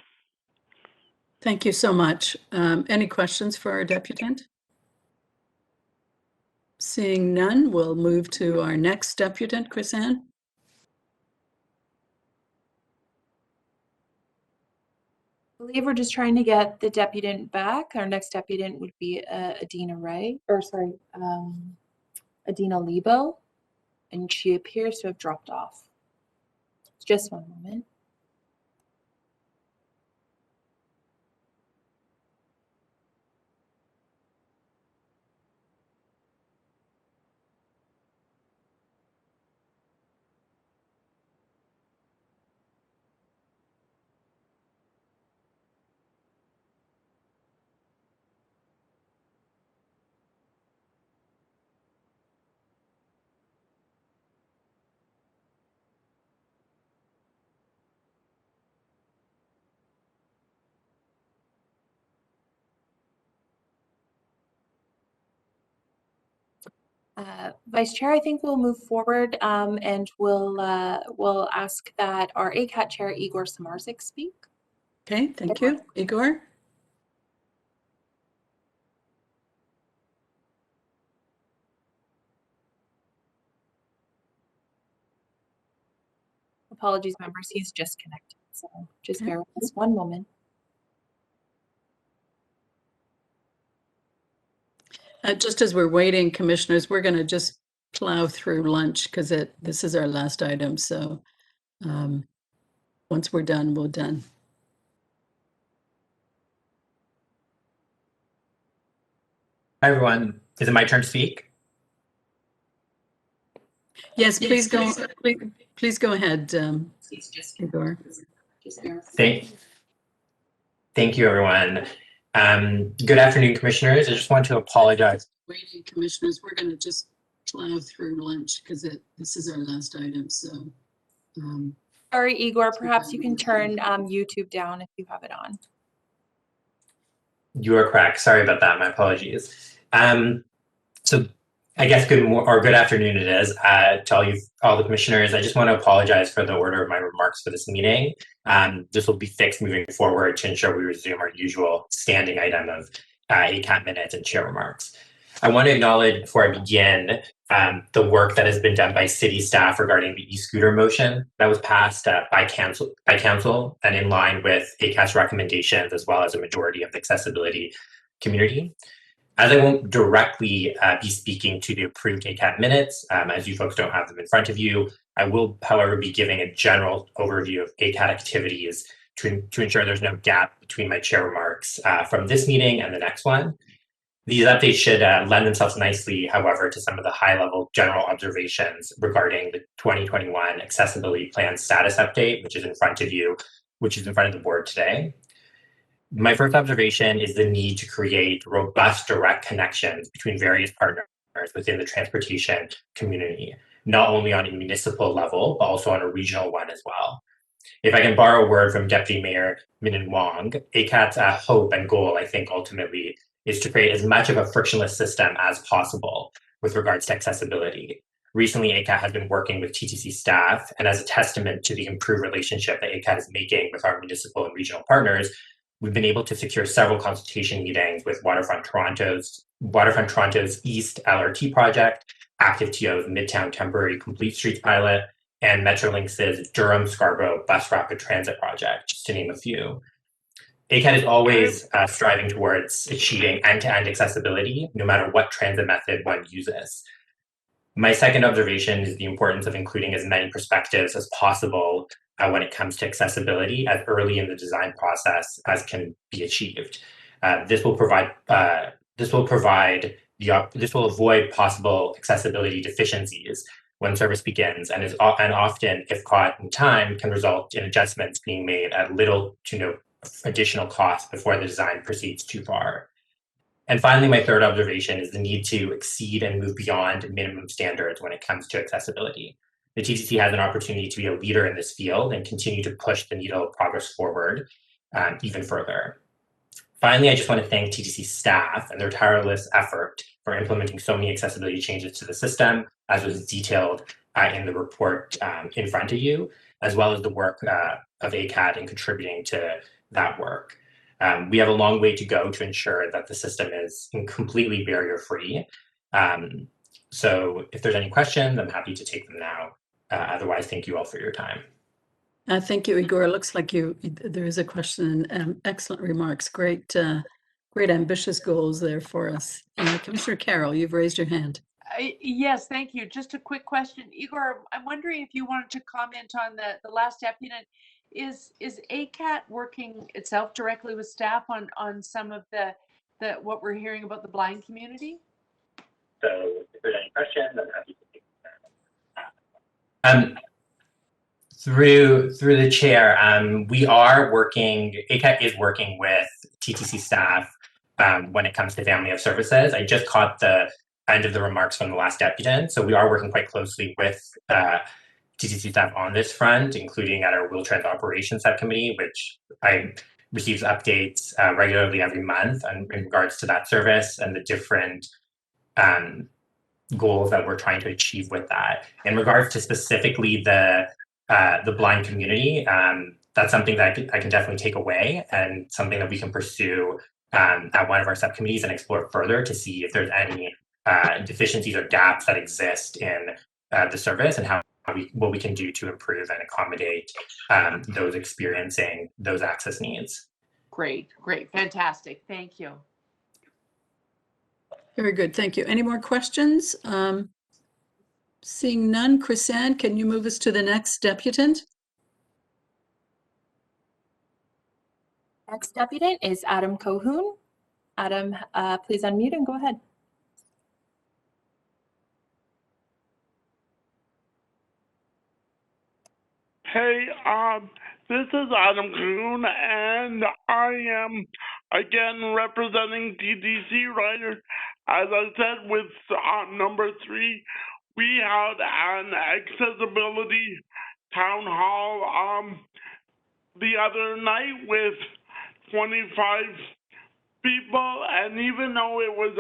Thank you so much. Any questions for our deputant? Seeing none, we'll move to our next deputant, Chris-Anne. I believe we're just trying to get the deputant back. Our next deputant would be Adina Lebo, and she appears to have dropped off. Just one moment. Vice Chair, I think we'll move forward and we'll ask that our ACAT Chair, Igor Samarzik, speak. Okay, thank you. Igor? Apologies, members, he's just connected, so just bear with us one moment. Just as we're waiting, commissioners, we're going to just plow through lunch because this is our last item. So once we're done, we're done. Hi, everyone. Is it my turn to speak? Yes, please go. Please go ahead, Igor. Thank you, everyone. Good afternoon, commissioners. I just want to apologize. Waiting, commissioners, we're going to just plow through lunch because this is our last item. So, sorry, Igor. Perhaps you can turn YouTube down if you have it on. You are correct. Sorry about that. My apologies. So I guess good afternoon it is to all the commissioners. I just want to apologize for the order of my remarks for this meeting. This will be fixed moving forward to ensure we resume our usual standing item of ACAT minutes and chair remarks. I want to acknowledge before I begin the work that has been done by city staff regarding the e-scooter motion that was passed by council and in line with ACAT's recommendations as well as a majority of the accessibility community. As I won't directly be speaking to the approved ACAT minutes, as you folks don't have them in front of you, I will, however, be giving a general overview of ACAT activities to ensure there's no gap between my chair remarks from this meeting and the next one. These updates should lend themselves nicely, however, to some of the high-level general observations regarding the 2021 Accessibility Plan Status Update, which is in front of you, which is in front of the board today. My first observation is the need to create robust direct connections between various partners within the transportation community, not only on a municipal level, but also on a regional one as well. If I can borrow a word from Deputy Mayor Min Wong, ACAT's hope and goal, I think, ultimately, is to create as much of a frictionless system as possible with regards to accessibility. Recently, ACAT has been working with TTC staff, and as a testament to the improved relationship that ACAT is making with our municipal and regional partners, we've been able to secure several consultation meetings with Waterfront Toronto's East LRT project, Active TO's Midtown Temporary Complete Streets pilot, and Metrolinx's Durham-Scarborough Bus Rapid Transit project, just to name a few. ACAT is always striving towards achieving end-to-end accessibility, no matter what transit method one uses. My second observation is the importance of including as many perspectives as possible when it comes to accessibility as early in the design process as can be achieved. This will avoid possible accessibility deficiencies when service begins, and often, if caught in time, can result in adjustments being made at little to no additional cost before the design proceeds too far. And finally, my third observation is the need to exceed and move beyond minimum standards when it comes to accessibility. The TTC has an opportunity to be a leader in this field and continue to push the needle of progress forward even further. Finally, I just want to thank TTC staff and their tireless effort for implementing so many accessibility changes to the system, as was detailed in the report in front of you, as well as the work of ACAT in contributing to that work. We have a long way to go to ensure that the system is completely barrier-free. So if there's any questions, I'm happy to take them now. Otherwise, thank you all for your time. Thank you, Igor. It looks like there is a question. Excellent remarks. Great ambitious goals there for us. Commissioner Carroll, you've raised your hand. Yes, thank you. Just a quick question. Igor, I'm wondering if you wanted to comment on the last deputant. Is ACAT working itself directly with staff on some of the what we're hearing about the blind community? So if there's any questions, I'm happy to take them. Through the chair, we are working, ACAT is working with TTC staff when it comes to family of services. I just caught the end of the remarks from the last deputant, so we are working quite closely with TTC staff on this front, including at our Wheel Trans Operations Subcommittee, which I receives updates regularly every month in regards to that service and the different goals that we're trying to achieve with that. In regards to specifically the blind community, that's something that I can definitely take away and something that we can pursue at one of our subcommittees and explore further to see if there's any deficiencies or gaps that exist in the service and what we can do to improve and accommodate those experiencing those access needs. Great, fantastic. Thank you. Very good, thank you. Any more questions? Seeing none, Chrisanne, can you move us to the next deputant? Next deputant is Adam Cohoon. Adam, please unmute and go ahead. Hey, this is Adam Cohoon, and I am again representing TTC Rider. As I said with number 3, we had an accessibility town hall the other night with 25 people, and even though it was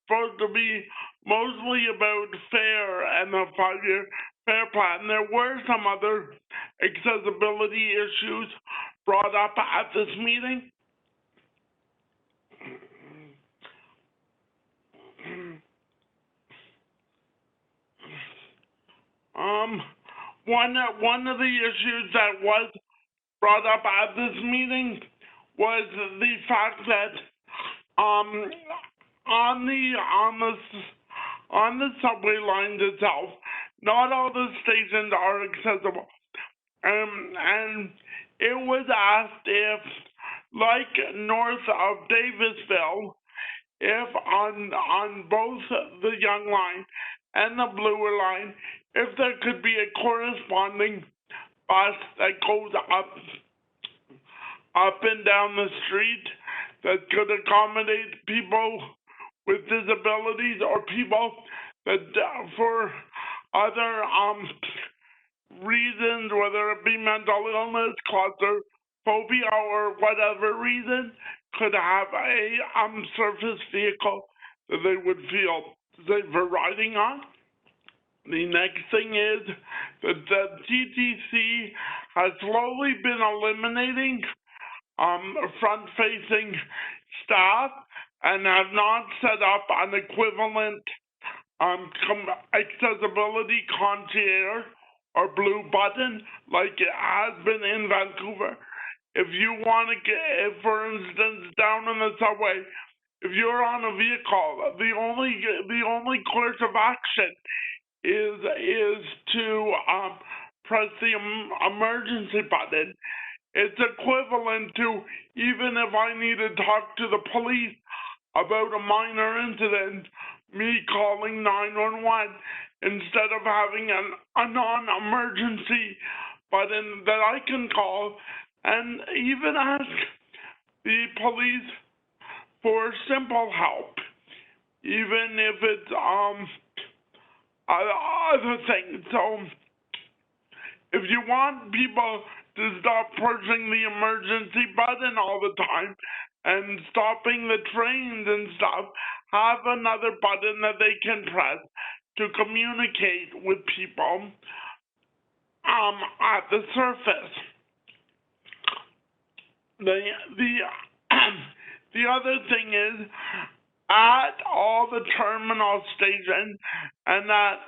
supposed to be mostly about fare and the 5-year fare plan, there were some other accessibility issues brought up at this meeting. One of the issues that was brought up at this meeting was the fact that on the subway lines itself, not all the stations are accessible. And it was asked if, like north of Davisville, if on both the Young Line and the Bloor Line, if there could be a corresponding bus that goes up and down the street that could accommodate people with disabilities or people that for other reasons, whether it be mental illness, claustrophobia, or whatever reason, could have a surface vehicle that they would feel safer riding on. The next thing is that the TTC has slowly been eliminating front-facing staff and have not set up an equivalent accessibility concierge or blue button like it has been in Vancouver. If you want to get, for instance, down in the subway, if you're on a vehicle, the only course of action is to press the emergency button. It's equivalent to, even if I need to talk to the police about a minor incident, me calling 911 instead of having a non-emergency button that I can call and even ask the police for simple help, even if it's other things. So if you want people to stop pushing the emergency button all the time and stopping the trains and stuff, have another button that they can press to communicate with people at the surface. The other thing is, at all the terminal stations and at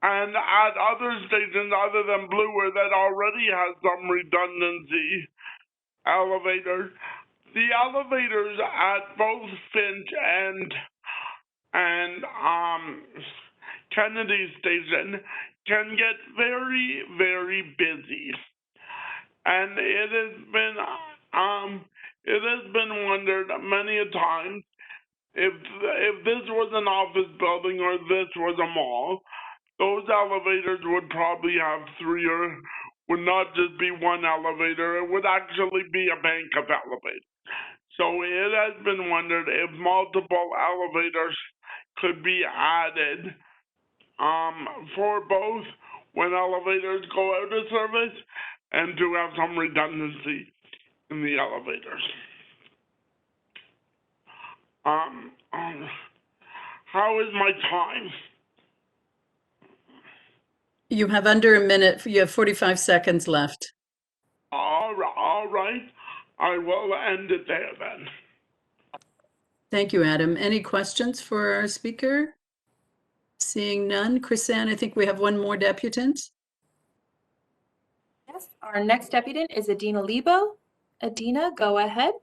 other stations other than Bloor that already has some redundancy elevators, the elevators at both Finch and Kennedy Station can get very, very busy, and it has been wondered many a time if this was an office building or this was a mall, those elevators would probably have three, or would not just be one elevator, it would actually be a bank of elevators. So it has been wondered if multiple elevators could be added for both when elevators go out of service and to have some redundancy in the elevators. How is my time? You have under a minute. You have 45 seconds left. All right. I will end it there then. Thank you, Adam. Any questions for our speaker? Seeing none. Chrisanne, I think we have one more deputant. Yes, our next deputant is Adina Lebo. Adina, go ahead.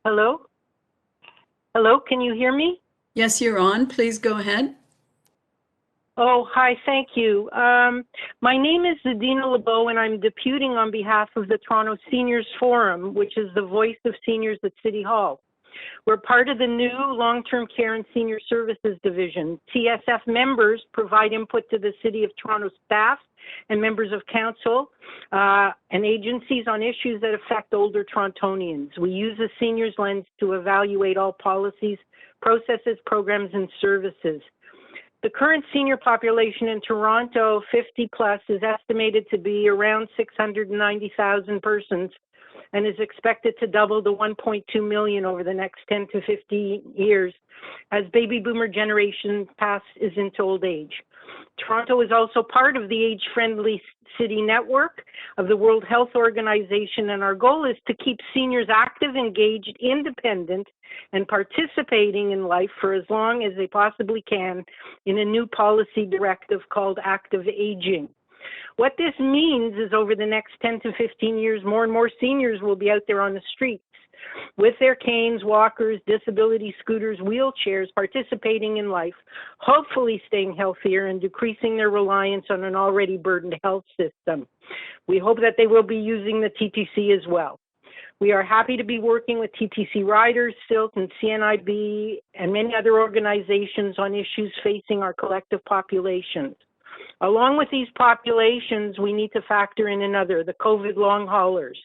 Hello? Hello, can you hear me? Yes, you're on. Please go ahead. Oh, hi, thank you. My name is Adina Lebo, and I'm deputing on behalf of the Toronto Seniors Forum, which is the voice of seniors at City Hall. We're part of the new Long-Term Care and Senior Services Division. TSF members provide input to the City of Toronto staff and members of council and agencies on issues that affect older Torontonians. We use the seniors lens to evaluate all policies, processes, programs, and services. The current senior population in Toronto, 50 plus, is estimated to be around 690,000 persons and is expected to double to 1.2 million over the next 10 to 15 years as baby boomer generation passes into old age. Toronto is also part of the age-friendly city network of the World Health Organization, and our goal is to keep seniors active, engaged, independent, and participating in life for as long as they possibly can in a new policy directive called active aging. What this means is over the next 10 to 15 years, more and more seniors will be out there on the streets with their canes, walkers, disability scooters, wheelchairs, participating in life, hopefully staying healthier and decreasing their reliance on an already burdened health system. We hope that they will be using the TTC as well. We are happy to be working with TTC Riders, SILT, and CNIB, and many other organizations on issues facing our collective populations. Along with these populations, we need to factor in another, the COVID long haulers.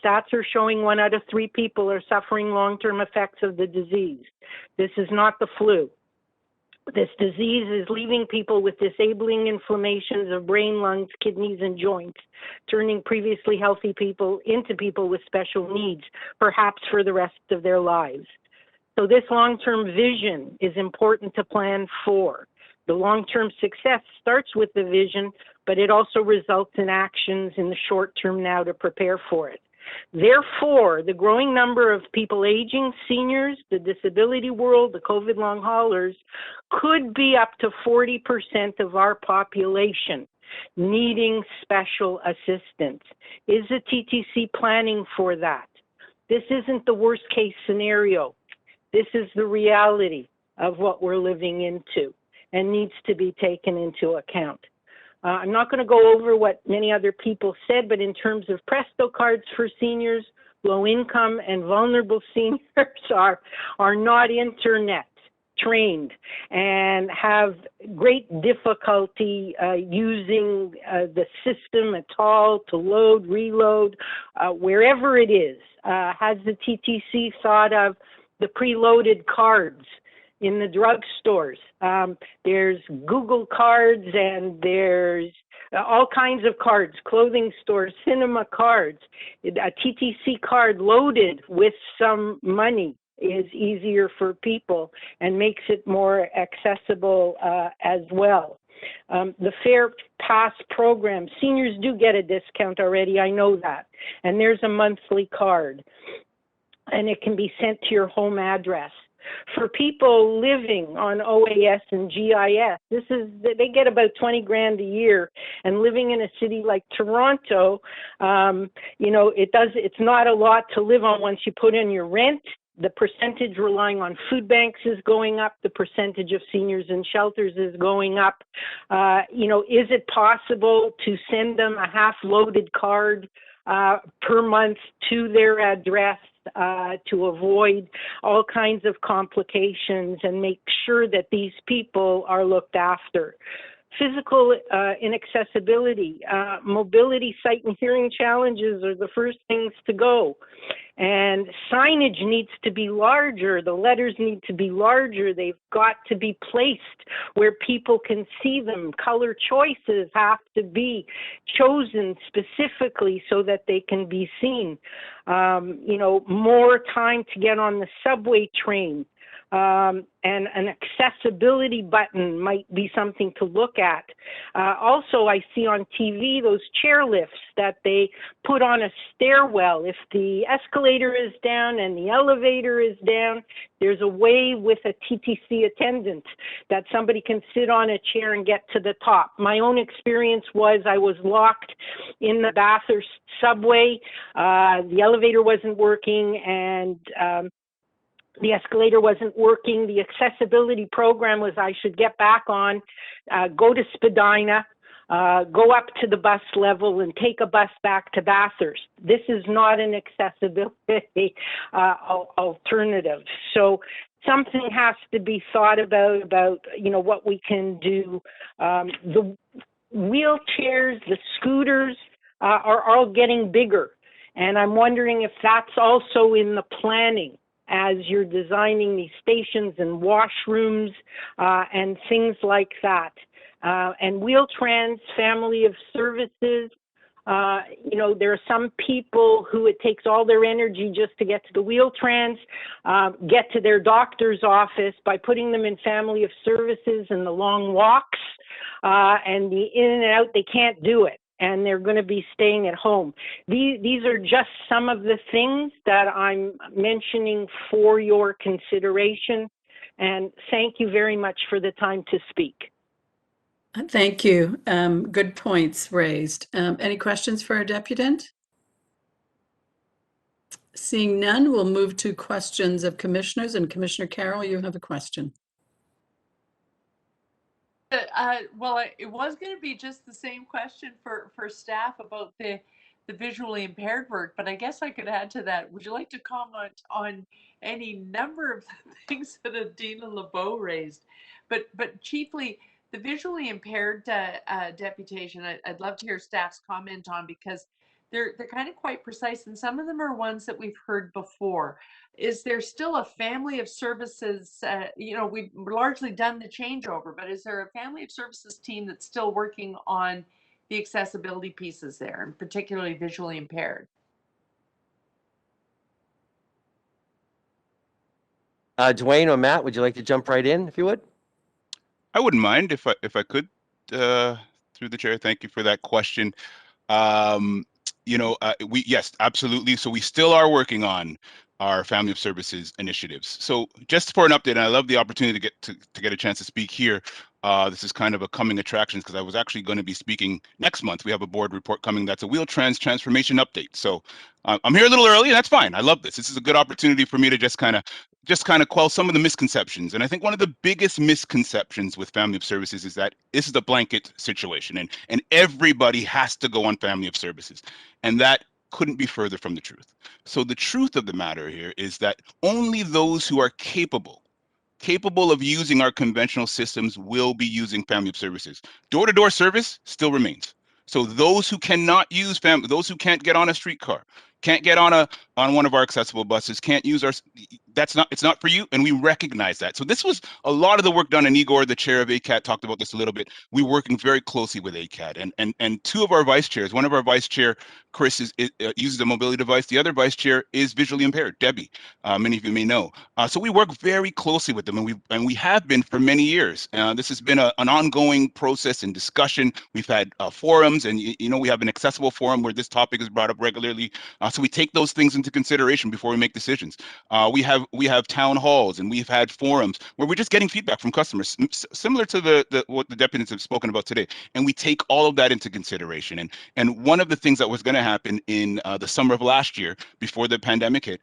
Stats are showing 1 out of 3 people are suffering long-term effects of the disease. This is not the flu. This disease is leaving people with disabling inflammations of brain, lungs, kidneys, and joints, turning previously healthy people into people with special needs, perhaps for the rest of their lives. So this long-term vision is important to plan for. The long-term success starts with the vision, but it also results in actions in the short term now to prepare for it. Therefore, the growing number of people aging, seniors, the disability world, the COVID long haulers, could be up to 40% of our population needing special assistance. Is the TTC planning for that? This isn't the worst case scenario. This is the reality of what we're living into and needs to be taken into account. I'm not going to go over what many other people said, but in terms of Presto cards for seniors, low income and vulnerable seniors are not internet trained and have great difficulty using the system at all to load, reload, wherever it is. Has the TTC thought of the preloaded cards in the drugstores? There's Google cards and there's all kinds of cards, clothing stores, cinema cards. A TTC card loaded with some money is easier for people and makes it more accessible as well. The Fair Pass program, seniors do get a discount already, I know that. And there's a monthly card and it can be sent to your home address. For people living on OAS and GIS, they get about 20 grand a year, and living in a city like Toronto, it's not a lot to live on once you put in your rent. The percentage relying on food banks is going up. The percentage of seniors in shelters is going up. Is it possible to send them a half-loaded card per month to their address to avoid all kinds of complications and make sure that these people are looked after? Physical inaccessibility, mobility, sight and hearing challenges are the first things to go. And signage needs to be larger. The letters need to be larger. They've got to be placed where people can see them. Color choices have to be chosen specifically so that they can be seen. More time to get on the subway train. And an accessibility button might be something to look at. Also, I see on TV those chair lifts that they put on a stairwell. If the escalator is down and the elevator is down, there's a way with a TTC attendant that somebody can sit on a chair and get to the top. My own experience was I was locked in the Bathurst subway. The elevator wasn't working and the escalator wasn't working. The accessibility program was I should get back on, go to Spadina, go up to the bus level and take a bus back to Bathurst. This is not an accessibility alternative. So something has to be thought about what we can do. The wheelchairs, the scooters are all getting bigger. And I'm wondering if that's also in the planning as you're designing these stations and washrooms and things like that. And Wheel-Trans family of services, there are some people who it takes all their energy just to get to the Wheel-Trans, get to their doctor's office by putting them in family of services and the long walks and the in and out, they can't do it. And they're going to be staying at home. These are just some of the things that I'm mentioning for your consideration. And thank you very much for the time to speak. Thank you. Good points raised. Any questions for our deputant? Seeing none, we'll move to questions of commissioners. And Commissioner Carroll, you have a question. Well, it was going to be just the same question for staff about the visually impaired work, but I guess I could add to that. Would you like to comment on any number of things that Adina LeBeau raised? But chiefly, the visually impaired deputation, I'd love to hear staff's comment on, because they're kind of quite precise, and some of them are ones that we've heard before. Is there still a family of services? We've largely done the changeover, but is there a family of services team that's still working on the accessibility pieces there, and particularly visually impaired? Dwayne or Matt, would you like to jump right in, if you would? I wouldn't mind if I could, through the chair. Thank you for that question. Yes, absolutely. So we still are working on our family of services initiatives. So just for an update, and I love the opportunity to get a chance to speak here. This is kind of a coming attraction because I was actually going to be speaking next month. We have a board report coming that's a Wheel-Trans transformation update. So I'm here a little early, and that's fine. I love this. This is a good opportunity for me to just kind of quell some of the misconceptions. And I think one of the biggest misconceptions with family of services is that this is a blanket situation, and everybody has to go on family of services. And that couldn't be further from the truth. So the truth of the matter here is that only those who are capable of using our conventional systems will be using family of services. Door-to-door service still remains. So those who cannot use those who can't get on a streetcar, can't get on one of our accessible buses, can't use it's not for you, and we recognize that. So this was a lot of the work done, and Igor, the chair of ACAT, talked about this a little bit. We're working very closely with ACAT, and two of our vice chairs, one of our vice chair, Chris, uses a mobility device. The other vice chair is visually impaired, Debbie. Many of you may know. So we work very closely with them, and we have been for many years. This has been an ongoing process and discussion. We've had forums, and we have an accessible forum where this topic is brought up regularly. So we take those things into consideration before we make decisions. We have town halls, and we've had forums where we're just getting feedback from customers, similar to what the deputies have spoken about today. And we take all of that into consideration. And one of the things that was going to happen in the summer of last year, before the pandemic hit,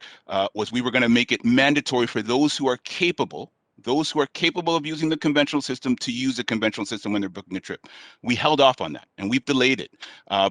was we were going to make it mandatory for those who are capable of using the conventional system to use the conventional system when they're booking a trip. We held off on that, and we've delayed it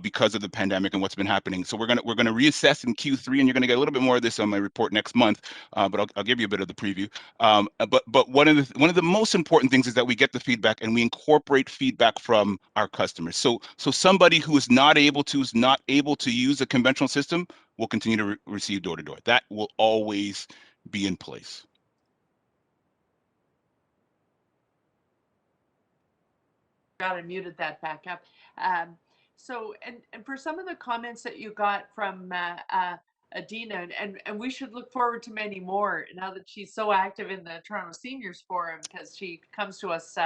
because of the pandemic and what's been happening. So we're gonna reassess in Q3, and you're gonna get a little bit more of this on my report next month. But I'll give you a bit of the preview. But one of the most important things is that we get the feedback and we incorporate feedback from our customers. So somebody who is not able to use a conventional system will continue to receive door-to-door. That will always be in place. I muted that back up. So for some of the comments that you got from Adina, and we should look forward to many more now that she's so active in the Toronto Seniors Forum, because she comes to us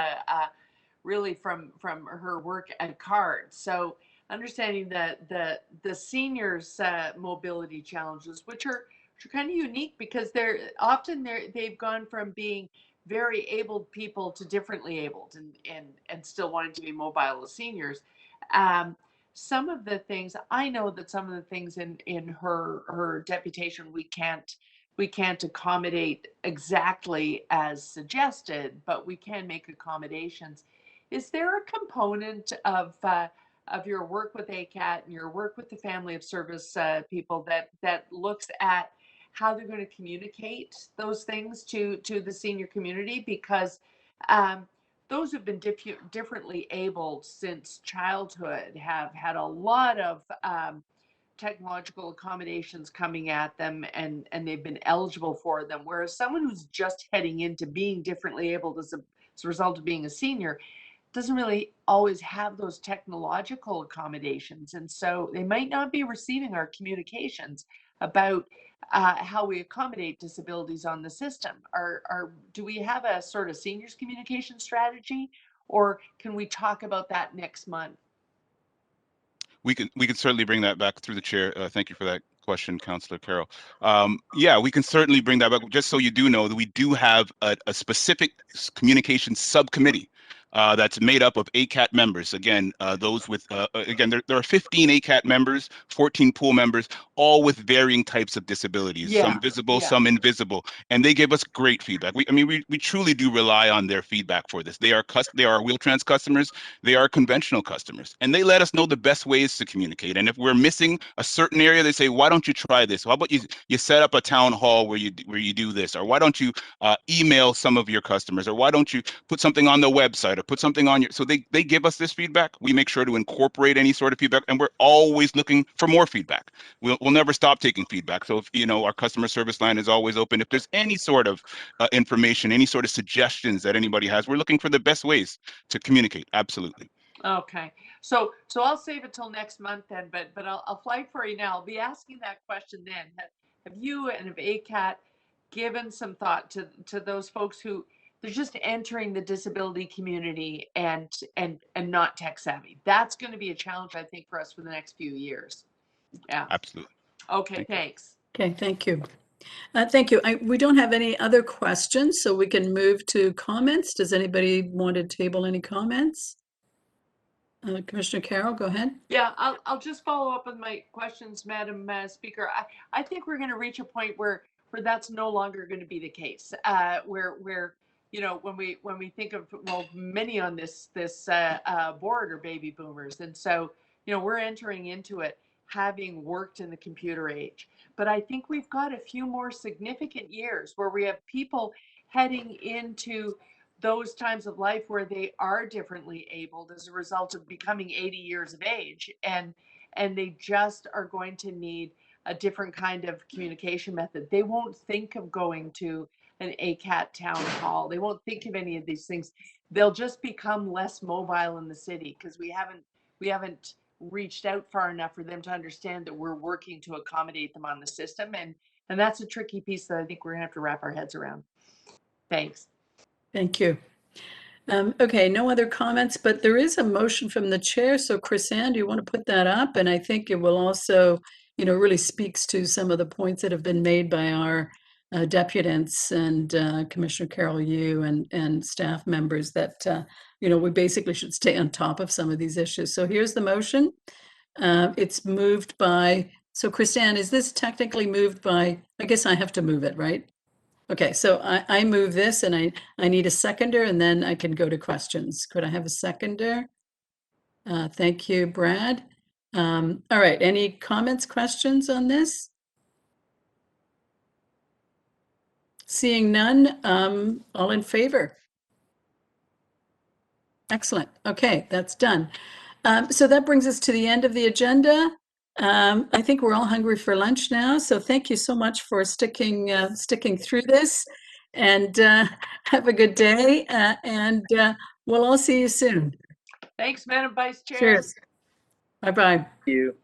really from her work at CARD. So understanding that the seniors mobility challenges, which are kind of unique because they've gone from being very abled people to differently abled and still wanting to be mobile as seniors. Some of the things, I know that some of the things in her deputation we can't accommodate exactly as suggested, but we can make accommodations. Is there a component of your work with ACAT and your work with the family of service people that looks at how they're going to communicate those things to the senior community? Because those who've been differently abled since childhood have had a lot of technological accommodations coming at them, and they've been eligible for them. Whereas someone who's just heading into being differently abled as a result of being a senior doesn't really always have those technological accommodations. And so they might not be receiving our communications about how we accommodate disabilities on the system. Do we have a sort of seniors communication strategy, or can we talk about that next month? We can certainly bring that back through the chair. Thank you for that question, Councillor Carroll. Yeah, we can certainly bring that back. Just so you do know that we do have a specific communication subcommittee that's made up of ACAT members. Again, those with, again, there are 15 ACAT members, 14 pool members, all with varying types of disabilities, some visible, some invisible, and they give us great feedback. We truly do rely on their feedback for this. They are Wheel-Trans customers, they are conventional customers, and they let us know the best ways to communicate. And if we're missing a certain area, they say, why don't you try this? How about you set up a town hall where you do this? Or why don't you email some of your customers? Or why don't you put something on the website or put something on your, so they give us this feedback. We make sure to incorporate any sort of feedback, and we're always looking for more feedback. We'll never stop taking feedback. So if, our customer service line is always open. If there's any sort of information, any sort of suggestions that anybody has, we're looking for the best ways to communicate. Absolutely. Okay, so I'll save it till next month then, but I'll flag for you now. I'll be asking that question then. Have you and have ACAT given some thought to those folks who they're just entering the disability community and not tech savvy? That's going to be a challenge, I think, for us for the next few years. Yeah. Absolutely. Okay, thanks. Okay, thank you. Thank you. We don't have any other questions, so we can move to comments. Does anybody want to table any comments? Commissioner Carroll, go ahead. Yeah, I'll just follow up with my questions, Madam Speaker. I think we're going to reach a point where that's no longer going to be the case. Where when we think of, well, many on this board are baby boomers, and so we're entering into it having worked in the computer age. But I think we've got a few more significant years where we have people heading into those times of life where they are differently abled as a result of becoming 80 years of age, and they just are going to need a different kind of communication method. They won't think of going to an ACAT town hall. They won't think of any of these things. They'll just become less mobile in the city because we haven't reached out far enough for them to understand that we're working to accommodate them on the system, and that's a tricky piece that I think we're gonna have to wrap our heads around. Thanks. Thank you. Okay, no other comments, but there is a motion from the chair. So Chris-Anne, do you want to put that up? And I think it will also, really speaks to some of the points that have been made by our deputants and Commissioner Carroll, you and staff members that, we basically should stay on top of some of these issues. So here's the motion. It's moved by, so Chris-Anne, is this technically moved by, I guess I have to move it, right? Okay, so I move this and I need a seconder and then I can go to questions. Could I have a seconder? Thank you, Brad. All right, any comments, questions on this? Seeing none, all in favor? Excellent. Okay, that's done. So that brings us to the end of the agenda. I think we're all hungry for lunch now, so thank you so much for sticking through this, and have a good day, and we'll all see you soon. Thanks, Madam Vice Chair. Cheers. Bye-bye. Thank you.